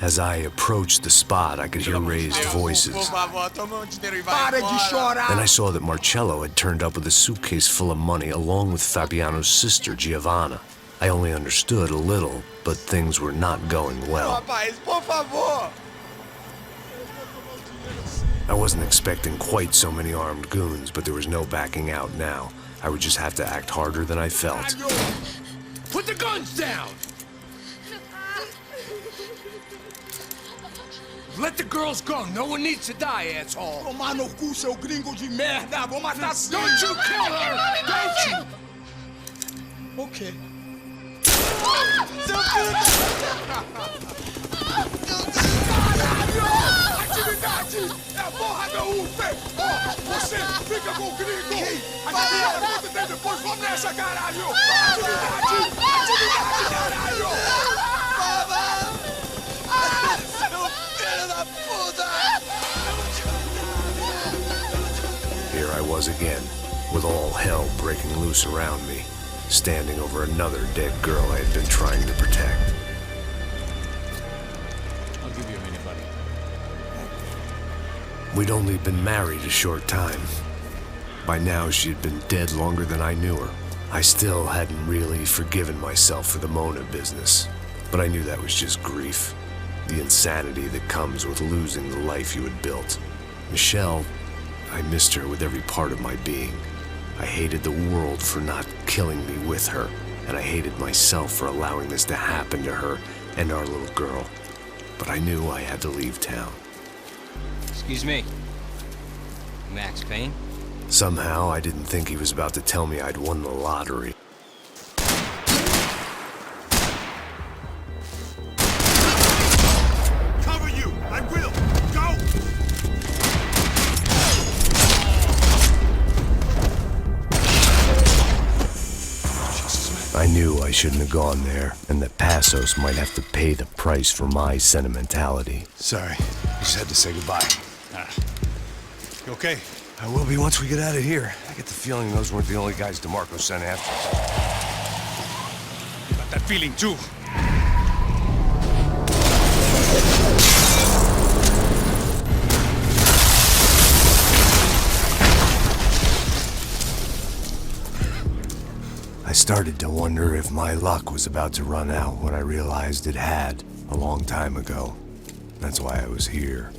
As I approached the spot, I could hear raised voices. Then I saw that Marcello had turned up with a suitcase full of money along with Fabiano's sister, Giovanna. I only understood a little, but things were not going well. I wasn't expecting quite so many armed goons, but there was no backing out now. I would just have to act harder than I felt. Put the guns down! Let the girls go. No one needs to die, asshole. Tomar no cu, seu gringo de merda. Vou matar sim. Don't you kill her! Don't you! Okay. Seu filho da... Atividade! É a porra da UF! Ó, você fica com o gringo! Adivinha quanto tem depois? Vamos nessa, caralho! Atividade! Atividade, caralho! Seu filho da puta! Here I was again, with all hell breaking loose around me, standing over another dead girl I had been trying to protect. I'll give you a minute, buddy. We'd only been married a short time. By now, she had been dead longer than I knew her. I still hadn't really forgiven myself for the Mona business, but I knew that was just grief. The insanity that comes with losing the life you had built. Michelle, I missed her with every part of my being. I hated the world for not killing me with her, and I hated myself for allowing this to happen to her and our little girl. But I knew I had to leave town. Excuse me. Max Payne? Somehow, I didn't think he was about to tell me I'd won the lottery. Cover you. I will. Go. I knew I shouldn't have gone there, and that Passos might have to pay the price for my sentimentality. Sorry, I just had to say goodbye. You okay? I will be once we get out of here. I get the feeling those weren't the only guys DeMarco sent after us. Got that feeling too. I started to wonder if my luck was about to run out when I realized it had a long time ago. That's why I was here.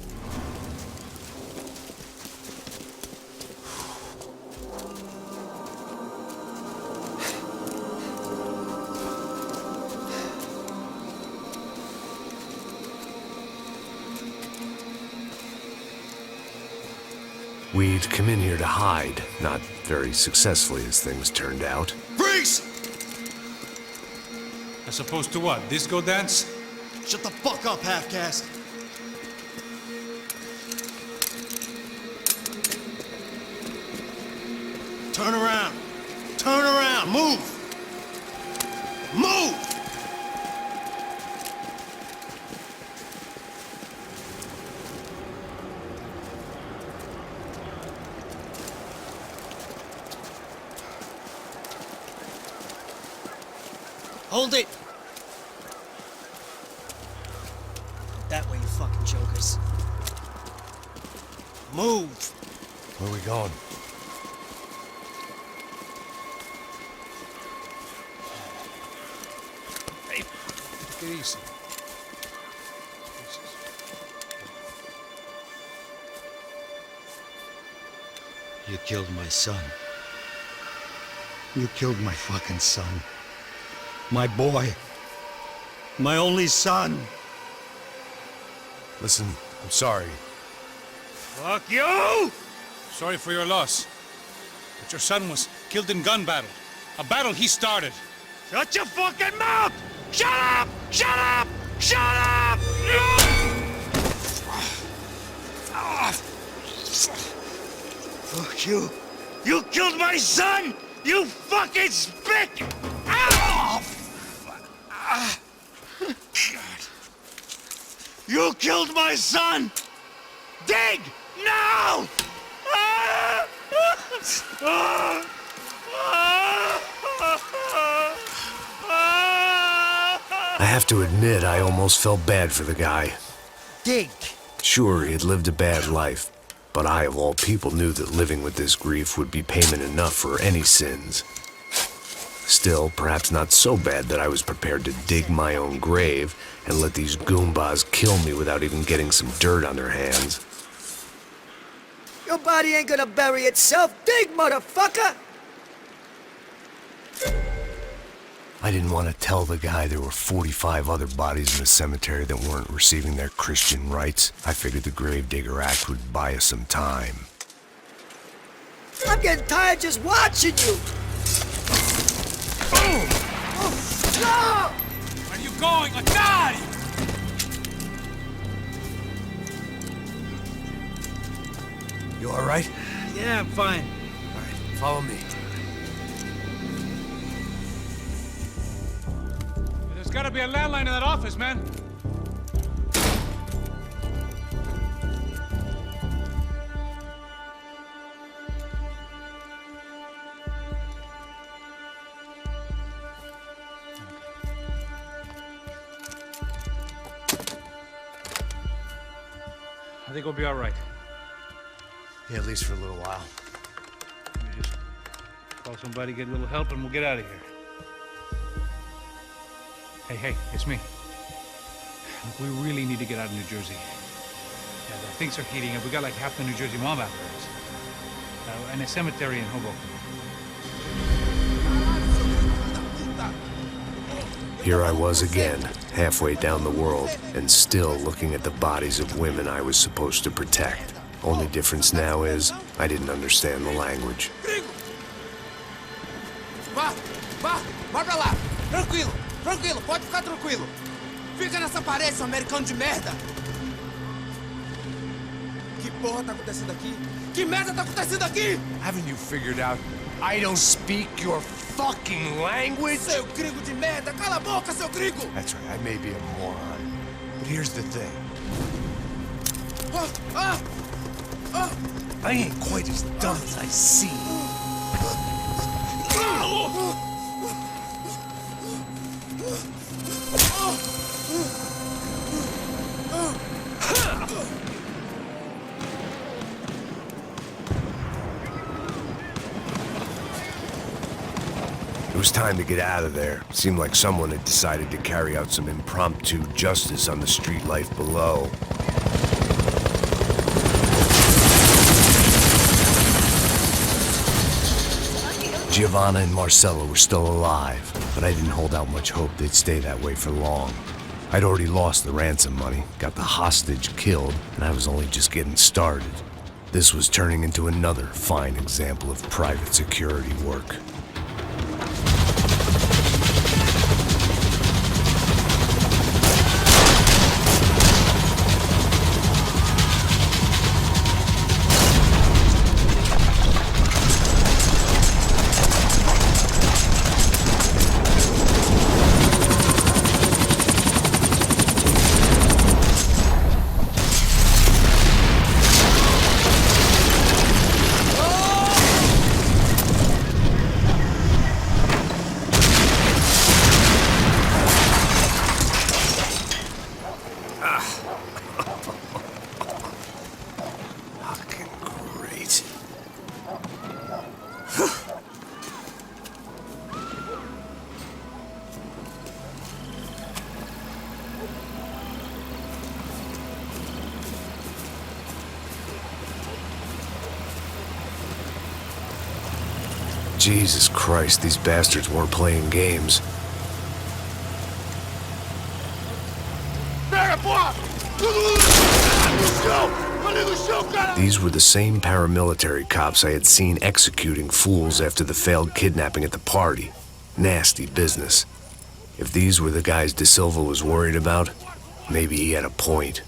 We'd come in here to hide, not very successfully as things turned out. Freeze! As opposed to what? Disco dance? Shut the fuck up, half-caste. Turn around. Turn around. Move. Move! Hold it! That way, you fucking jokers. Move! Where are we going? Hey, take it easy. You killed my son. You killed my fucking son. My boy. My only son. Listen, I'm sorry. Fuck you! Sorry for your loss. But your son was killed in gun battle. A battle he started. Shut your fucking mouth! Shut up! Shut up! Shut up! Fuck you. You killed my son! You fucking spick! Ow! God. You killed my son! Dig! Now! I have to admit, I almost felt bad for the guy. Dig! Sure, he had lived a bad life, but I, of all people, knew that living with this grief would be payment enough for any sins. Still, perhaps not so bad that I was prepared to dig my own grave and let these goombas kill me without even getting some dirt on their hands. Your body ain't gonna bury itself. Dig, motherfucker! I didn't want to tell the guy there were 45 other bodies in the cemetery that weren't receiving their Christian rites. I figured the Gravedigger Act would buy us some time. I'm getting tired just watching you! No! Where are you going? Let die! You all right? Yeah, I'm fine. All right, follow me. There's gotta be a landline in that office, man. I think we'll be all right. Yeah, at least for a little while. Let me just call somebody, get a little help, and we'll get out of here. Hey, it's me. Look, we really need to get out of New Jersey. Yeah, things are heating up. We got like half the New Jersey mob after us. And a cemetery in Hoboken. Here I was again, halfway down the world, and still looking at the bodies of women I was supposed to protect. Only difference now is, I didn't understand the language. Vai pra lá. Tranquilo, pode ficar tranquilo. Fica nessa parede, seu americano de merda. Que porra tá acontecendo aqui? Que merda tá acontecendo aqui? Haven't you figured out I don't speak your fucking language? Seu gringo de merda, cala a boca, seu gringo! That's right, I may be a moron, but here's the thing. I ain't quite as dumb as I seem. It was time to get out of there. Seemed like someone had decided to carry out some impromptu justice on the street life below. Giovanna and Marcella were still alive, but I didn't hold out much hope they'd stay that way for long. I'd already lost the ransom money, got the hostage killed, and I was only just getting started. This was turning into another fine example of private security work. Jesus Christ, these bastards weren't playing games. Pega, porra! No chão! Ali no chão, These were the same paramilitary cops I had seen executing fools after the failed kidnapping at the party. Nasty business. If these were the guys De Silva was worried about, maybe he had a point.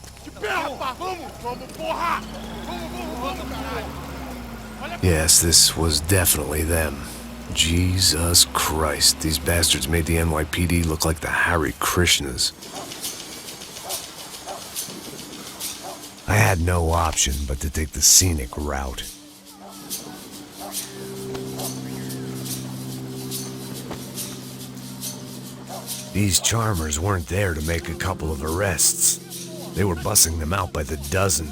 Yes, this was definitely them. Jesus Christ, these bastards made the NYPD look like the Hare Krishnas. I had no option but to take the scenic route. These charmers weren't there to make a couple of arrests. They were bussing them out by the dozen.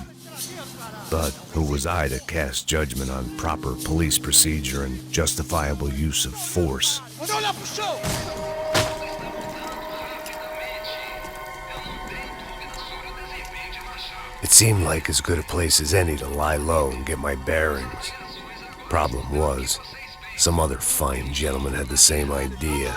But who was I to cast judgment on proper police procedure and justifiable use of force? It seemed like as good a place as any to lie low and get my bearings. Problem was, some other fine gentleman had the same idea.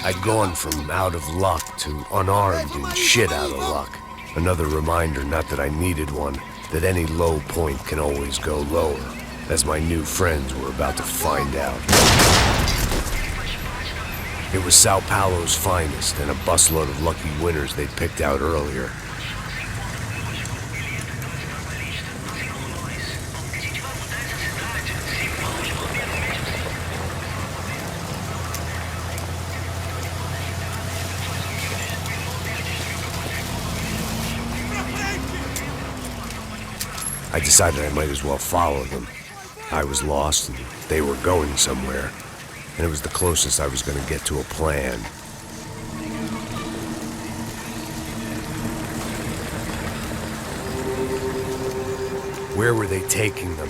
I'd gone from out of luck to unarmed and shit out of luck. Another reminder, not that I needed one, that any low point can always go lower, as my new friends were about to find out. It was Sao Paulo's finest, and a busload of lucky winners they'd picked out earlier. I decided I might as well follow them. I was lost and they were going somewhere, and it was the closest I was going to get to a plan. Where were they taking them?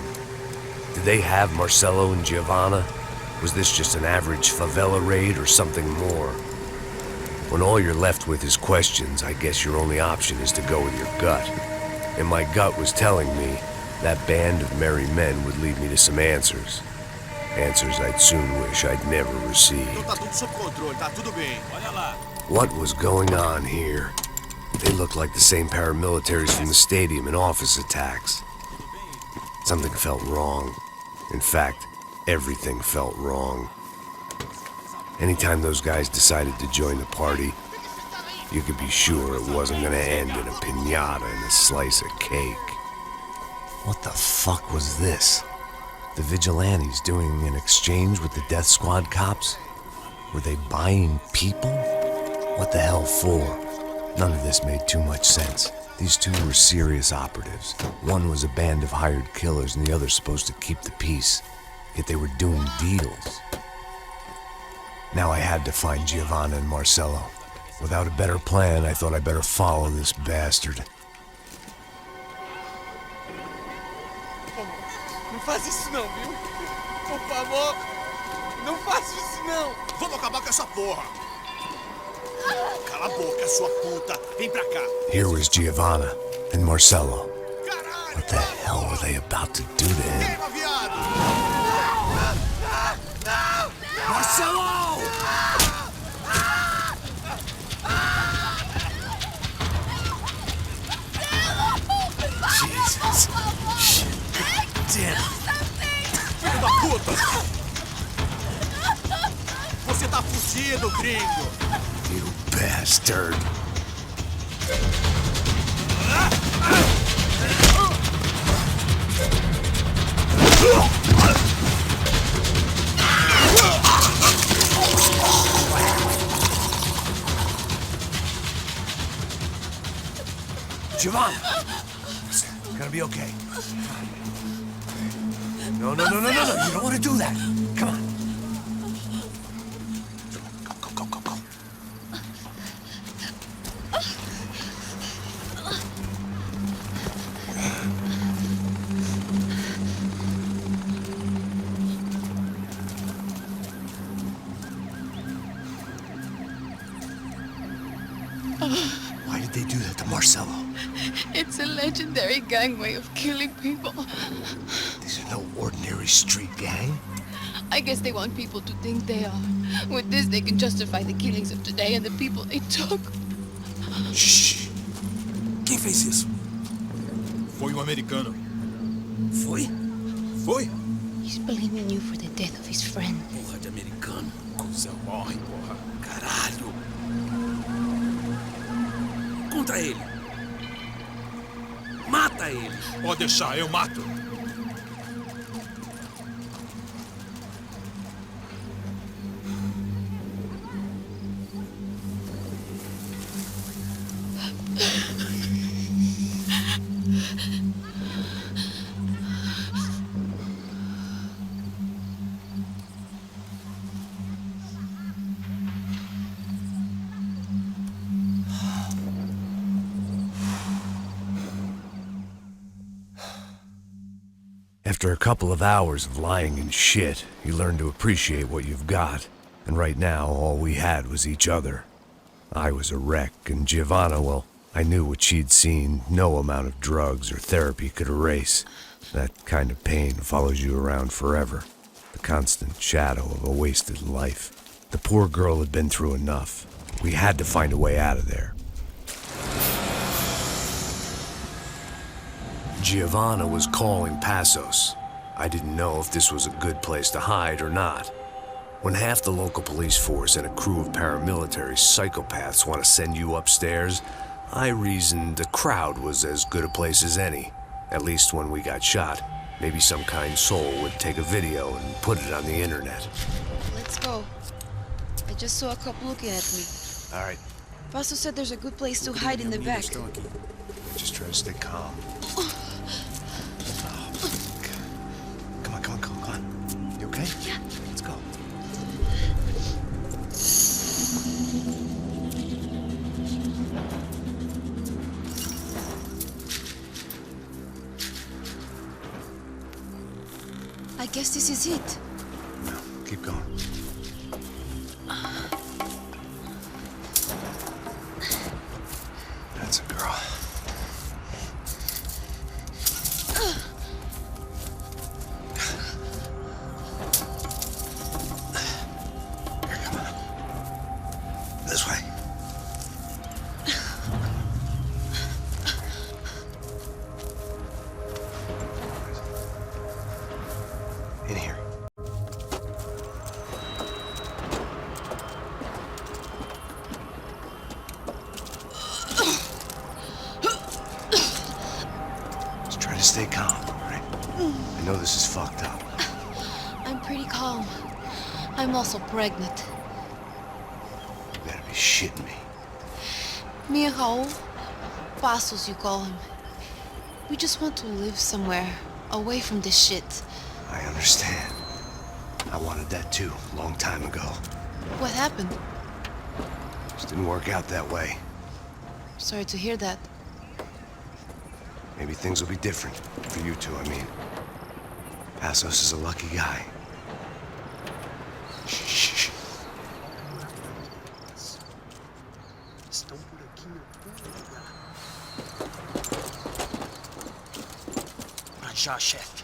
Did they have Marcelo and Giovanna? Was this just an average favela raid or something more? When all you're left with is questions, I guess your only option is to go with your gut. And my gut was telling me that band of merry men would lead me to some answers. Answers I'd soon wish I'd never received. What was going on here? They looked like the same paramilitaries from the stadium in office attacks. Something felt wrong. In fact, everything felt wrong. Anytime those guys decided to join the party, you could be sure it wasn't gonna end in a piñata and a slice of cake. What the fuck was this? The vigilantes doing an exchange with the death squad cops? Were they buying people? What the hell for? None of this made too much sense. These two were serious operatives. One was a band of hired killers and the other supposed to keep the peace. Yet they were doing deals. Now I had to find Giovanna and Marcelo. Without a better plan, I thought I'd better follow this bastard. Não faz isso não, viu? Por favor, não faça isso não. Vamos acabar com essa porra. Cala a boca, sua puta. Vem pra cá. Here was Giovanna and Marcelo. What the hell were they about to do to him? Marcelo! Jesus. Shit. Damn. Filho da puta! Você tá fudido, gringo! You bastard. Giovanna! Listen, gonna be okay. No. You don't want to do that. Come on. Go. Why did they do that to Marcelo? It's a legendary gang way of killing people. These are no ordinary street gang. I guess they want people to think they are. With this, they can justify the killings of today and the people they took. Shh! Quem fez isso? Foi um americano. Foi? Foi? He's blaming you for the death of his friend. Porra de americano. Cusão morre, porra. Caralho. Contra ele. Mata ele. Pode deixar, eu mato. After a couple of hours of lying and shit, you learn to appreciate what you've got. And right now, all we had was each other. I was a wreck, and Giovanna, well, I knew what she'd seen no amount of drugs or therapy could erase. That kind of pain follows you around forever. The constant shadow of a wasted life. The poor girl had been through enough. We had to find a way out of there. Giovanna was calling Passos. I didn't know if this was a good place to hide or not. When half the local police force and a crew of paramilitary psychopaths want to send you upstairs, I reasoned the crowd was as good a place as any. At least when we got shot, maybe some kind soul would take a video and put it on the internet. Let's go. I just saw a cop looking at me. All right, Passos said there's a good place to hide in the back. just try to stay calm. Come on. You okay? Yeah. Let's go. I guess this is it. No, keep going. That's a girl. Here, come on. This way. In here. Just try to stay calm, all right? I know this is fucked up. I'm pretty calm. I'm also pregnant. You gotta be shitting me. Me and Raul, Passos you call him. We just want to live somewhere, away from this shit. I understand. I wanted that too, a long time ago. What happened? Just didn't work out that way. Sorry to hear that. Maybe things will be different. For you two, I mean. Passos is a lucky guy. Shh. Já, chefe.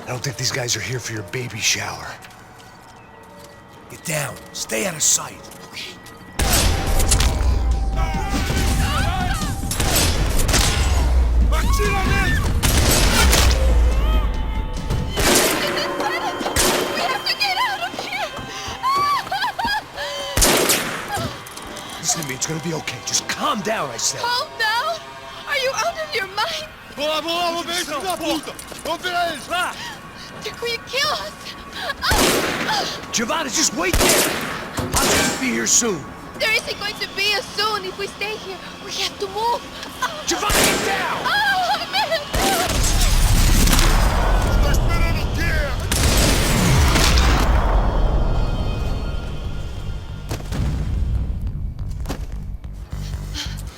I don't think these guys are here for your baby shower. Get down. Stay out of sight. Okay. Atira nele! We have to get out of here! Listen to me, it's gonna be okay. Just calm down, I said. Calm down? Are you out of your mind? Vamos ver esse da puta! Vamos virar eles, lá! They're going to kill us! Giovanna, just wait there! I'll just be here soon. There isn't going to be a soon if we stay here. We have to move. Giovanna, get down! Oh, man! Estou esperando o quê?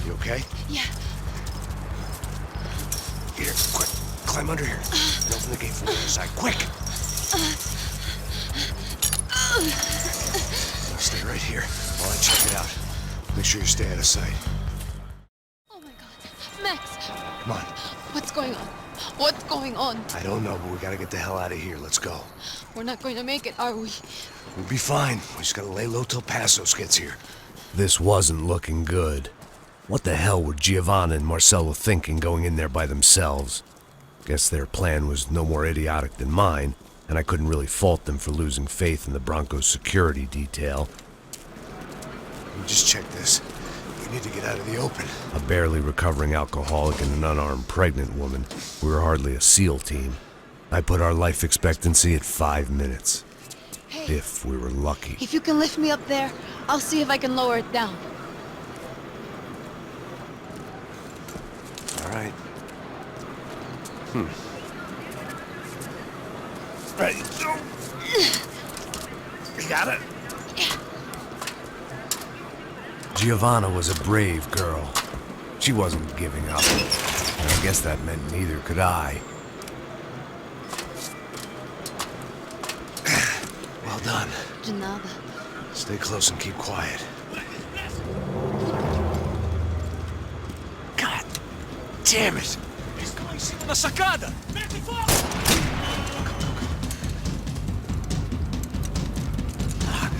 You okay? Yeah. Here, quick. Climb under here. And open the gate from the other side. Quick! Now stay right here while I check it out. Make sure you stay out of sight. Oh my God. Come on. What's going on? What's going on? I don't know, but we gotta get the hell out of here. Let's go. We're not going to make it, are we? We'll be fine. We just gotta lay low till Passos gets here. This wasn't looking good. What the hell were Giovanna and Marcello thinking going in there by themselves? Guess their plan was no more idiotic than mine, and I couldn't really fault them for losing faith in the Broncos security detail. Let me just check this. We need to get out of the open. A barely recovering alcoholic and an unarmed pregnant woman. We were hardly a SEAL team. I put our life expectancy at 5 minutes. Hey. If we were lucky. If you can lift me up there, I'll see if I can lower it down. All right. Ready, go. You got it? Giovanna was a brave girl. She wasn't giving up. And I guess that meant neither could I. Well done. De nada. Stay close and keep quiet. God damn it! Na sacada!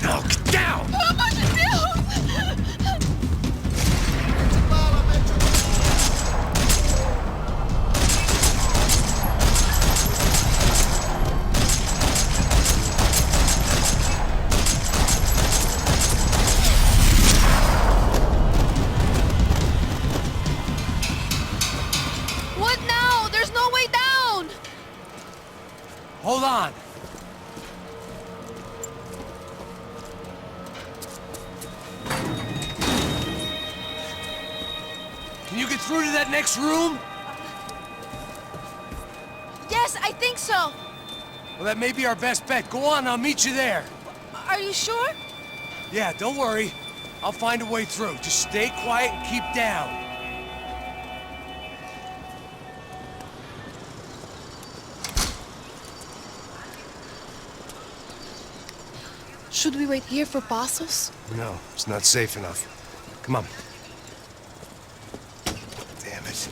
No, get down! Pelo amor de Deus! What now? There's no way down! Hold on. Can you get through to that next room? Yes, I think so. Well, that may be our best bet. Go on, I'll meet you there. Are you sure? Yeah, don't worry. I'll find a way through. Just stay quiet and keep down. Should we wait here for Passos? No, it's not safe enough. Come on. Damn it.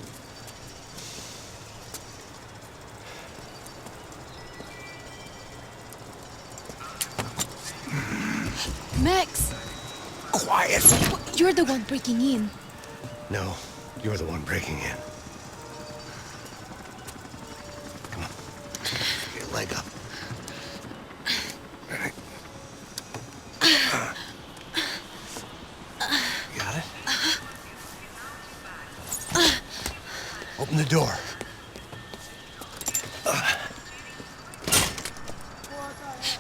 Max! Quiet! You're the one breaking in. No, you're the one breaking in. Come on. Get your leg up. Ready? Got it? Open the door.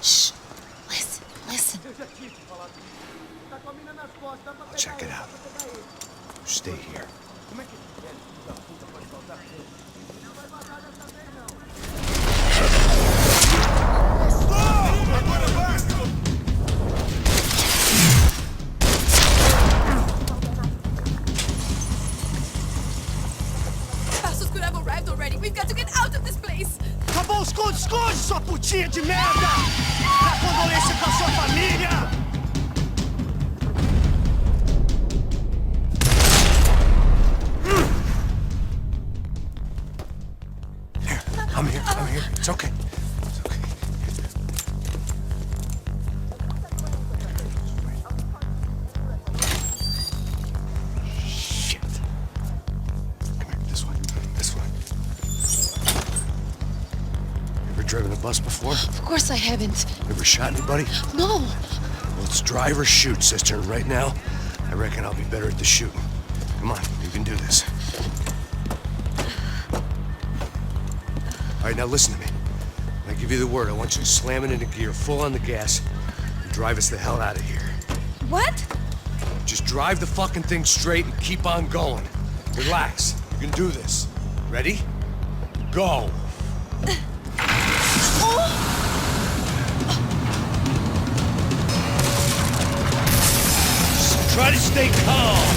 Shh. Listen, listen. Check it out. Stay here. Passos could have arrived already. We've got to get out of this place. Tá bom, esconde, esconde, sua putinha de merda! Dá condolência pra sua família! I'm here. It's okay. It's okay. Shit. Come here, this way. This way. You ever driven a bus before? Of course I haven't. You ever shot anybody? No. Well, it's drive or shoot, sister. And right now, I reckon I'll be better at the shooting. Come on, you can do this. All right, now listen to me. When I give you the word, I want you to slam it into gear, full on the gas, and drive us the hell out of here. What? Just drive the fucking thing straight and keep on going. Relax. You can do this. Ready? Go. Just try to stay calm.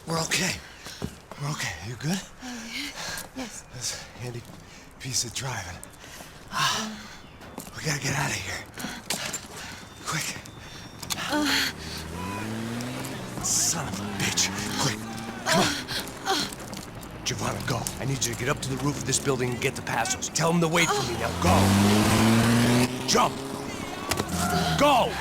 We're okay. We're okay. You good? Yes. That's a handy piece of driving. We gotta get out of here. Quick. Son of a bitch. Quick. Come on. Giovanna, go. I need you to get up to the roof of this building and get the Passos. Tell them to wait for me now. Go. Jump. Go.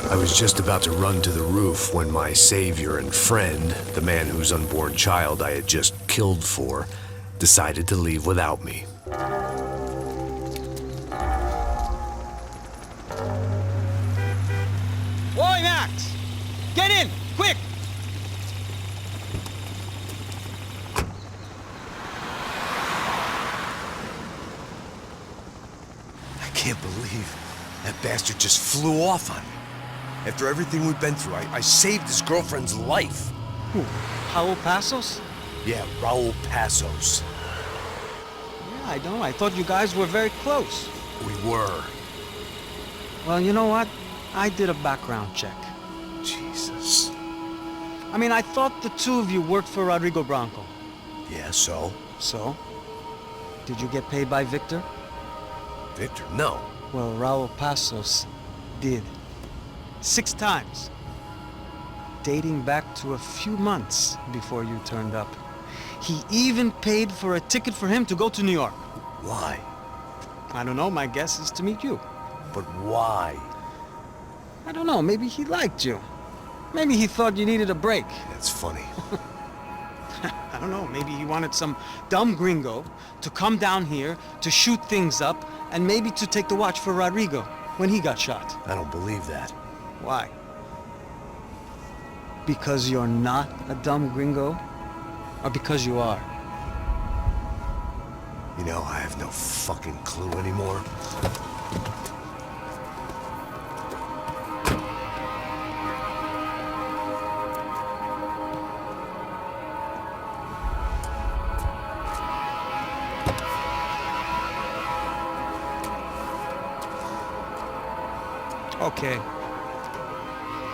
I was just about to run to the roof when my savior and friend, the man whose unborn child I had just killed for, decided to leave without me. Oi, Max! Get in, quick! I can't believe that bastard just flew off on me. After everything we've been through, I saved his girlfriend's life. Who? Raul Passos? Yeah, Raul Passos. Yeah, I know. I thought you guys were very close. We were. Well, you know what? I did a background check. Jesus. I mean, I thought the two of you worked for Rodrigo Branco. Yeah, so? So? Did you get paid by Victor? Victor? No. Well, Raul Passos did. 6 times. Dating back to a few months before you turned up. He even paid for a ticket for him to go to New York. Why? I don't know. My guess is to meet you. But why? I don't know. Maybe he liked you. Maybe he thought you needed a break. That's funny. I don't know. Maybe he wanted some dumb gringo to come down here to shoot things up and maybe to take the watch for Rodrigo when he got shot. I don't believe that. Why? Because you're not a dumb gringo? Or because you are? You know, I have no fucking clue anymore. Okay.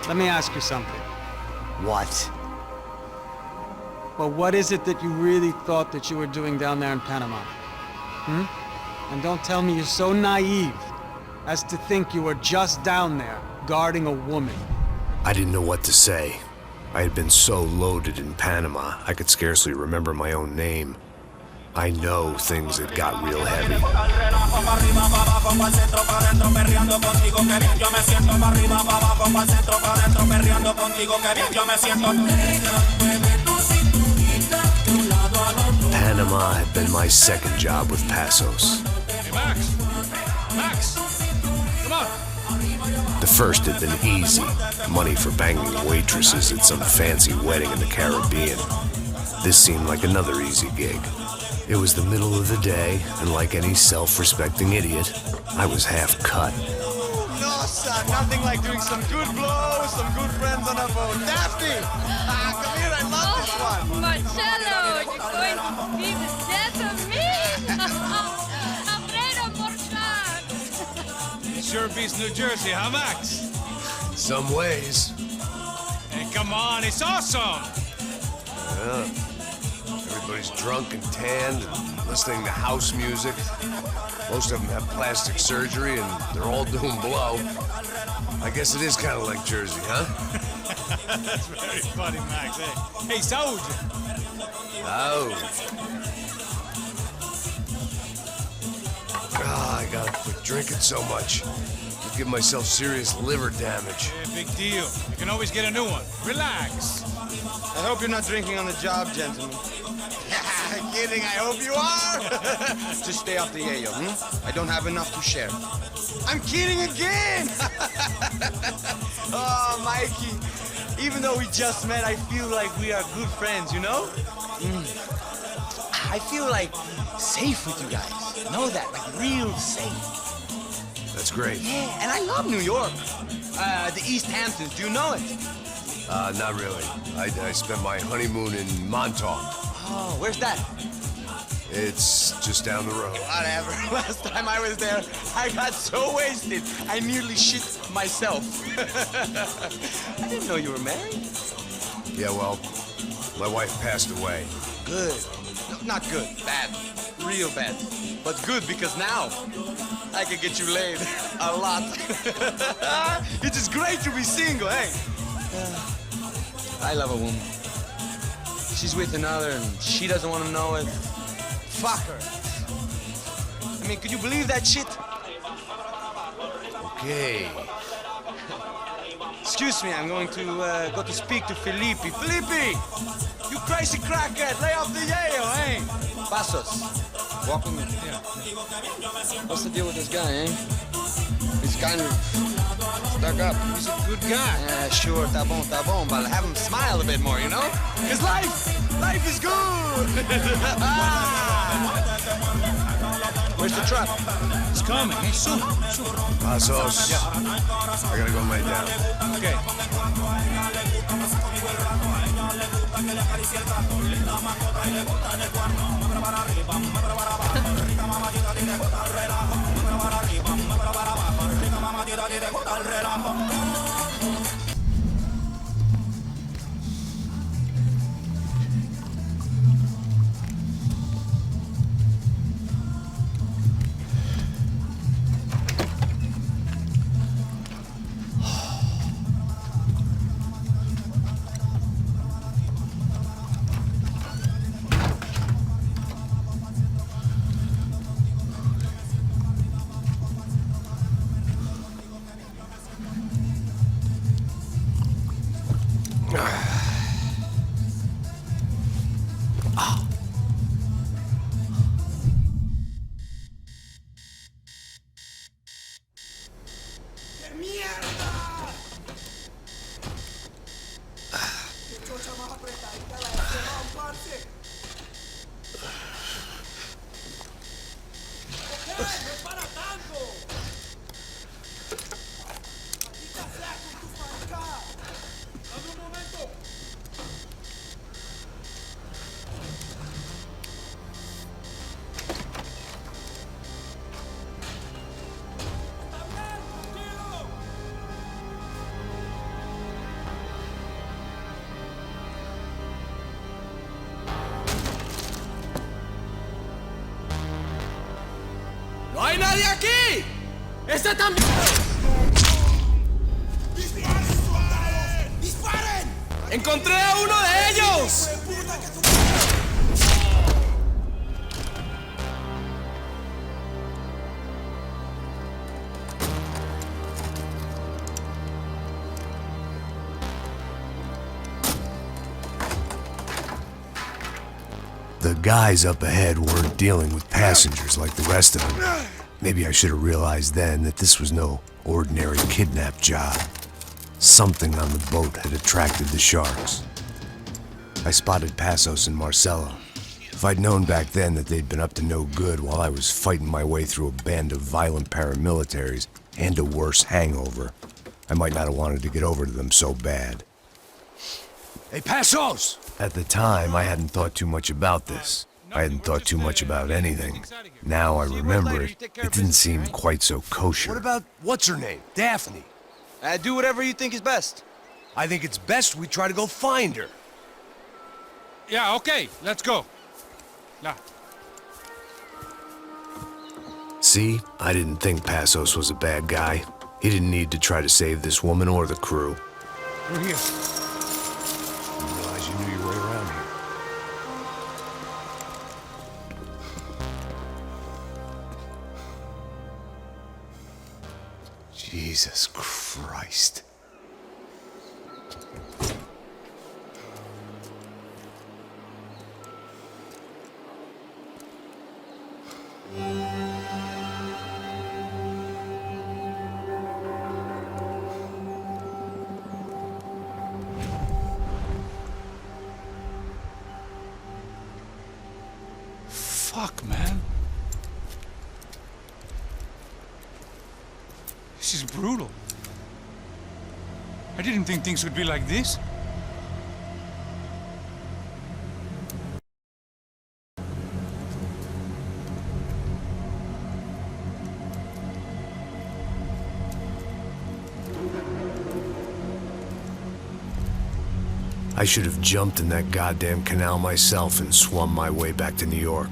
Let me ask you something. What? Well, what is it that you really thought that you were doing down there in Panama? And don't tell me you're so naive as to think you were just down there guarding a woman. I didn't know what to say. I had been so loaded in Panama, I could scarcely remember my own name. I know things had got real heavy. Panama had been my second job with Passos. Hey, Max! Max! Come on! The first had been easy. Money for banging waitresses at some fancy wedding in the Caribbean. This seemed like another easy gig. It was the middle of the day, and like any self-respecting idiot, I was half cut. No, son, nothing like doing some good blows, some good friends on a boat. Daphne! Come here, I love this one. Marcello, you're going to be the death of me? Alfredo Morchan. Sure beats New Jersey, huh, Max? In some ways. Hey, come on, it's awesome! Yeah. Everybody's drunk and tanned and listening to house music. Most of them have plastic surgery and they're all doing blow. I guess it is kind of like Jersey, huh? That's very funny, Max. Hey, saúde! Oh. I gotta Drinking so much. I give myself serious liver damage. Yeah, big deal. You can always get a new one. Relax. I hope you're not drinking on the job, gentlemen. Kidding, I hope you are. Just stay off the yayo, I don't have enough to share. I'm kidding again. Oh, Mikey. Even though we just met, I feel like we are good friends, you know? I feel like safe with you guys. Know that, like real safe. That's great. Yeah, and I love New York. The East Hamptons, do you know it? Not really. I spent my honeymoon in Montauk. Oh, where's that? It's just down the road. Whatever. Last time I was there, I got so wasted, I nearly shit myself. I didn't know you were married. Yeah, well, my wife passed away. Good. No, not good. Bad. Real bad. But good because now I can get you laid a lot. It is great to be single, hey? I love a woman. She's with another and she doesn't want to know it. Fuck her. I mean, could you believe that shit? Okay. Excuse me, I'm going to go to speak to Felipe. Felipe! You crazy crackhead, lay off the yayo, eh? Passos, walk with me. Yeah. What's the deal with this guy, eh? He's kind of stuck up. He's a good guy. Yeah, sure, tá bom, but have him smile a bit more, you know? Because life is good! Where's the truck? It's coming, hey, soon. Passos. Yeah. I gotta go lay down. Okay. ¡No hay nadie aquí! ¡Este también! ¡Disparen! ¡Encontré a uno de ellos! The guys up ahead weren't dealing with passengers like the rest of them. Maybe I should have realized then that this was no ordinary kidnap job. Something on the boat had attracted the sharks. I spotted Passos and Marcelo. If I'd known back then that they'd been up to no good while I was fighting my way through a band of violent paramilitaries and a worse hangover, I might not have wanted to get over to them so bad. Hey, Passos! At the time, I hadn't thought too much about this. I hadn't thought too much about anything. Now I remember it, it didn't seem quite so kosher. What about, what's her name? Daphne. Do whatever you think is best. I think it's best we try to go find her. Yeah, okay, let's go. Now. See, I didn't think Passos was a bad guy. He didn't need to try to save this woman or the crew. We're here. I didn't realize you knew your way around here. Jesus Christ. Fuck, man. This is brutal. I didn't think things would be like this. I should have jumped in that goddamn canal myself and swum my way back to New York.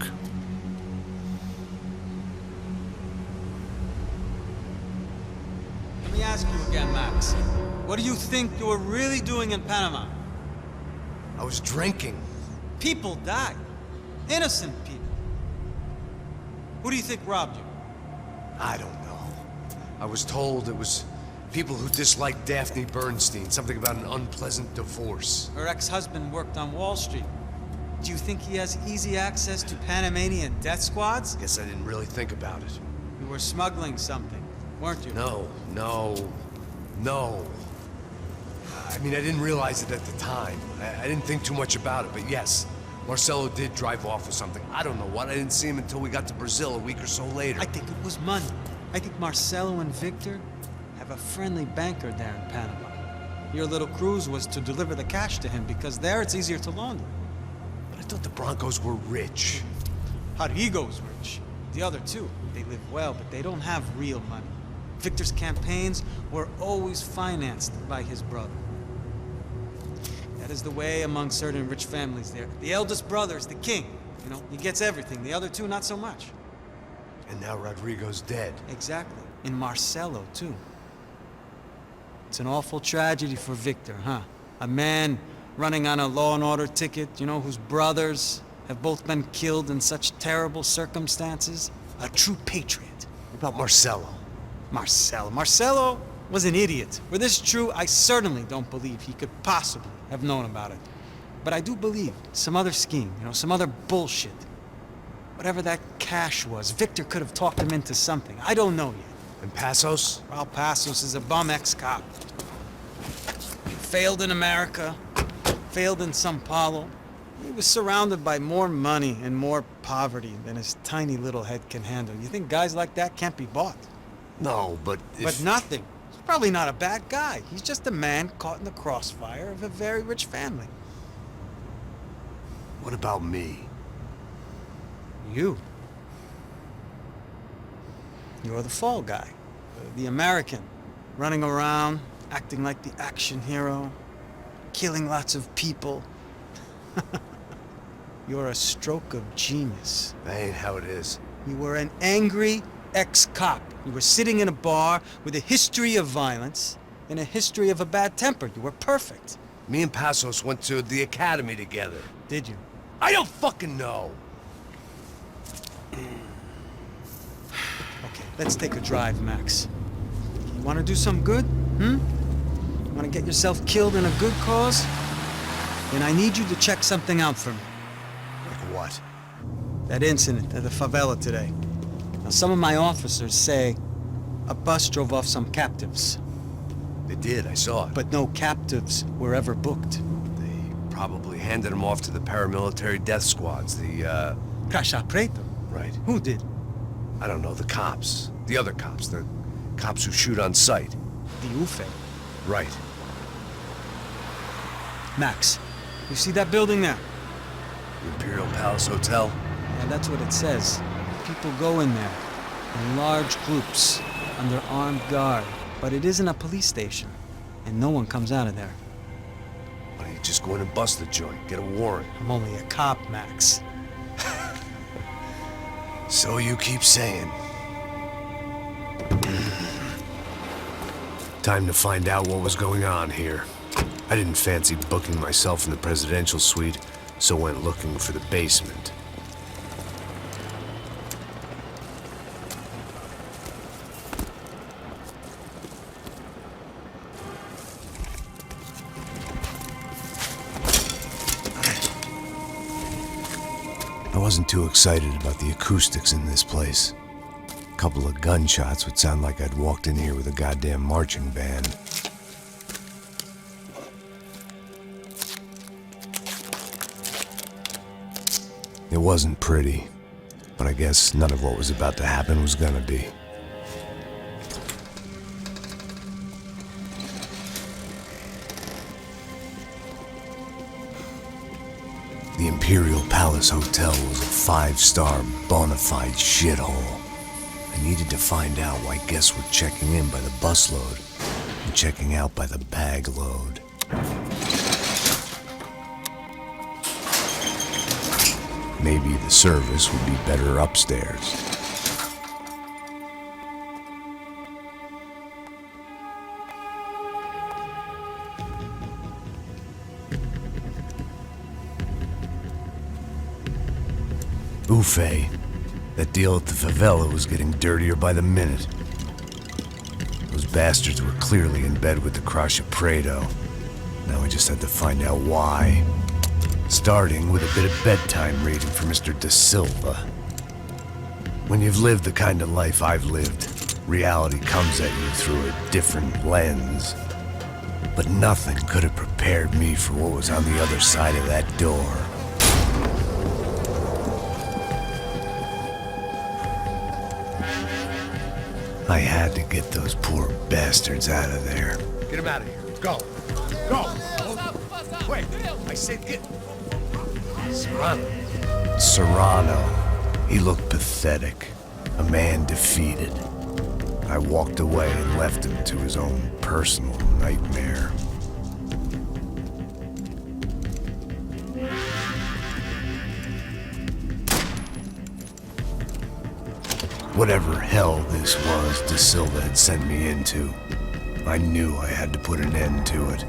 Let me ask you again, Max. What do you think you were really doing in Panama? I was drinking. People died. Innocent people. Who do you think robbed you? I don't know. I was told it was people who disliked Daphne Bernstein, something about an unpleasant divorce. Her ex-husband worked on Wall Street. Do you think he has easy access to Panamanian death squads? Guess I didn't really think about it. You were smuggling something, weren't you? No. I mean, I didn't realize it at the time. I didn't think too much about it, but yes, Marcelo did drive off with something. I don't know what. I didn't see him until we got to Brazil a week or so later. I think it was money. I think Marcelo and Victor have a friendly banker there in Panama. Your little cruise was to deliver the cash to him because there it's easier to launder. But I thought the Broncos were rich. Rodrigo's rich. The other two, they live well, but they don't have real money. Victor's campaigns were always financed by his brother. That is the way among certain rich families there. The eldest brother is the king. You know, he gets everything. The other two, not so much. And now Rodrigo's dead. Exactly. And Marcelo, too. It's an awful tragedy for Victor, huh? A man running on a law and order ticket, you know, whose brothers have both been killed in such terrible circumstances. A true patriot. What about Marcelo? Marcelo was an idiot. Were this true, I certainly don't believe he could possibly have known about it. But I do believe some other scheme, you know, some other bullshit. Whatever that cash was, Victor could have talked him into something. I don't know yet. And Passos? Well, Passos is a bum ex-cop. Failed in America, failed in Sao Paulo. He was surrounded by more money and more poverty than his tiny little head can handle. You think guys like that can't be bought? No, but But nothing. He's probably not a bad guy. He's just a man caught in the crossfire of a very rich family. What about me? You. You're the fall guy. The American. Running around, acting like the action hero. Killing lots of people. You're a stroke of genius. That ain't how it is. You were an angry ex-cop. You were sitting in a bar with a history of violence and a history of a bad temper. You were perfect. Me and Passos went to the academy together. Did you? I don't fucking know. Okay, let's take a drive, Max. You want to do some good? You want to get yourself killed in a good cause? Then I need you to check something out for me. Like what? That incident at the favela today. Now, some of my officers say a bus drove off some captives. They did, I saw it. But no captives were ever booked. They probably handed them off to the paramilitary death squads, the, Caixa Preta? Right. Who did? I don't know, the cops. The other cops, the cops who shoot on sight. The UFE. Right. Max, you see that building there? The Imperial Palace Hotel? Yeah, that's what it says. People go in there in large groups under armed guard. But it isn't a police station, and no one comes out of there. Why don't you just go in and bust the joint, get a warrant? I'm only a cop, Max. So you keep saying. Time to find out what was going on here. I didn't fancy booking myself in the presidential suite, so went looking for the basement. wasn't too excited about the acoustics in this place. A couple of gunshots would sound like I'd walked in here with a goddamn marching band. It wasn't pretty, but I guess none of what was about to happen was gonna be. The Imperial Palace Hotel was a 5-star bona fide shithole. I needed to find out why guests were checking in by the busload and checking out by the bag load. Maybe the service would be better upstairs. Buffet. That deal at the favela was getting dirtier by the minute. Those bastards were clearly in bed with the Crusher Prado. Now I just had to find out why. Starting with a bit of bedtime reading for Mr. Da Silva. When you've lived the kind of life I've lived, reality comes at you through a different lens. But nothing could have prepared me for what was on the other side of that door. I had to get those poor bastards out of there. Get him out of here. Go. Go. Wait. I said get... Serrano. Serrano. He looked pathetic. A man defeated. I walked away and left him to his own personal nightmare. Whatever hell this was Da Silva had sent me into, I knew I had to put an end to it.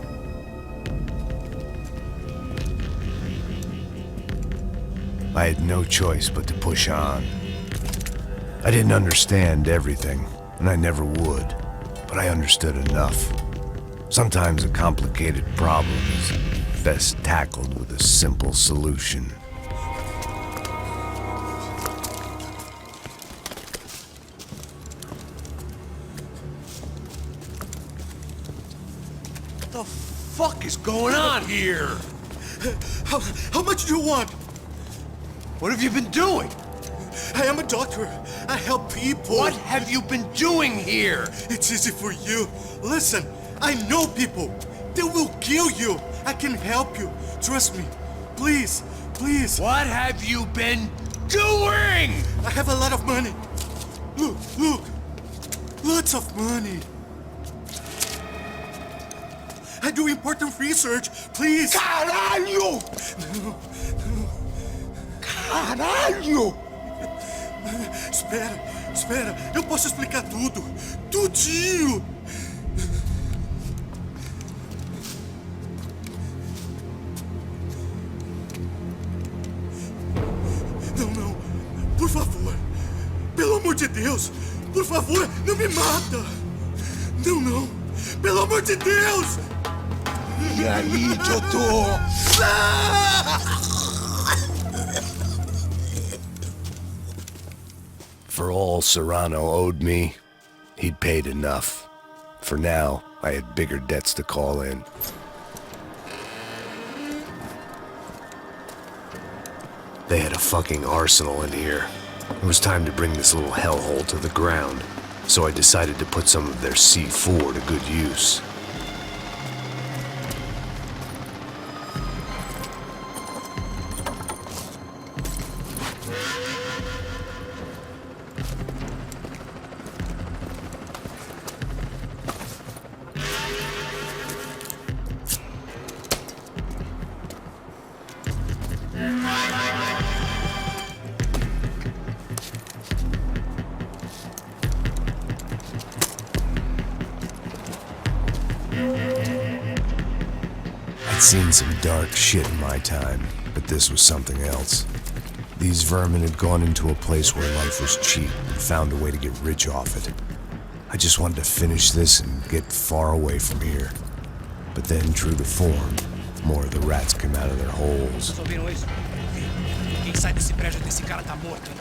I had no choice but to push on. I didn't understand everything, and I never would, but I understood enough. Sometimes a complicated problem is best tackled with a simple solution. What the fuck is going on here? How much do you want? What have you been doing? I am a doctor. I help people. What have you been doing here? It's easy for you. Listen, I know people. They will kill you. I can help you. Trust me. Please, please. What have you been doing? I have a lot of money. Look, look. Lots of money. I do important research. Please. Caralho! No, no. Caralho! Espera. Eu posso explicar tudo. Tudinho. Não. Por favor. Pelo amor de Deus. Por favor, não me mata. Não. Pelo amor de Deus. E aí, Jotô? For all Serrano owed me, he'd paid enough. For now, I had bigger debts to call in. They had a fucking arsenal in here. It was time to bring this little hellhole to the ground, so I decided to put some of their C4 to good use. I'd seen some dark shit in my time, but this was something else. These vermin had gone into a place where life was cheap and found a way to get rich off it. I just wanted to finish this and get far away from here. But then, true to form, more of the rats came out of their holes. sai desse prédio até esse cara tá morto, hein?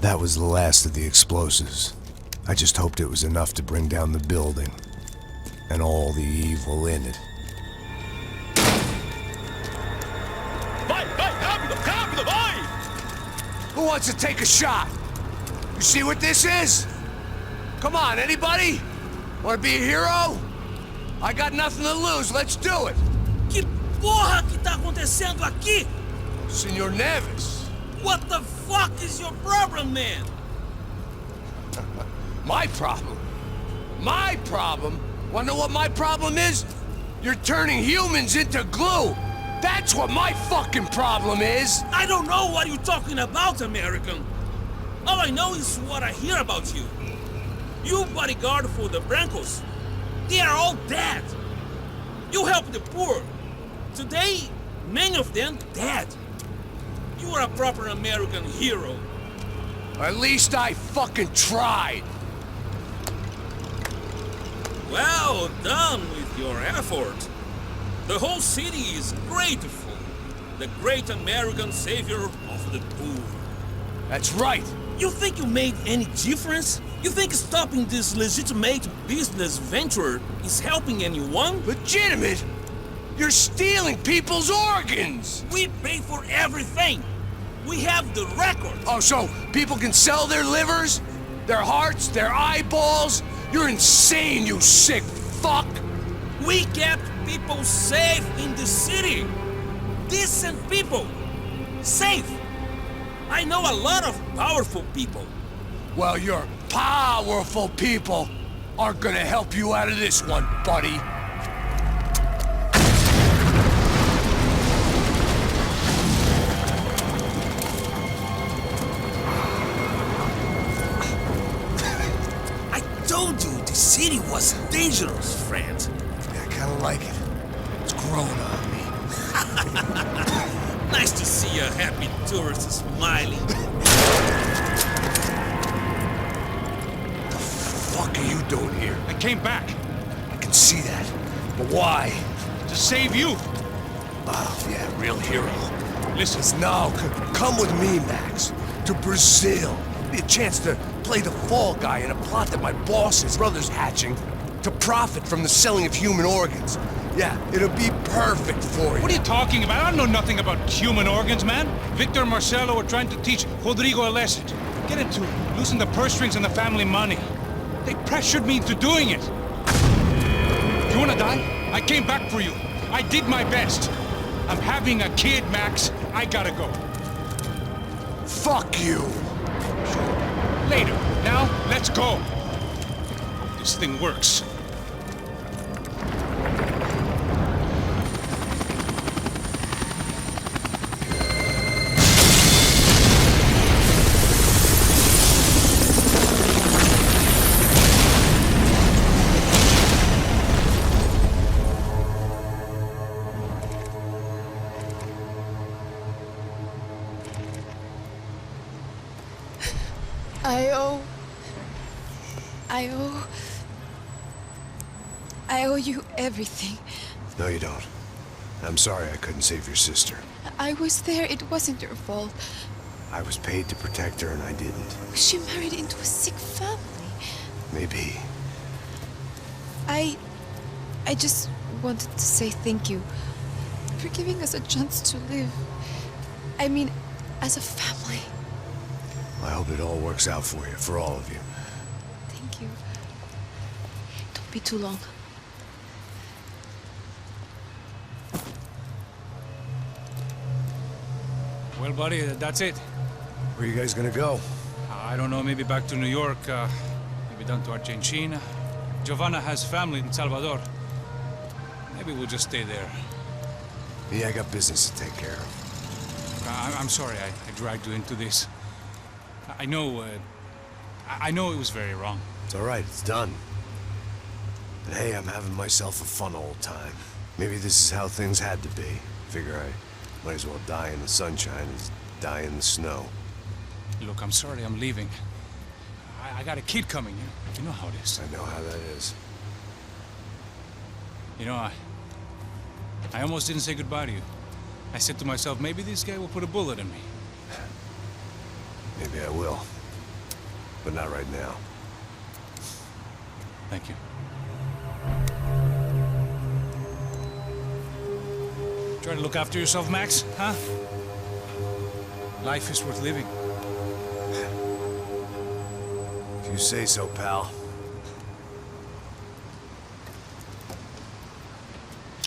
That was the last of the explosives. I just hoped it was enough to bring down the building and all the evil in it. Vai, vai, rápido, rápido, vai! Who wants to take a shot? You see what this is? Come on, anybody? Want to be a hero? I got nothing to lose, let's do it! Que porra que tá acontecendo aqui? Senor Neves. What the fuck is your problem, man? My problem? My problem? Wanna know what my problem is? You're turning humans into glue! That's what my fucking problem is! I don't know what you're talking about, American. All I know is what I hear about you. You bodyguard for the Brancos. They are all dead. You help the poor. Today, many of them dead. You are a proper American hero. At least I fucking tried. Well done with your effort. The whole city is grateful. The great American savior of the poor. That's right. You think you made any difference? You think stopping this legitimate business venture is helping anyone? Legitimate? You're stealing people's organs! We pay for everything! We have the record! Oh, so people can sell their livers? Their hearts? Their eyeballs? You're insane, you sick fuck! We kept people safe in the city! Decent people! Safe! I know a lot of powerful people. Well, your powerful people aren't gonna help you out of this one, buddy. The city was dangerous, friend. I kinda like it. It's growing on me. Nice to see a happy tourist smiling. What the fuck are you doing here? I came back. I can see that. But why? To save you. Oh, yeah, real hero. Listen. Now, come with me, Max. To Brazil. Be a chance to play the fall guy in a plot that my boss's brother's hatching to profit from the selling of human organs. Yeah, it'll be perfect for you. What are you talking about? I know nothing about human organs, man. Victor and Marcelo are trying to teach Rodrigo a lesson. Get into losing the purse strings and the family money. They pressured me into doing it. You wanna die? I came back for you. I did my best. I'm having a kid, Max. I gotta go. Fuck you. Later. Now, let's go. This thing works. I owe you everything. No, you don't. I'm sorry I couldn't save your sister. I was there. It wasn't your fault. I was paid to protect her and I didn't. She married into a sick family. Maybe. I just wanted to say thank you for giving us a chance to live. I mean, as a family. I hope it all works out for you, for all of you. Thank you. Don't be too long. Well, buddy, that's it. Where are you guys gonna go? I don't know, maybe back to New York, maybe down to Argentina. Giovanna has family in Salvador. Maybe we'll just stay there. Yeah, I got business to take care of. I'm sorry I dragged you into this. I know it was very wrong. It's all right, it's done. But hey, I'm having myself a fun old time. Maybe this is how things had to be. Figure I might as well die in the sunshine as die in the snow. Look, I'm sorry I'm leaving. I got a kid coming. You know how it is. I know how that is. You know, I almost didn't say goodbye to you. I said to myself, maybe this guy will put a bullet in me. Maybe I will. But not right now. Thank you. Try to look after yourself, Max, huh? Life is worth living. If you say so, pal.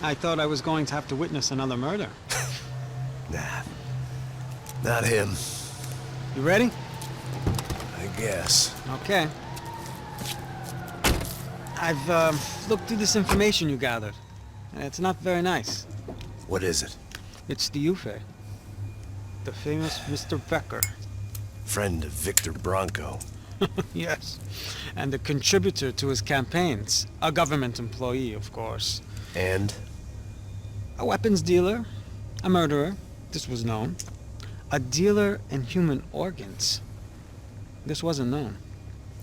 I thought I was going to have to witness another murder. Nah. Not him. You ready? I guess. Okay. I've looked through this information you gathered. It's not very nice. What is it? It's the Ufe. The famous Mr. Becker. Friend of Victor Bronco. Yes. And a contributor to his campaigns. A government employee, of course. And? A weapons dealer. A murderer. This was known. A dealer in human organs. This wasn't known.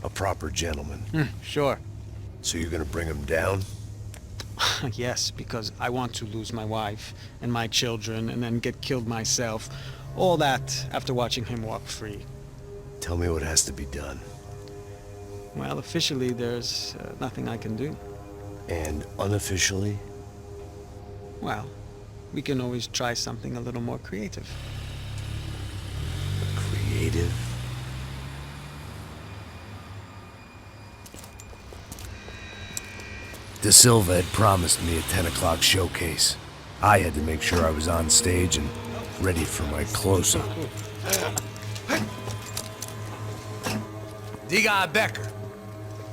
A proper gentleman. Sure. So you're gonna bring him down? Yes, because I want to lose my wife and my children and then get killed myself. All that after watching him walk free. Tell me what has to be done. Well, officially, there's nothing I can do. And unofficially? Well, we can always try something a little more creative. Creative? De Silva had promised me a 10 o'clock showcase. I had to make sure I was on stage and ready for my close-up. Diga a Becker.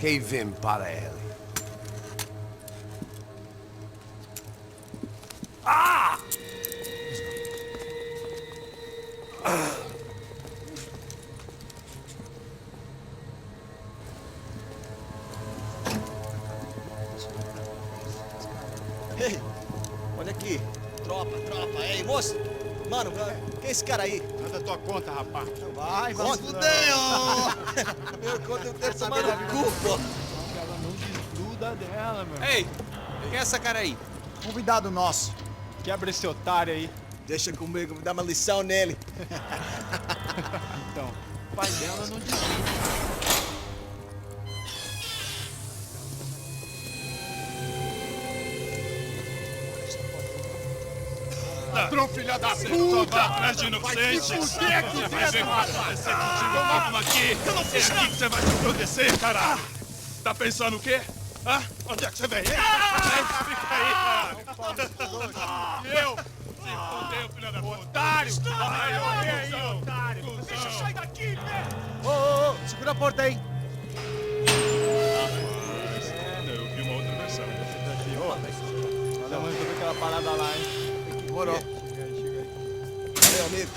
Que vim para ele. Ah! Ei, olha aqui. Tropa. Ei, moço. Mano, quem é esse cara aí? Manda tua conta, rapaz. Vai se fuder, ó! Meu conta eu quero tomar no cu, pô. Ela não desgruda dela, meu. Ei, quem é essa cara aí? Convidado nosso. Quebra esse otário aí. Deixa comigo, me dá uma lição nele. Então, o pai dela não desgruda. Ladrão, filha da puta! Atrás de inocentes! Vai se fuder, vai ser contigo mesmo aqui! É aqui que você vai se proteger, caralho! Tá pensando o quê? Hã? Onde é que você vem? Fica aí, caralho! Eu? Se fudeu, filha da puta! Otário! Aí, otário! Deixa eu sair daqui, né? Ô, segura a porta aí! Eu vi uma outra versão. Olha muito pra aquela parada lá, hein? Demorou. Chega aí. Valeu, amigo.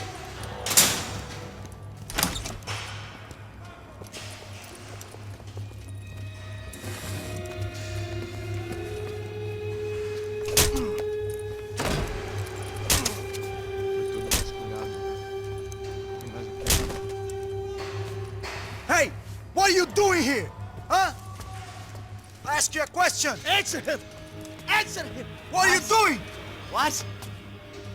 Hey, what are you doing here? Huh? I ask you a question. Answer him. Answer him. What are you doing? What?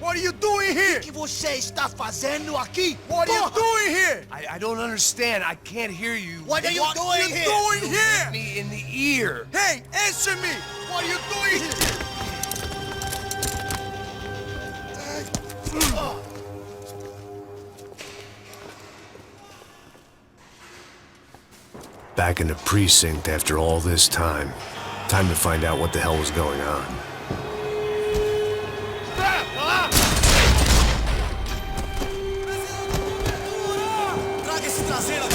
What are you doing here? O que você está fazendo aqui? What are you doing here? I don't understand. I can't hear you. What are you doing here? What are you doing here? Hit me in the ear. Hey, answer me. What are you doing here? Back in the precinct after all this time. Time to find out what the hell was going on. Traga esse traseiro aqui.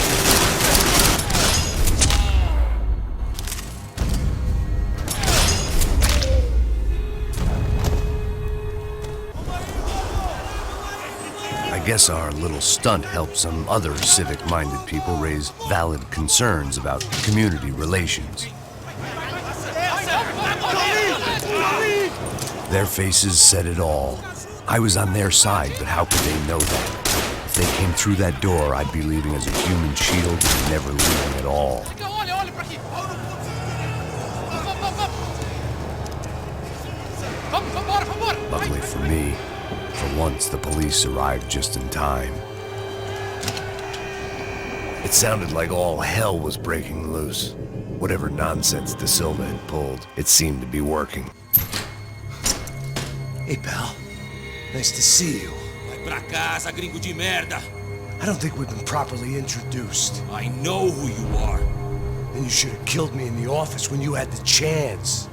I guess our little stunt helped some other civic-minded people raise valid concerns about community relations. Their faces said it all. I was on their side, but how could they know that? If they came through that door, I'd be leaving as a human shield and never leaving at all. Luckily for me, for once the police arrived just in time. It sounded like all hell was breaking loose. Whatever nonsense De Silva had pulled, it seemed to be working. Hey, pal. Nice to see you. Vai pra casa, gringo de merda. I don't think we've been properly introduced. I know who you are. And you should have killed me in the office when you had the chance.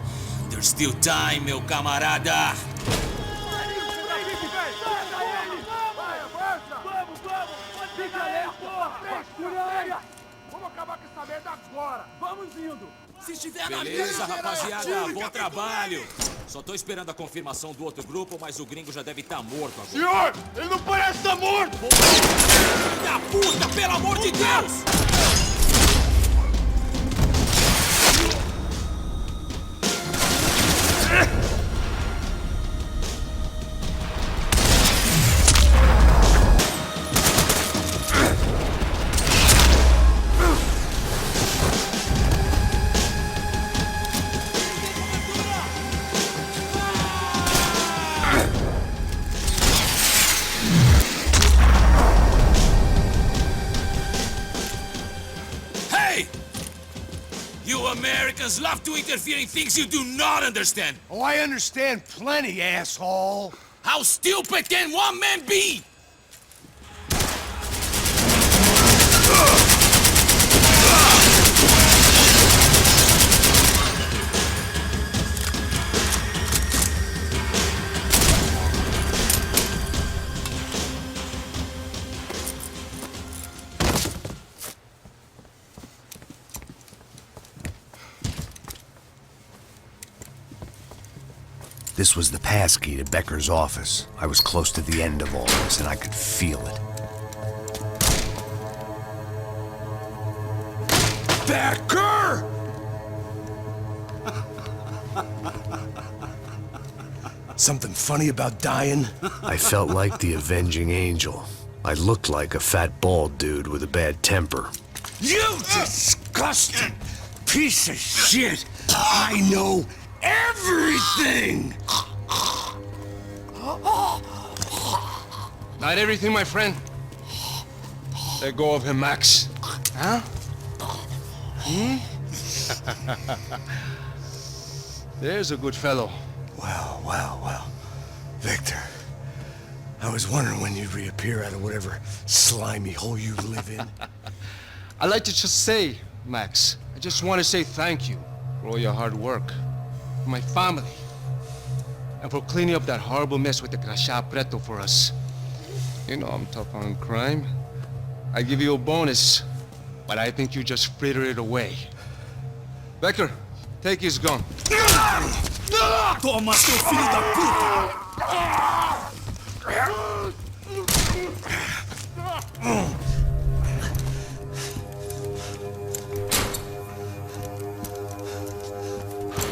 There's still time, meu camarada. Beleza, rapaziada, bom trabalho. Só tô esperando a confirmação do outro grupo, mas o gringo já deve estar morto agora. Senhor, ele não parece estar morto! Filho da puta, pelo amor de Deus! Americans love to interfere in things you do not understand. Oh, I understand plenty, asshole. How stupid can one man be? This was the passkey to Becker's office. I was close to the end of all this, and I could feel it. Becker! Something funny about dying? I felt like the avenging angel. I looked like a fat bald dude with a bad temper. You disgusting piece of shit! I know everything! Not everything, my friend. Let go of him, Max. Huh? There's a good fellow. Well. Victor, I was wondering when you'd reappear out of whatever slimy hole you live in. I'd like to just say, Max, I just want to say thank you for all your hard work. For my family. And for cleaning up that horrible mess with the crachá preto for us. You know I'm tough on crime. I give you a bonus, but I think you just fritter it away. Becker, take his gun. Toma, seu filho da puta!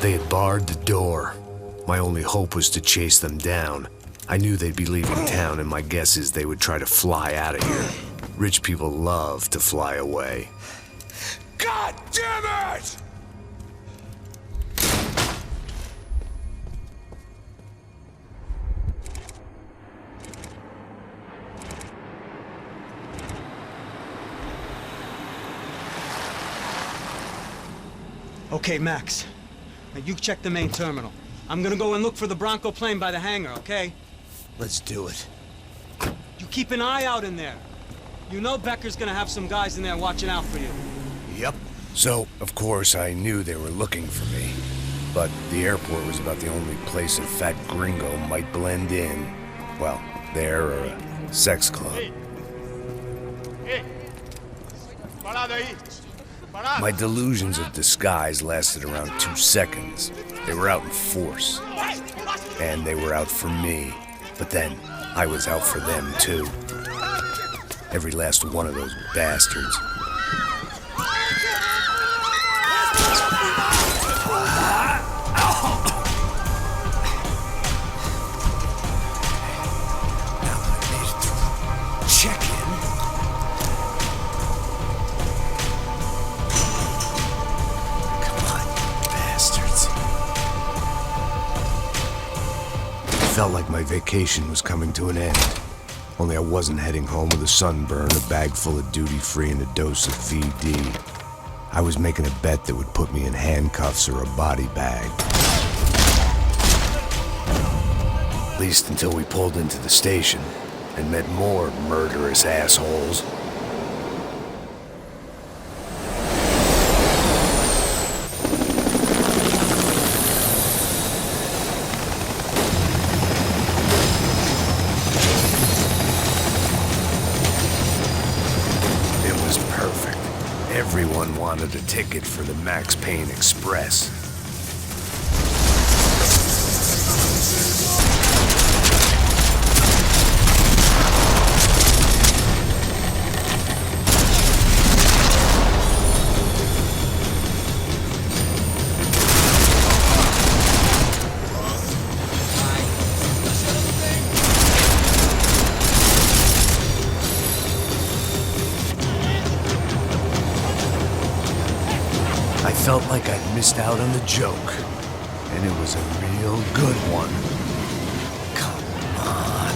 They had barred the door. My only hope was to chase them down. I knew they'd be leaving town, and my guess is they would try to fly out of here. Rich people love to fly away. God God damn it! Okay, Max. Now you check the main terminal. I'm gonna go and look for the Bronco plane by the hangar, okay? Let's do it. You keep an eye out in there. You know Becker's gonna have some guys in there watching out for you. Yep. So, of course, I knew they were looking for me. But the airport was about the only place a fat gringo might blend in. Well, there or a sex club. My delusions of disguise lasted around 2 seconds. They were out in force. And they were out for me. But then, I was out for them, too. Every last one of those bastards. Felt like my vacation was coming to an end. Only I wasn't heading home with a sunburn, a bag full of duty-free, and a dose of VD. I was making a bet that would put me in handcuffs or a body bag. At least until we pulled into the station and met more murderous assholes. Everyone wanted a ticket for the Max Payne Express. I felt like I'd missed out on the joke, and it was a real good one. Come on.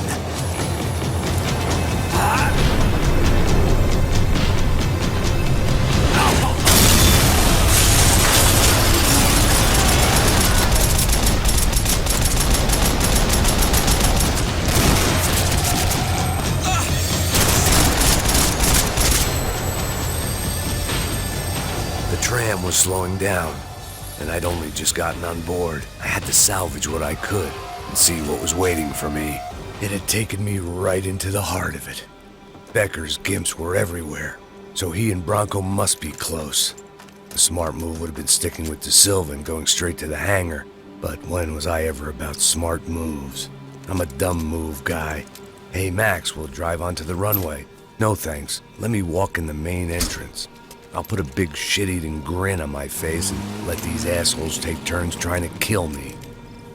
The tram was slowing down, and I'd only just gotten on board. I had to salvage what I could and see what was waiting for me. It had taken me right into the heart of it. Becker's gimps were everywhere, so he and Bronco must be close. The smart move would have been sticking with De Silva and going straight to the hangar, but when was I ever about smart moves? I'm a dumb move guy. Hey Max, we'll drive onto the runway. No thanks, let me walk in the main entrance. I'll put a big shit-eating grin on my face and let these assholes take turns trying to kill me.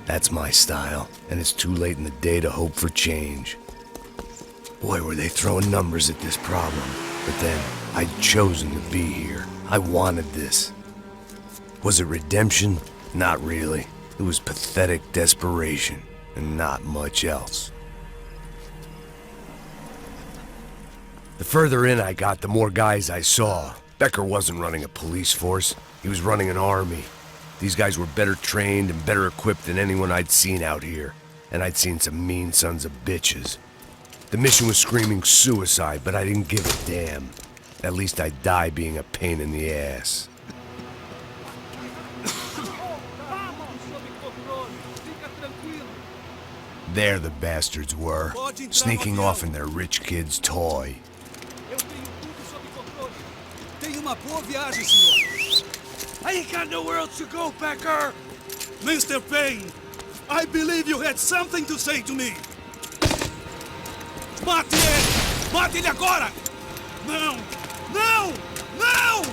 That's my style, and it's too late in the day to hope for change. Boy, were they throwing numbers at this problem. But then, I'd chosen to be here. I wanted this. Was it redemption? Not really. It was pathetic desperation, and not much else. The further in I got, the more guys I saw. Becker wasn't running a police force. He was running an army. These guys were better trained and better equipped than anyone I'd seen out here. And I'd seen some mean sons of bitches. The mission was screaming suicide, but I didn't give a damn. At least I'd die being a pain in the ass. There the bastards were, sneaking off in their rich kid's toy. Tenha uma boa viagem, senhor. I ain't got nowhere else to go, Becker. Mr. Payne, I believe you had something to say to me. Mate ele! Mate ele agora! Não! Não! Não!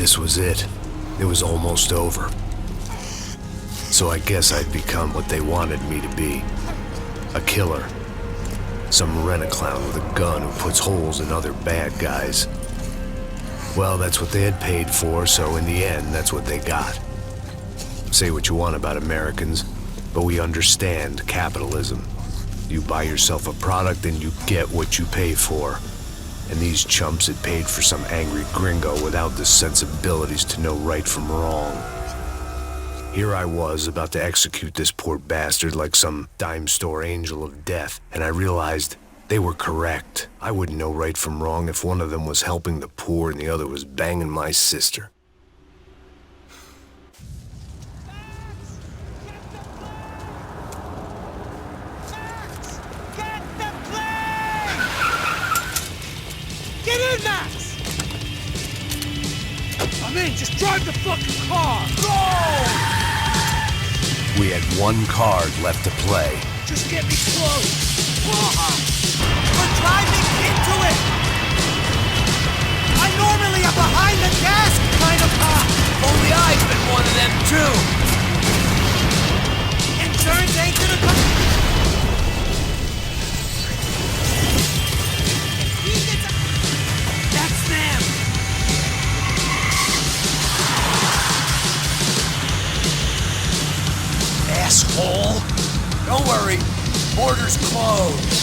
This was it. It was almost over. So I guess I'd become what they wanted me to be. A killer. Some rent-a-clown with a gun who puts holes in other bad guys. Well, that's what they had paid for, so in the end, that's what they got. Say what you want about Americans, but we understand capitalism. You buy yourself a product and you get what you pay for. And these chumps had paid for some angry gringo without the sensibilities to know right from wrong. Here I was, about to execute this poor bastard like some dime store angel of death, and I realized they were correct. I wouldn't know right from wrong if one of them was helping the poor and the other was banging my sister. Get in, Max! I'm in, just drive the fucking car! Go! We had one card left to play. Just get me close! We're driving into it! I normally am behind the desk kind of cop! Only I've been one of them too! Insurance ain't gonna come... That's them! Asshole! Don't worry, border's closed.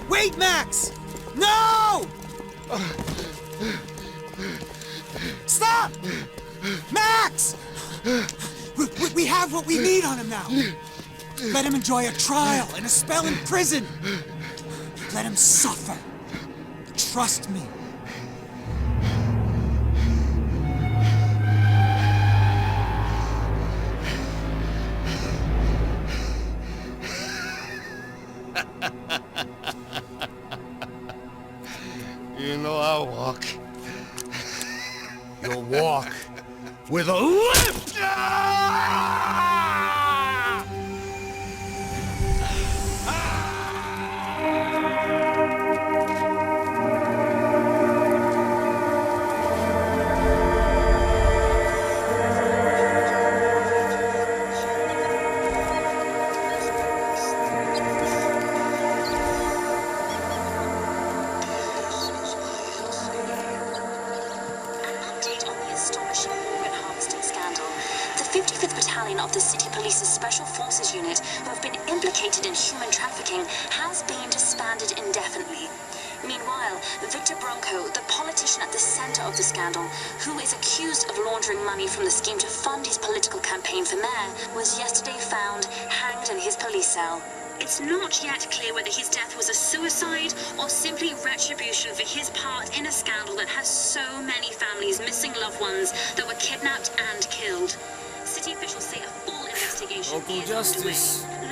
Wait, Max! No! Stop! Max! We have what we need on him now. Let him enjoy a trial and a spell in prison. Let him suffer. Trust me. You know I'll walk. You'll walk with a lift! Of the City Police's Special Forces Unit, who have been implicated in human trafficking, has been disbanded indefinitely. Meanwhile, Victor Bronco, the politician at the center of the scandal, who is accused of laundering money from the scheme to fund his political campaign for mayor, was yesterday found hanged in his police cell. It's not yet clear whether his death was a suicide or simply retribution for his part in a scandal that has so many families missing loved ones that were kidnapped and killed. City officials say a full investigation Local is justice. underway.